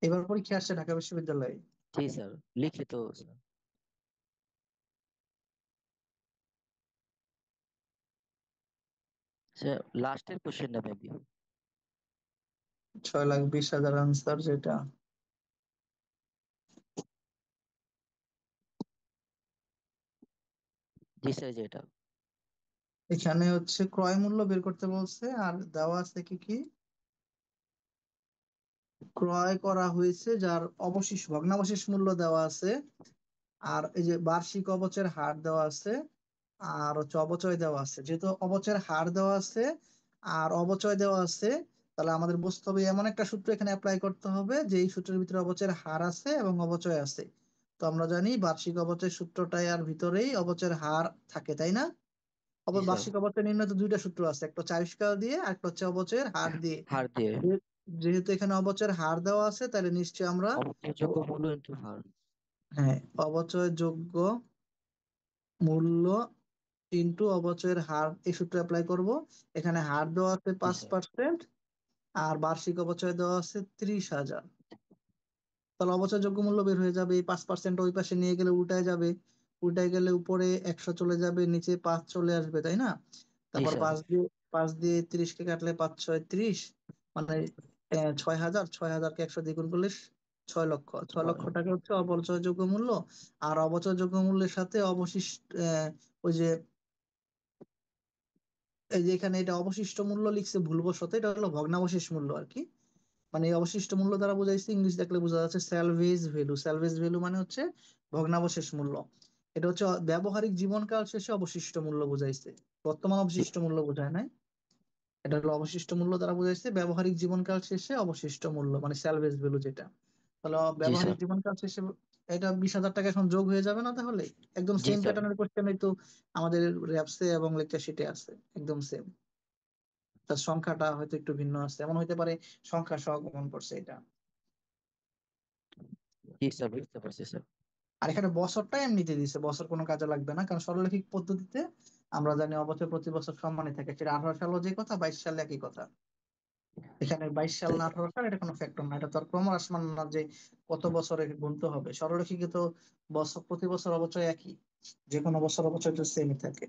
এবার পরীক্ষা আসছে ঢাকা বিশ্ববিদ্যালয়ে। জি স্যার, লিখিত স্যার। স্যার লাস্টের কোশ্চেনটা মেবি। 6,20,000 আনসার যেটা। জি স্যার, যেটা। এখানে হচ্ছে ক্রয় মূল্য বের করতে বলছে, আর দেওয়া আছে কি কি ক্রয় করা হয়েছে যার অবশিষ্ট ভগ্নাবশেষ মূল্য দেওয়া আছে, আর এই যে বার্ষিক অবচয়ের হার দেওয়া আছে, আর হচ্ছে অবচয় দেওয়া আছে। যেহেতু অবচয়ের হার দেওয়া আছে আর অবচয় দেওয়া আছে, তাহলে আমাদের বুঝতে হবে এমন একটা সূত্র এখানে অ্যাপ্লাই করতে হবে যে এই সূত্রের ভিতরে অবচয়ের হার আছে এবং অবচয় আছে। তো আমরা জানি বার্ষিক অবচয় সূত্রটাই আর ভিতরেই অবচয়ের হার থাকে, তাই না? জি স্যার। বার্ষিক অবচয় নির্ণয় তো দুইটা সূত্র আছে, একটা হচ্ছে আয়ুষ্কাল দিয়ে আর একটা হচ্ছে অবচয়ের হার দিয়ে। হার দিয়ে। যেহেতু এখানে অবচয়ের হার দেওয়া আছে, তাহলে নিশ্চয়ই আমরা অবচয়যোগ্য মূল্য ইনটু হার। হ্যাঁ, অবচয় যোগ্য মূল্য ইনটু অবচয়ের হার এই সূত্র অ্যাপ্লাই করব। এখানে হার দেওয়া আছে জি পাঁচ স্যার। পার্সেন্ট আর বার্ষিক অবচয় দেওয়া আছে 30,000। তাহলে অবচয়যোগ্য মূল্য বের হয়ে যাবে, এই 5% ওই পাশে নিয়ে গেলে উল্টায় যাবে, উল্টায় গেলে উপরে 100 চলে যাবে, নিচে 5 চলে আসবে, তাই না? জি তারপর স্যার। 5 দিয়ে 30 কে কাটলে 5 6 30, মানে 6,000, 6,000 কে 100 দ্বিগুণ করলে 6 লক্ষ। 6 লক্ষ টাকা হচ্ছে অবচয়যোগ্য মূল্য। আর অবচয়যোগ্য মূল্যের সাথে অবশিষ্ট ওই যে এই যে এখানে এটা অবশিষ্ট মূল্য লিখছে ভুলবশত, এটা হলো ভগ্নাবশেষ মূল্য আর কি। মানে এই অবশিষ্ট মূল্য দ্বারা বোঝাইছে, ইংলিশ দেখলে বোঝা যাচ্ছে স্যালভেজ ভ্যালু। স্যালভেজ ভ্যালু মানে হচ্ছে ভগ্নাবশেষ মূল্য। এটা হচ্ছে ব্যবহারিক জীবনকাল শেষে অবশিষ্ট মূল্য বোঝাইছে, বর্তমান জি অবশিষ্ট মূল্য বোঝায় নাই। এটা হলো অবশিষ্ট মূল্য দ্বারা বোঝাইছে ব্যবহারিক জীবনকাল শেষে অবশিষ্ট মূল্য, মানে স্যালভেজ ভ্যালু যেটা। তাহলে জি ব্যবহারিক স্যার। জীবনকাল শেষে এটা 20,000 টাকা এখন যোগ হয়ে যাবে না? তাহলে একদম জি সেম স্যার। প্যাটার্নের কোশ্চেন তো আমাদের র্যাপসে এবং লেকচার শিটে আছে, একদম সেম। তার সংখ্যাটা হয়তো একটু ভিন্ন আছে, এমন হইতে পারে সংখ্যা সহ গমন করছে এটা। জি স্যার, বুঝতে পারছি স্যার। আর এখানে বছরটা এমনিতে দিছে, বছর কোনো কাজে লাগবে না, কারণ সরলরৈখিক পদ্ধতিতে আমরা জানি অবচয় প্রতি বছর সমানই থাকে, সেটা 18 সালও যে কথা, 22 সাল একই কথা। এখানে 22 সাল না 18 সাল এটা কোনো ফ্যাক্টর না, এটা তো আর ক্রমহ্রাসমান না যে কত বছরে গুনতে হবে। সরলরৈখিকে তো বছর প্রতি বছর অবচয় একই, যে কোনো বছর অবচয় তো সেমই থাকে।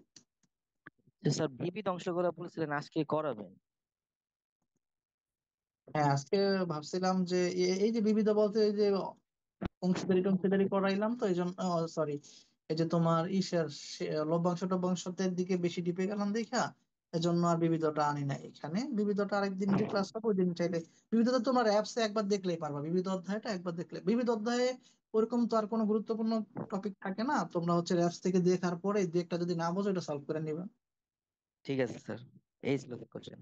তো স্যার বিবিধ অংশগুলো বলছিলেন আজকে করাবেন। হ্যাঁ, আজকে ভাবছিলাম যে এই যে বিবিধ বলতে এই যে অংশীদারি টংশীদারি করাইলাম তো এই জন্য, সরি, এই যে তোমার ইসের লভ্যাংশ টভ্যাংশের দিকে বেশি ডিপে গেলাম দেখা, এজন্য আর বিবিধটা আনি নাই এখানে। বিবিধটা আরেকদিন যে ক্লাস হবে ওই দিন চাইলে বিবিধতা তোমার অ্যাপসে একবার দেখলেই পারবা, বিবিধ অধ্যায়টা একবার দেখলে। বিবিধ অধ্যায়ে ওরকম তো আর কোনো গুরুত্বপূর্ণ টপিক থাকে না, তোমরা হচ্ছে অ্যাপস থেকে দেখার পরে দুই একটা যদি না বোঝো এটা সলভ করে নিবা। ঠিক আছে স্যার, এই ছিল কোশ্চেন।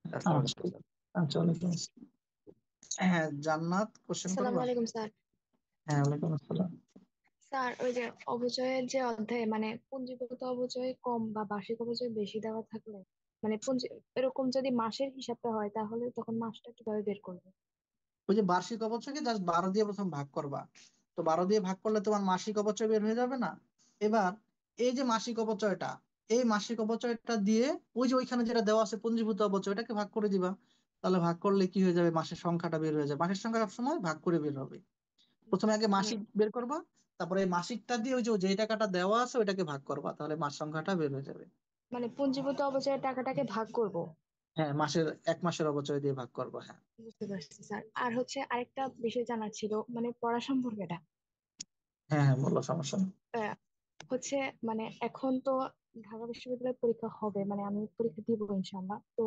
আসসালামু আচ্ছা, আলাইকুম স্যার। আচ্ছা, ওয়ালাইকুম আসসালাম। হ্যাঁ, জান্নাত কোশ্চেন আসসালামু করবা? আলাইকুম স্যার। হ্যাঁ, ওয়ালাইকুম আসসালাম। স্যার ওই যে অবচয়ের যে অধ্যায়ে মানে পুঞ্জিগত অবচয় কম বা বার্ষিক অবচয় বেশি দেওয়া থাকলে মানে পুঞ্জি এরকম যদি মাসের হিসাবটা হয় তাহলে তখন মাসটা কিভাবে বের করবে? ওই যে বার্ষিক অবচয়কে জাস্ট 12 দিয়ে প্রথম ভাগ করবা, তো 12 দিয়ে ভাগ করলে তোমার মাসিক অবচয় বের হয়ে যাবে না? এবার এই যে মাসিক অবচয়টা, এই মাসিক অবচয়টা দিয়ে ওই যে ওইখানে যেটা দেওয়া আছে পুঞ্জীভূত অবচয়, এটাকে ভাগ করে দিবা। তাহলে ভাগ করলে কি হয়ে যাবে, মাসের সংখ্যাটা বের হয়ে যাবে। মাসের সংখ্যা সবসময় ভাগ করে বের হবে। প্রথমে আগে মানে মাসিক বের করবা, তারপরে এই মাসিকটা দিয়ে ওই যে যে টাকাটা দেওয়া আছে ওইটাকে ভাগ করবা, তাহলে মাস সংখ্যাটা বের হয়ে যাবে। মানে পুঞ্জিগত অবচয়ের টাকাটাকে ভাগ করব। হ্যাঁ, এক মাসের অপচয় দিয়ে ভাগ করবো, হ্যাঁ। বুঝতে পারছি স্যার। আর হচ্ছে আরেকটা বিষয় জানার ছিল, মানে পড়া সম্পর্কে এটা হ্যাঁ হ্যাঁ, বললো, সমস্যা নেই। আহ, হচ্ছে মানে এখন তো ঢাকা বিশ্ববিদ্যালয়ের পরীক্ষা হবে, মানে আমি পরীক্ষা দিব ইনশাল্লাহ। তো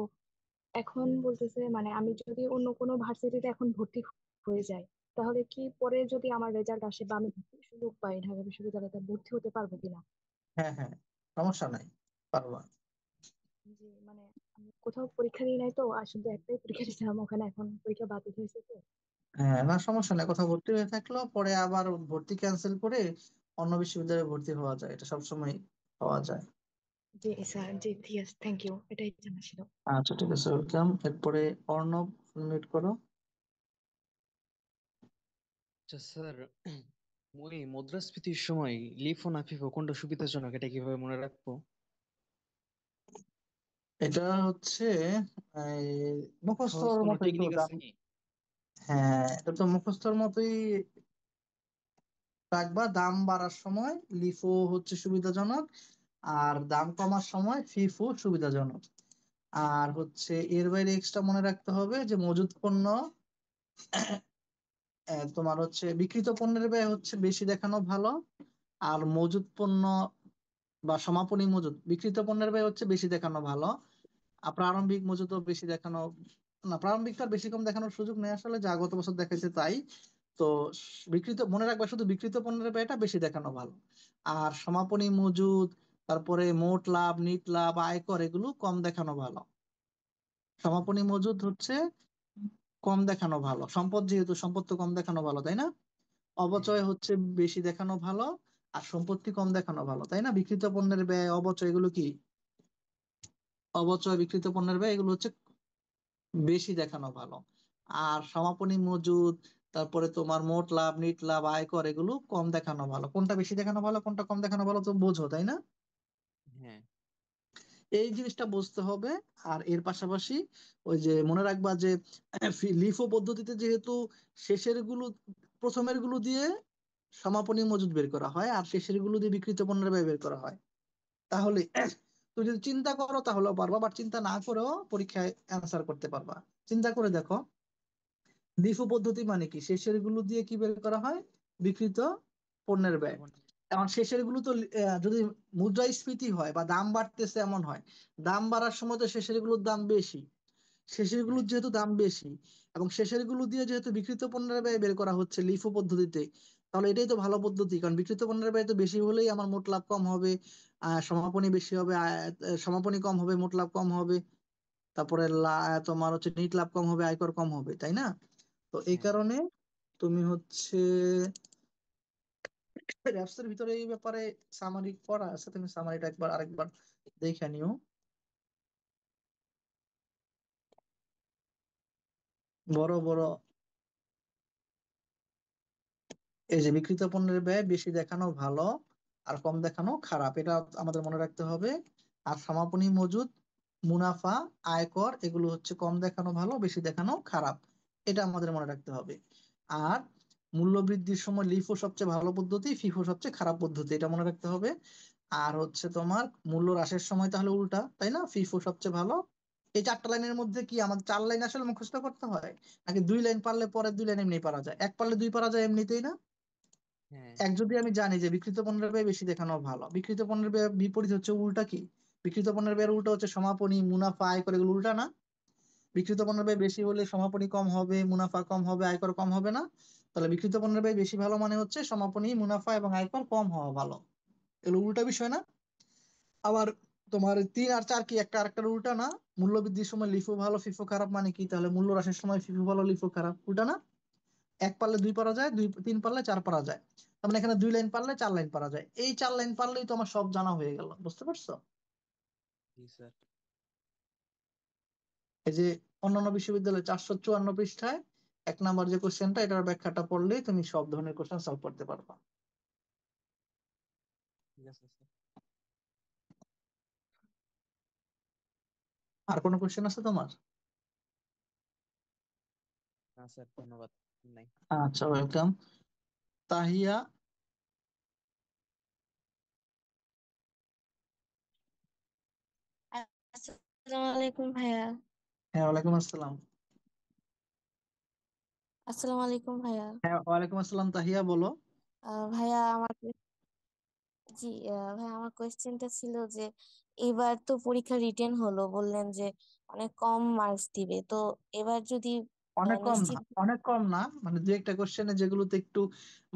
এখন বলতেছে মানে আমি যদি অন্য কোনো ভার্সিটিতে এখন ভর্তি হয়ে যাই, তাহলে কি পরে যদি আমার রেজাল্ট আসে বা আমি ভর্তির সুযোগ পাই ঢাকা বিশ্ববিদ্যালয়তে, ভর্তি হতে পারবো কিনা? হ্যাঁ হ্যাঁ, সমস্যা নাই, পারবা। যে মানে আমি কোথাও পরীক্ষা দিই নাই তো, আর শুধু একটাই পরীক্ষা দিয়েছিলাম ওখানে, এখন পরীক্ষা বাতিল হয়েছে তো। হ্যাঁ, না সমস্যা নাই, কোথাও ভর্তি হয়ে থাকলেও পরে আবার ভর্তি ক্যান্সেল করে অন্য বিশ্ববিদ্যালয়ে ভর্তি হওয়া যায়, এটা সবসময় হওয়া যায়। জি স্যার, জি ঠিক আছে, থ্যাংক ইউ, এটাই জানা ছিল। আচ্ছা, ঠিক আছে, ওয়েলকাম। এরপরে অর্ণব, মিট করো। আচ্ছা স্যার, ওই মুদ্রাস্ফীতির সময় লিফো না ফিফো কোনটা সুবিধাজনক, এটা কিভাবে মনে রাখবো? এটা হচ্ছে এই, সহজ মুখস্থর কোনো মতোই তো টেকনিক দাম। আছে কি? হ্যাঁ, এটা তো মুখস্থর মতোই রাখবা। দাম বাড়ার সময় লিফো হচ্ছে সুবিধাজনক, আর দাম কমার সময় ফিফো সুবিধাজনক। আর হচ্ছে এর বাইরে এক্সট্রা মনে রাখতে হবে যে মজুত পণ্য, তোমার হচ্ছে বিক্রিত পণ্যের ব্যয় হচ্ছে বেশি দেখানো ভালো, আর মজুত পণ্য বা সমাপনী মজুত, বিক্রিত পণ্যের ব্যয় হচ্ছে বেশি দেখানো ভালো, আর প্রারম্ভিক মজুতও বেশি দেখানো, না প্রারম্ভিকটা আর বেশি কম দেখানোর সুযোগ নেই আসলে, যা গত বছর দেখাইছে তাই। তো বিক্রিত মনে রাখবা, শুধু বিক্রিত পণ্যের ব্যয়টা বেশি দেখানো ভালো, আর সমাপনী মজুদ, তারপরে মোট লাভ, নিট লাভ, আয়কর, এগুলো কম দেখানো ভালো। সমাপনী মজুদ হচ্ছে কম দেখানো ভালো, সম্পদ যেহেতু, সম্পদ তো কম দেখানো ভালো, তাই না? হ্যাঁ অবচয় হচ্ছে বেশি দেখানো ভালো, আর সম্পত্তি কম দেখানো ভালো, তাই না? বিক্রিত পণ্যের ব্যয়, অবচয়, এগুলো কি? অবচয়, বিক্রিত পণ্যের ব্যয়, এগুলো হচ্ছে বেশি দেখানো ভালো। আর সমাপনী মজুদ, তারপরে তোমার মোট লাভ, নিট লাভ, আয়কর, এগুলো কম দেখানো ভালো। কোনটা বেশি দেখানো ভালো, কোনটা কম দেখানো ভালো, তো বোঝো, তাই না? হ্যাঁ এই জিনিসটা বুঝতে হবে। আর এর পাশাপাশি ওই যে মনে রাখবা যে লিফো পদ্ধতিতে যেহেতু শেষের গুলো, প্রথমের গুলো দিয়ে সমাপনী মজুদ বের করা হয়, আর শেষের গুলো দিয়ে বিক্রিত পণ্যের ব্যয় বের করা হয়, তাহলে তুমি যদি চিন্তা করো তাহলেও পারবা, বাট চিন্তা না করেও পরীক্ষায় অ্যান্সার করতে পারবা। চিন্তা করে দেখো, লিফো পদ্ধতি মানে কি? শেষের গুলো দিয়ে কি বের করা হয়? বিক্রিত পণ্যের বিক্রিত ব্যয়। পণ্য। এখন শেষের গুলো তো যদি মুদ্রাস্ফীতি হয় বা দাম বাড়তেছে এমন হয়, দাম বাড়ার সময় তো শেষের গুলোর দাম বেশি, শেষের হ্যাঁ গুলোর যেহেতু দাম বেশি, এবং শেষের গুলো দিয়ে যেহেতু বিক্রিত পণ্যের ব্যয় বের করা হচ্ছে লিফো পদ্ধতিতে, তাহলে এটাই তো ভালো পদ্ধতি, কারণ বিক্রিত পণ্যের ব্যয় তো বেশি হলেই আমার মোট লাভ কম হবে, সমাপনী বেশি হবে, সমাপনী কম হবে, মোট লাভ কম হবে, তারপরে তোমার হচ্ছে নিট লাভ কম হবে, আয়কর কম হবে, তাই না? তো এই হ্যাঁ কারণে তুমি হচ্ছে র্যাপসের ভিতরে এই ব্যাপারে সামারি করা আছে, তুমি সামারিটা একবার আরেকবার দেখে নিও। বড় বড় এই যে বিক্রিত পণ্যের ব্যয় বেশি দেখানো ভালো আর কম দেখানো খারাপ, এটা আমাদের মনে রাখতে হবে। আর সমাপনী মজুদ, মুনাফা, আয়কর, এগুলো হচ্ছে কম দেখানো ভালো, বেশি দেখানো খারাপ, এটা আমাদের মনে রাখতে হবে। আর মূল্য বৃদ্ধির সময় লিফো সবচেয়ে ভালো পদ্ধতি, ফিফো সবচেয়ে খারাপ পদ্ধতি, এটা মনে রাখতে হবে। আর হচ্ছে তোমার মূল্য হ্রাসের সময় তাহলে উল্টা, তাই না? ফিফো সবচেয়ে ভালো। এই 4টা লাইনের মধ্যে কি আমাদের 4 লাইন আসলে মুখস্থ করতে হয়, নাকি 2 লাইন পারলে পরের 2 লাইন এমনি পারা যায়, এক পারলে 2 পারা যায় এমনিতেই না? হ্যাঁ এক যদি আমি জানি যে বিক্রিত পণ্যের ব্যয় বেশি দেখানো ভালো, বিক্রিত পণ্যের ব্যয় বিপরীত হচ্ছে উল্টা কি? বিক্রিত পণ্যের ব্যয়ের উল্টা হচ্ছে সমাপনী, মুনাফা, আয়কর, এগুলো উল্টা না? বিক্রিত পণ্যের ব্যয় বেশি হলে সমাপনী কম হবে, মুনাফা কম হবে, আয়কর কম হবে না? তাহলে বিক্রিত পণ্যের ব্যয় বেশি ভালো মানে হচ্ছে সমাপনী, মুনাফা এবং আয়কর কম হওয়া ভালো, এগুলো উল্টা বিষয় না? আবার তোমার 3 আর 4 কি একটা আরেকটার উল্টা না? মূল্য বৃদ্ধির সময় লিফো ভালো, ফিফো খারাপ মানে কি? তাহলে মূল্য হ্রাসের সময় ফিফো ভালো, লিফো খারাপ, উল্টা না? এক পারলে 2 পারা যায়, 3 পারলে 4 পারা যায়, তার মানে এখানে 2 লাইন পারলে 4 লাইন পারা যায়। এই 4 লাইন পারলেই তো আমার সব জানা হয়ে গেল, বুঝতে পারছো? জি স্যার। এই যে অন্যান্য বিশ্ববিদ্যালয়ে 454 পৃষ্ঠায় 1 নাম্বার যে কোশ্চেনটা, এটার ব্যাখ্যাটা পড়লেই তুমি সব ধরনের কোশ্চেন সলভ করতে পারবা। ঠিক আছে স্যার। আর কোনো কোশ্চেন আছে তোমার? না স্যার, ধন্যবাদ। নাই। আচ্ছা, ওয়েলকাম। তাহিয়া। আসসালামু আলাইকুম ভাইয়া। হ্যাঁ, ওয়ালাইকুম আসসালাম। আসসালামু আলাইকুম ভাইয়া। হ্যাঁ, ওয়ালাইকুম আসসালাম, তাহিয়া বলো। ভাইয়া জি ভাইয়া আমার কোয়েশ্চেনটা ছিল যে এবার তো পরীক্ষা রিটেন হলো, বললেন যে অনেক কম মার্কস দিবে, তো এবার যদি অনেক কম না, নিশ্চিত। অনেক কম না, মানে দু একটা কোশ্চেনে যেগুলোতে একটু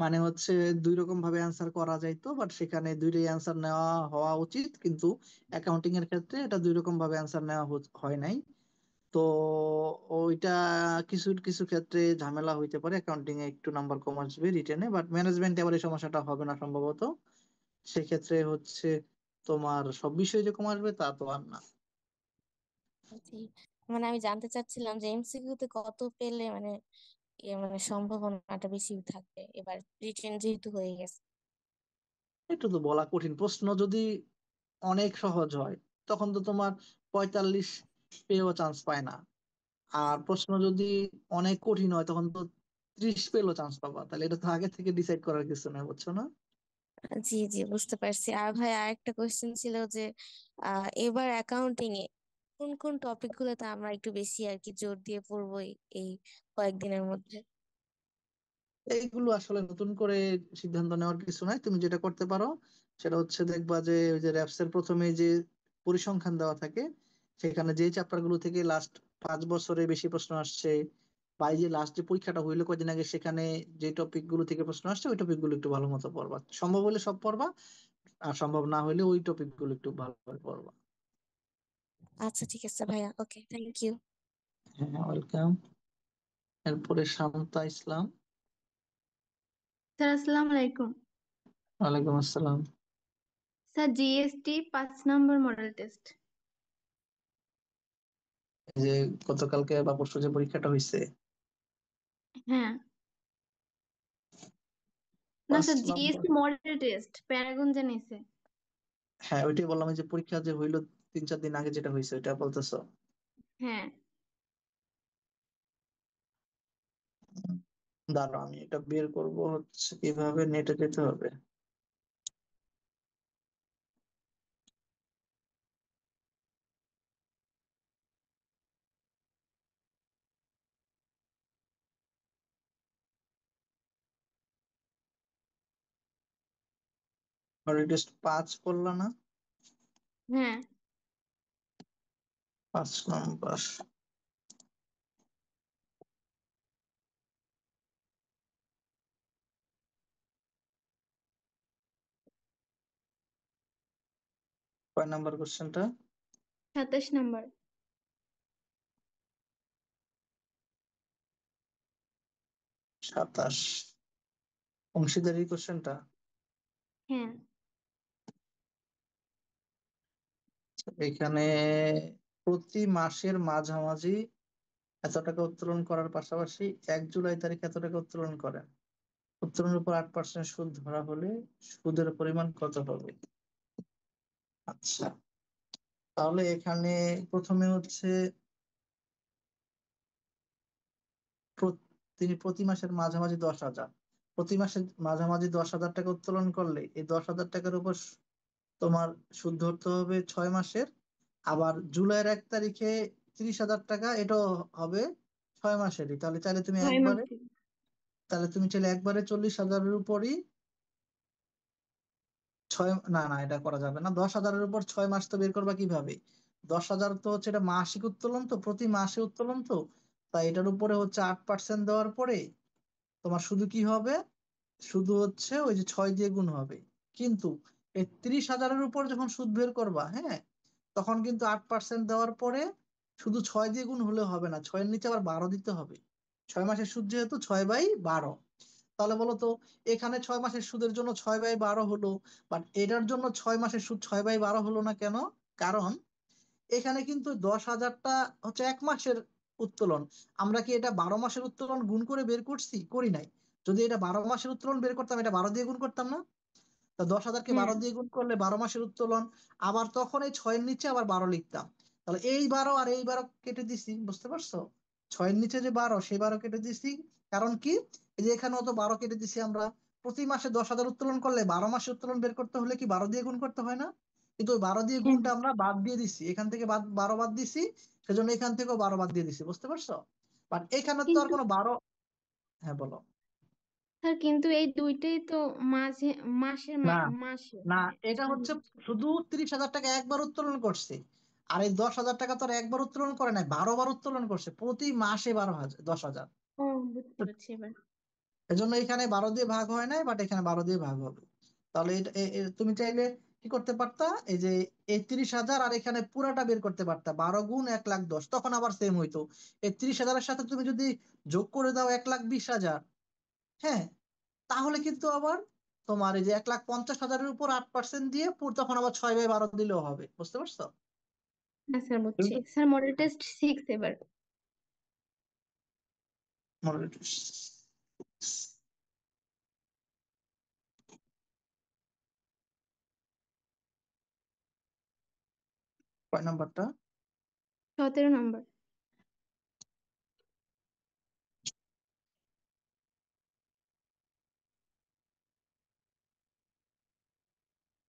মানে হচ্ছে দুই রকম ভাবে অ্যান্সার করা যাইতো, বাট সেখানে দুইটাই অ্যান্সার নেওয়া হওয়া উচিত, কিন্তু অ্যাকাউন্টিং এর ক্ষেত্রে এটা দুই রকম ভাবে অ্যান্সার নেওয়া হয় নাই। তো ওইটা কিছু কিছু ক্ষেত্রে ঝামেলা হইতে পারে, অ্যাকাউন্টিং এ একটু নাম্বার কম আসবে রিটেনে, বাট ম্যানেজমেন্টে আবার এই সমস্যাটা হবে না সম্ভবত। সেক্ষেত্রে হচ্ছে তোমার সব বিষয়ে যে কম আসবে তা তো আর না। জি, মানে আমি জানতে চাচ্ছিলাম যে এমসিকিউ তে কত পেলে মানে মানে সম্ভাবনাটা বেশি থাকবে এবার রিটেন যেহেতু হয়ে গেছে। একটু তো বলা কঠিন, প্রশ্ন যদি অনেক সহজ হয় তখন তো তোমার 45 পেয়েও চান্স পায় না, আর প্রশ্ন যদি অনেক কঠিন হয় তখন তো 30 পেলেও চান্স পাবা, তাহলে এটা তো আগে থেকে ডিসাইড করার কিছু না, বুঝছো না? জি জি, বুঝতে পারছি। আর ভাই আরেকটা কোয়েশ্চেন ছিল যে এবার অ্যাকাউন্টিং এ কোন কোন টপিক গুলোতে আমরা একটু বেশি আর কি জোর দিয়ে পড়বো এই কয়েকদিনের মধ্যে? এইগুলো আসলে নতুন করে সিদ্ধান্ত নেওয়ার কিছু নাই, তুমি যেটা করতে পারো সেটা হচ্ছে দেখবা যে ওই যে র্যাপসের প্রথমে যে পরিসংখ্যান দেওয়া থাকে, সেখানে যে চ্যাপ্টার গুলো থেকে লাস্ট 5 বছরে বেশি প্রশ্ন আসছে, বা এই যে লাস্ট যে পরীক্ষাটা হইলো কয়দিন আগে, সেখানে যে টপিক গুলো থেকে প্রশ্ন আসছে ওই টপিক গুলো একটু ভালো মতো পড়বা, সম্ভব হলে সব পড়বা, আর সম্ভব না হলে ওই টপিক গুলো একটু ভালোভাবে পড়বা। আচ্ছা ঠিক আছে ভাইয়া, ওকে, থ্যাংক ইউ। হ্যাঁ, ওয়েলকাম। এরপরে শান্তা ইসলাম। স্যার আসসালামু আলাইকুম। ওয়ালাইকুম আসসালাম। স্যার জিএসটি 5 নম্বর মডেল টেস্ট। এই যে গতকালকে বা পরশু যে পরীক্ষাটা হয়েছে, হ্যাঁ, না পাঁচ স্যার নম্বর জিএসটি মডেল টেস্ট প্যারাগন যে নিছে। হ্যাঁ, ওইটাই বললাম, এই যে পরীক্ষা যে হইলো 3-4 দিন আগে যেটা হয়েছে ওইটা বলতেছো? হ্যাঁ, দাঁড়াও, আমি এটা বের করব, হচ্ছে কিভাবে, নেটে যেতে হবে। টেস্ট 5 করলা না? হ্যাঁ, 5 নম্বর। কয় নাম্বার কোশ্চেনটা? 27 নম্বর। 27, অংশীদারি কোশ্চেনটা। হ্যাঁ, এখানে প্রতি মাসের মাঝামাঝি এত টাকা উত্তোলন করার পাশাপাশি 1 জুলাই তারিখ এত টাকা উত্তোলন করেন, উত্তোলনের উপর 8% সুদ ধরা হলে সুদের পরিমাণ কত হবে? আচ্ছা, তাহলে এখানে প্রথমে হচ্ছে তিনি প্রতি মাসের মাঝামাঝি 10,000, প্রতি মাসের মাঝামাঝি 10,000 টাকা উত্তোলন করলে এই 10,000 টাকার উপর তোমার সুদ ধরতে হবে 6 মাসের। আবার জুলাইয়ের 1 তারিখে 30,000 টাকা, এটাও হবে 6 মাসেরই। ছয় মাসে। তাহলে তুমি চাইলে একবারে 40,000-এর উপরই ছয়, না না, এটা করা যাবে না, 10,000-এর উপর 6 মাস তো বের করবা কিভাবে? 10,000 তো হচ্ছে এটা মাসিক উত্তোলন, তো প্রতি মাসে উত্তোলন, তো তাই এটার উপরে হচ্ছে 8% দেওয়ার পরে তোমার শুধু কি হবে, শুধু হচ্ছে ওই যে 6 দিয়ে গুণ হবে। কিন্তু এই 30,000-এর উপর যখন সুদ বের করবা, হ্যাঁ, তখন কিন্তু 8% দেওয়ার পরে শুধু 6 দিয়ে গুণ হলে হবে না, 6-এর নিচে আবার 12 দিতে হবে। 6 মাসের সুদ যেহেতু 6/12, তাহলে বলো তো এখানে 6 মাসের সুদের জন্য 6/12 হলো, বাট এটার জন্য 6 মাসের সুদ 6/12 হলো না কেন? কারণ এখানে কিন্তু 10,000টা হচ্ছে 1 মাসের উত্তোলন, আমরা কি এটা 12 মাসের উত্তোলন গুণ করে বের করছি? করি নাই। যদি এটা 12 মাসের উত্তোলন বের করতাম, এটা 12 দিয়ে গুণ করতাম না? তা 10,000-কে হ্যাঁ, 12 দিয়ে গুণ করলে 12 মাসের উত্তোলন, আবার তখন এই 6-এর নিচে আবার 12 লিখতাম, তাহলে এই 12 আর এই 12 কেটে দিছি, বুঝতে পারছো? 6-এর নিচে যে 12 সেই 12 কেটে দিছি। কারণ কি, এই যে এখানে অত 12 কেটে দিছি আমরা, প্রতি মাসে 10,000 উত্তোলন করলে 12 মাসে উত্তোলন বের করতে হলে কি 12 দিয়ে গুণ করতে হয় না? কিন্তু ওই 12 দিয়ে হ্যাঁ গুণটা আমরা বাদ দিয়ে দিছি, এখান থেকে 12 বাদ দিছি, সেজন্য এখান থেকেও 12 বাদ দিয়ে দিছি, বুঝতে পারছো? বাট এখানে তো আর কিন্তু কোনো 12। হ্যাঁ বলো। স্যার কিন্তু এই দুইটাই তো মাঝে না মাসে না, মানে এটা হচ্ছে শুধু 30,000 টাকা একবার উত্তোলন করছে, আর এই 10,000 টাকা তো আর একবার উত্তোলন করে নাই, 12 বার উত্তোলন করছে, প্রতি মাসে 12,000 10,000। ও বুঝছি এবার। এজন্য এখানে 12 দিয়ে ভাগ হয় নাই, বাট এখানে 12 দিয়ে ভাগ হবে। তাহলে তুমি চাইলে কি করতে পারতা, এই যে এই 30,000 আর এখানে পুরাটা বের করতে পারতা, 12 গুণ 1,10,000, তখন আবার সেম হইতো। এই 30,000-এর সাথে তুমি যদি যোগ করে দাও 1,20,000, হ্যাঁ, তাহলে কিন্তু আবার তোমার এই যে 1,50,000-এর উপর 8% দিয়ে তখন আবার 6/12 দিলেও হবে, বুঝতে পারছো? হ্যাঁ স্যার বুঝছি। কিন্তু স্যার মডেল টেস্ট 6 এবার। কয় নাম্বারটা? 17 নম্বর।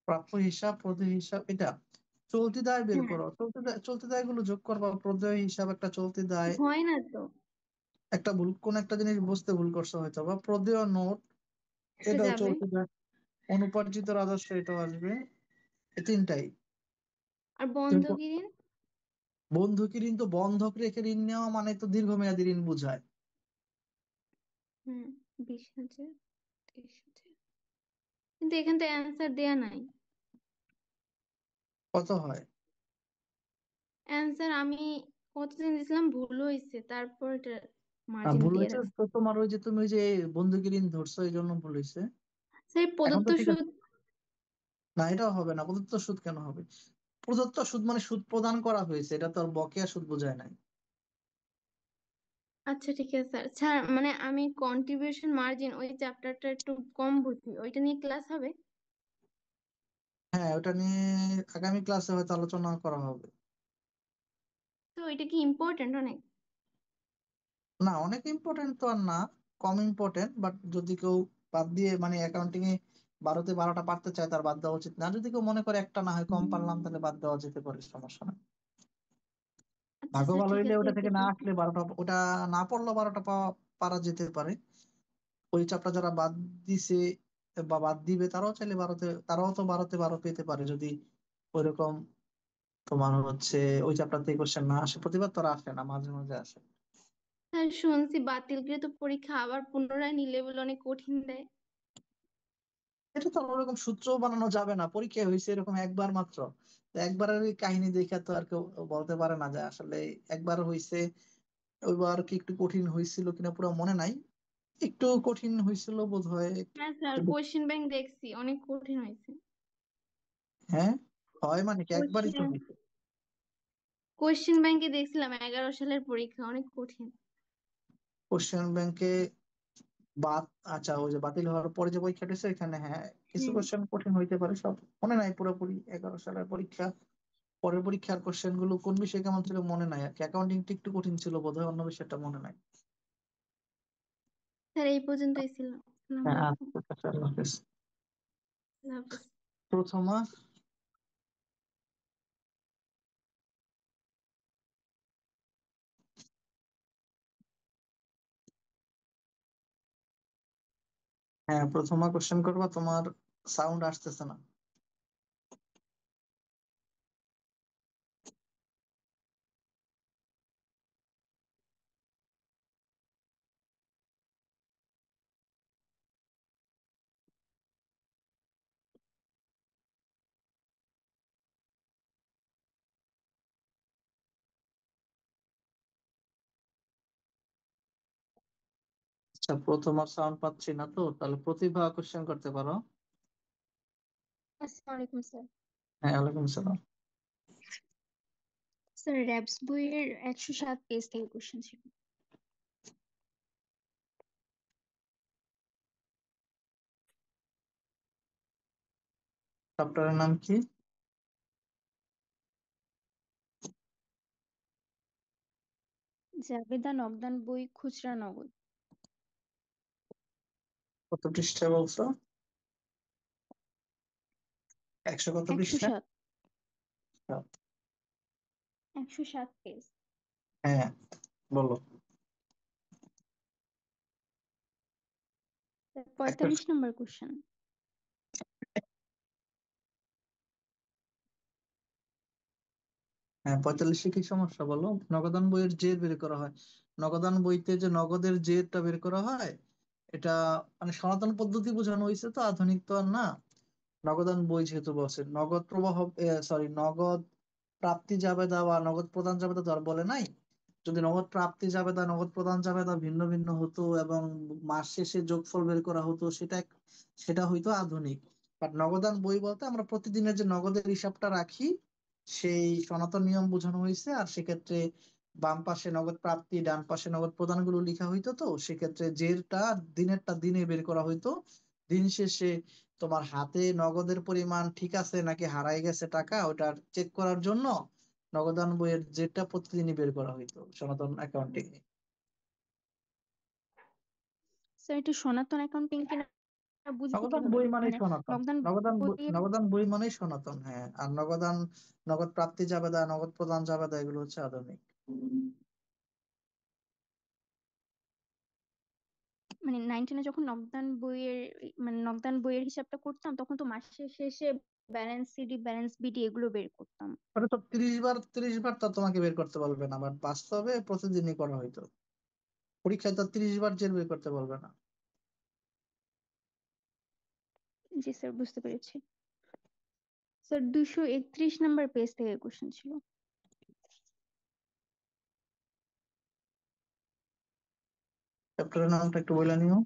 প্রাপ্য হিসাব, প্রদেয় হিসাব, এটা চলতি দায় বের হ্যাঁ করো। চলতি দায় গুলো যোগ করবা, প্রদেয় হিসাব একটা চলতি দায়। হয় না তো। একটা ভুল, কোন একটা জিনিস বুঝতে ভুল করছো হয়তো, বা প্রদেয় নোট, এটা এটাও যাবে। চলতি দায়। অনুপার্জিত রাজস্ব, এটাও আসবে। এই তিনটাই। আর তুমি বন্ধকি ঋণ। বন্ধকি ঋণ তো বন্ধক রেখে ঋণ নেওয়া মানে তো দীর্ঘমেয়াদী ঋণ বোঝায়। হুম 20,000 23,000, কিন্তু এখান তো অ্যান্সার দেয়া নাই। কত হয়? অ্যান্সার আমি কতদিন দিয়েছিলাম ভুল হয়েছে, তারপর এটা মার্জিন ভুল দিয়ে হয়েছে রাখছি। তো তোমার, ওই যে তুমি ওই যে বন্ধকি ঋণ ধরছো এই জন্য ভুল হয়েছে। স্যার এখন প্রদত্ত তো ঠিক আছে। সুদ। না, এটাও হবে না, প্রদত্ত সুদ কেন হবে? প্রদত্ত সুদ মানে সুদ প্রদান করা হয়েছে, এটা তো আর বকেয়া সুদ বোঝায় নাই। আচ্ছা ঠিক আছে স্যার। স্যার মানে আমি কন্ট্রিবিউশন মার্জিন ওই চ্যাপ্টারটা একটু কম বুঝি, ওইটা নিয়ে ক্লাস হবে? হ্যাঁ, ওটা নিয়ে আগামী ক্লাসে হয়তো আলোচনা করা হবে। তো এটা কি ইম্পর্টেন্ট অনেক? না, অনেক ইম্পর্টেন্ট তো আর না, কম ইম্পর্টেন্ট, বাট যদি কেউ বাদ দিয়ে মানে অ্যাকাউন্টিং এ 12তে 12টা পারতে চায় তার বাদ দেওয়া উচিত না। যদি কেউ মনে করে একটা না হয় কম পারলাম, তাহলে বাদ দেওয়া যেতে পারে, সমস্যা নাই। আচ্ছা ভাগ্য স্যার ভালো ঠিক হইলে আছে ওটা এই থেকে না পর্যন্ত। আসলে 12টা, ওটা না পড়লেও 12টা পারা যেতে পারে। ওই চাপটা যারা বাদ দিছে বা বাদ দিবে, তারাও চাইলে 12তে, তারাও তো 12তে 12 পেতে পারে, যদি ওইরকম তোমার হচ্ছে ওই চ্যাপ্টার থেকে কোশ্চেন না আসে। প্রতিবার তো আর আসে না, মাঝে মাঝে আসে। স্যার শুনছি বাতিলকৃত পরীক্ষা আবার পুনরায় নিলে বলে অনেক কঠিন দেয়। এটা তো ওরকম সূত্র বানানো যাবে না, পরীক্ষা হয়েছে এরকম একবার মাত্র। তো একবারের ওই কাহিনী দেখে তো আর কেউ বলতে পারে না যে আসলে একবার হয়েছে। ওইবার কি একটু কঠিন হয়েছিল কিনা পুরো মনে নাই, একটু কঠিন হয়েছিল বোধ হয়। হ্যাঁ স্যার কোয়েশ্চেন ব্যাংক দেখছি অনেক কঠিন হয়েছে। হ্যাঁ, হয় মানে কি একবারই তো কোয়েশ্চেন হয়েছে। কোয়েশ্চেন ব্যাংকে দেখছিলাম 11 সালের পরীক্ষা অনেক কঠিন। কোশ্চেন ব্যাংকে বাদ, আচ্ছা ওই যে বাতিল হওয়ার পরে যে পরীক্ষাটা হয়েছে এখানে, হ্যাঁ কিছু হ্যাঁ কোশ্চেন কঠিন হইতে পারে, সব মনে নাই পুরোপুরি। 11 সালের পরীক্ষা, পরের পরীক্ষার কোশ্চেন গুলো কোন বিষয় কেমন ছিল মনে নাই আর কি। অ্যাকাউন্টিংটা একটু কঠিন ছিল বোধহয়, অন্য বিষয়টা মনে নাই। স্যার এই পর্যন্তই ছিল। আসসালামু হ্যাঁ, আলাইকুম। আচ্ছা আচ্ছা, আল্লাহ হাফেজ। আল্লাহ হাফেজ। প্রথমা। হ্যাঁ, প্রথমা কোশ্চেন করবা, তোমার সাউন্ড আসতেছে না। আচ্ছা, প্রথমার সাউন্ড পাচ্ছি না তো, তাহলে প্রতিভা কোশ্চেন করতে পারো। আসসালামু আলাইকুম স্যার। হ্যাঁ, ওয়ালাইকুম সালাম। স্যার র্যাবস বইয়ের 107 পেজ থেকে কোশ্চেন ছিল। চ্যাপ্টারের নাম কি? জাবেদা নগদান বই খুচরা নগদ। কত পৃষ্ঠা বলছো? 100 কত পৃষ্ঠা? 107। পরীক্ষা? 107 পেজ। হ্যাঁ, বলো। 45 নম্বর কোশ্চেন। হ্যাঁ, 45-এ কি সমস্যা বলো? নগদান বইয়ের জের বের করা হয়। নগদান বইতে যে নগদের জেরটা বের করা হয়, এটা মানে সনাতন পদ্ধতি বোঝানো হয়েছে, তো আধুনিক তো আর না। নগদান বই যেহেতু বলছে নগদ প্রবাহ, সরি, নগদ প্রাপ্তি জাবেদা বা নগদ প্রদান জাবেদা তো আর বলে নাই। যদি নগদ প্রাপ্তি জাবেদা নগদ প্রদান জাবেদা ভিন্ন ভিন্ন হতো এবং মাস শেষে যোগফল বের করা হতো, সেটা হয়তো আধুনিক। বাট নগদান বই বলতে আমরা প্রতিদিনের যে নগদের হিসাবটা রাখি, সেই সনাতন নিয়ম বোঝানো হয়েছে। আর সেক্ষেত্রে বাম পাশে নগদ প্রাপ্তি, ডান পাশে নগদ প্রদান গুলো লিখা হইতো, তো সেক্ষেত্রে জেরটা দিনেরটা দিনে বের করা হইতো। দিন শেষে তোমার হাতে নগদের পরিমাণ ঠিক আছে নাকি হারাই গেছে টাকা, ওটা চেক করার জন্য নগদান বইয়ের জেরটা প্রতিদিনই বের করা হইতো সনাতন অ্যাকাউন্টিং এ। স্যার এটা সনাতন অ্যাকাউন্টিং কিনা বুঝবো নগদান কিভাবে? বই মানেই মানে সনাতন। নগদান বইয়ের নগদান বই মানেই সনাতন, হ্যাঁ। আর নগদ প্রাপ্তি জাবেদা, নগদ প্রদান জাবেদা এগুলো হচ্ছে আধুনিক। মানে 19-এ যখন নগদান বইয়ের হিসাবটা করতাম, তখন তো মাসের শেষে ব্যালেন্স সিডি, ব্যালেন্স বিডি এগুলো বের করতাম। ওটা তো 30 বার তো তোমাকে বের করতে বলবে না, বাট বাস্তবে প্রতিদিনই করা হইতো। পরীক্ষায় তো 30 বার জের বের করতে বলবে না। জি স্যার, বুঝতে পেরেছি। স্যার 231 নাম্বার পেজ থেকে কোশ্চেন ছিল। চ্যাপ্টারের নামটা একটু বলে নিও।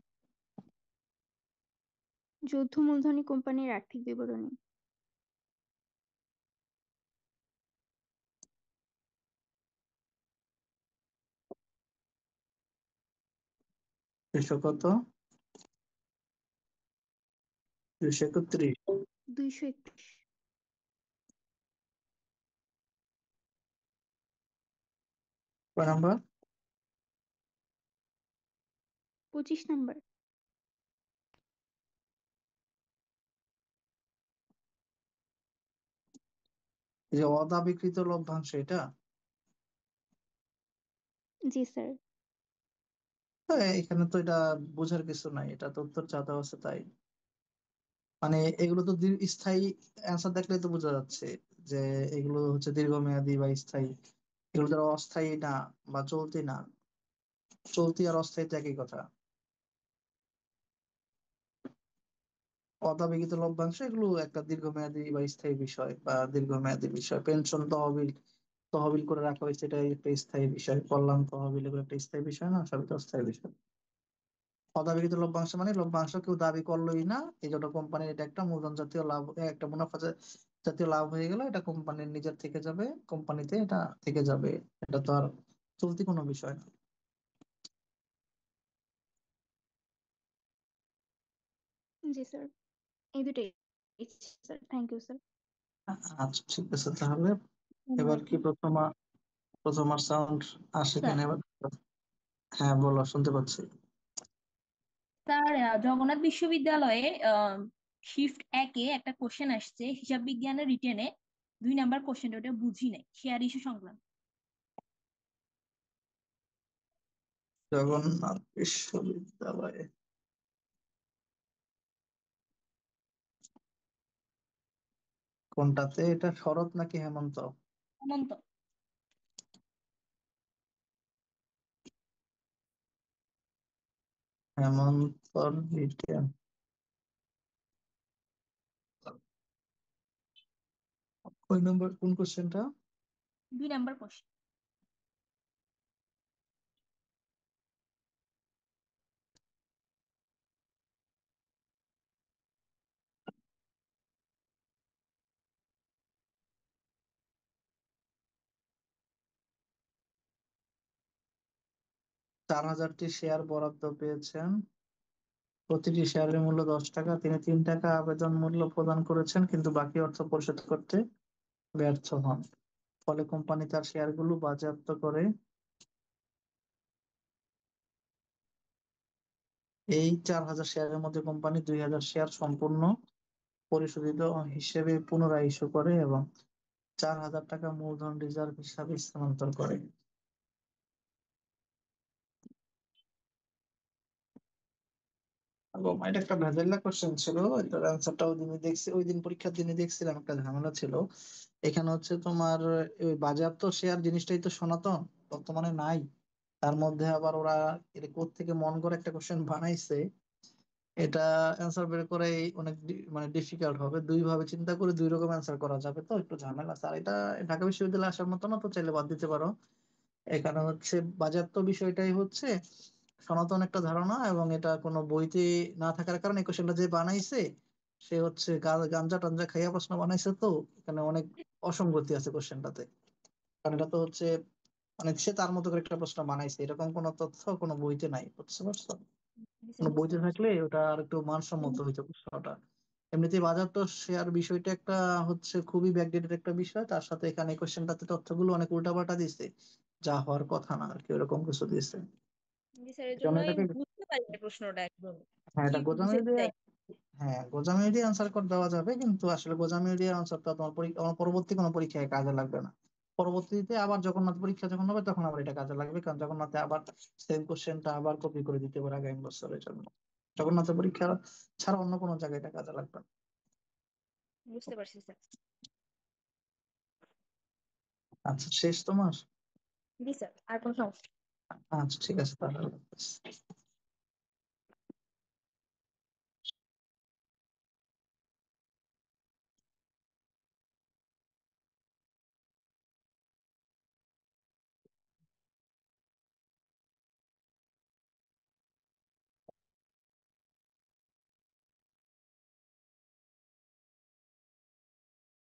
যৌথ মূলধনী কোম্পানির আর্থিক বিবরণী। পৃষ্ঠা কত? 231। 231। কয় নাম্বার? 25 নাম্বার। এই যে অদাবিকৃত লভ্যাংশ, এটা? জি স্যার। হ্যাঁ, এখানে তো এটা বোঝার কিছু নাই, এটা তো উত্তর যা দেওয়া আছে তাই। মানে এগুলো তো স্থায়ী অ্যান্সার দেখলে তো বোঝা যাচ্ছে যে এগুলো হচ্ছে দীর্ঘমেয়াদী বা স্থায়ী। এগুলো তো অস্থায়ী না বা চলতি না। চলতি আর অস্থায়ী তো একই কথা। অদাবিকৃত লভ্যাংশ এগুলো একটা দীর্ঘমেয়াদী বা স্থায়ী বিষয় বা দীর্ঘমেয়াদী বিষয়। পেনশন তহবিল তহবিল করে রাখা হয়েছে, এটা একটা স্থায়ী বিষয়। কল্যাণ তহবিল এগুলো একটা স্থায়ী বিষয় না, সবই তো অস্থায়ী বিষয়। অদাবিকৃত লভ্যাংশ মানে লভ্যাংশ কেউ দাবি করলোই না, এই জন্য কোম্পানির এটা একটা মূলধন জাতীয় লাভ, একটা মুনাফা জাতীয় লাভ হয়ে গেল, এটা কোম্পানির নিজের থেকে যাবে, কোম্পানিতে এটা থেকে যাবে। এটা তো আর চলতি কোনো বিষয় না। জি স্যার, এই দুটোই। Sir thank you sir. আচ্ছা, ঠিক আছে তাহলে। আসসালামু এবার কি আলাইকুম। প্রথমার সাউন্ড আসে স্যার কিনা এবার? হ্যাঁ, বলো, শুনতে পাচ্ছি। স্যার জগন্নাথ বিশ্ববিদ্যালয়ে শিফট একে একটা কোশ্চেন আসছে হিসাব বিজ্ঞানের রিটেনে 2 নাম্বার কোশ্চেনটা, ওটা বুঝি নাই, শেয়ার ইস্যু সংক্রান্ত। জগন্নাথ বিশ্ববিদ্যালয়ে কোনটাতে? এটা শরৎ নাকি হেমন্ত? অনন্ত। হেমন্ত রিটেন। ওই নম্বর কোন কোশ্চেনটা? 2 নাম্বার কোশ্চেন। 4000টি শেয়ার বরাদ্দ পেয়েছেন, প্রতিটি শেয়ারের মূল্য 10 টাকা। তিনি 3 টাকা আবেদন মূল্য প্রদান করেছেন কিন্তু বাকি অর্থ পরিশোধ করতে ব্যর্থ হন। ফলে কোম্পানি তার শেয়ারগুলো বাজেয়াপ্ত করে। এই 4000 শেয়ারের মধ্যে কোম্পানি 2000 শেয়ার সম্পূর্ণ পরিশোধিত হিসেবে পুনরায় ইস্যু করে এবং 4,000 টাকা মূলধন রিজার্ভ হিসাবে স্থানান্তর করে। এবং এটা একটা ভেজাল্লা কোশ্চেন ছিল, এটার অ্যান্সারটা ওই দিন পরীক্ষার দিনে দেখছিলাম, একটা ঝামেলা ছিল। এখানে হচ্ছে তোমার ওই বাজেয়াপ্ত শেয়ার জিনিসটাই তো সনাতন, বর্তমানে নাই। তার মধ্যে আবার ওরা এটা কোত্থেকে মন করে একটা কোশ্চেন বানাইছে, এটা অ্যান্সার বের করে অনেক মানে ডিফিকাল্ট হবে। দুই ভাবে চিন্তা করে দুই রকম অ্যান্সার করা যাবে, তো একটু ঝামেলা স্যার। এটা ঢাকা বিশ্ববিদ্যালয়ে আসার মতো না, তো চাইলে বাদ দিতে পারো। এখানে হচ্ছে বাজেয়াপ্ত বিষয়টাই হচ্ছে সনাতন একটা ধারণা, এবং এটা কোনো বইতে না থাকার কারণে এই কোশ্চেনটা যে বানাইছে সে হচ্ছে গাঞ্জা টাঞ্জা খাইয়া প্রশ্ন বানাইছে, তো এখানে অনেক অসঙ্গতি আছে কোশ্চেনটাতে। কারণ এটা তো হচ্ছে মানে সে তার মতো করে একটা প্রশ্ন বানাইছে, এরকম কোনো তথ্য কোনো বইতে নাই, বুঝতে পারছো? কোনো বুঝতে বইতে পারছি। থাকলে ওটা আর একটু মানসম্মত হইতো প্রশ্নটা। এমনিতে বাজার তো শেয়ার বিষয়টা একটা হচ্ছে খুবই ব্যাকডেটেড একটা বিষয়, তার সাথে এখানে কোশ্চেনটাতে তথ্যগুলো অনেক উল্টাপাল্টা দিছে, যা হওয়ার কথা না আর কি, ওরকম কিছু দিছে। জি স্যার, এর এই জন্য জন্য আমি এটাকে, বুঝতে পারি না প্রশ্নটা একদম হ্যাঁ কি এটা গোজামিল বুঝাতে দিয়ে, চাই। হ্যাঁ গোজামিল দিয়ে আনসার করে দেওয়া যাবে, কিন্তু আসলে গোজামিল দিয়ে আনসারটা তোমার তোমার পরবর্তী কোনো পরীক্ষায় কাজে লাগবে না। পরবর্তীতে আবার জগন্নাথ পরীক্ষা যখন হবে তখন আবার এটা কাজে লাগবে, কারণ জগন্নাথে আবার সেম কোশ্চেনটা আবার কপি করে দিতে পারে আগামী বছরের জন্য। জগন্নাথের পরীক্ষা ছাড়া অন্য কোনো জায়গায় এটা কাজে লাগবে না। বুঝতে পারছি স্যার। আচ্ছা, শেষ তোমার? জি স্যার, আর কোনো সমস্যা? আচ্ছা ঠিক আছে তাহলে।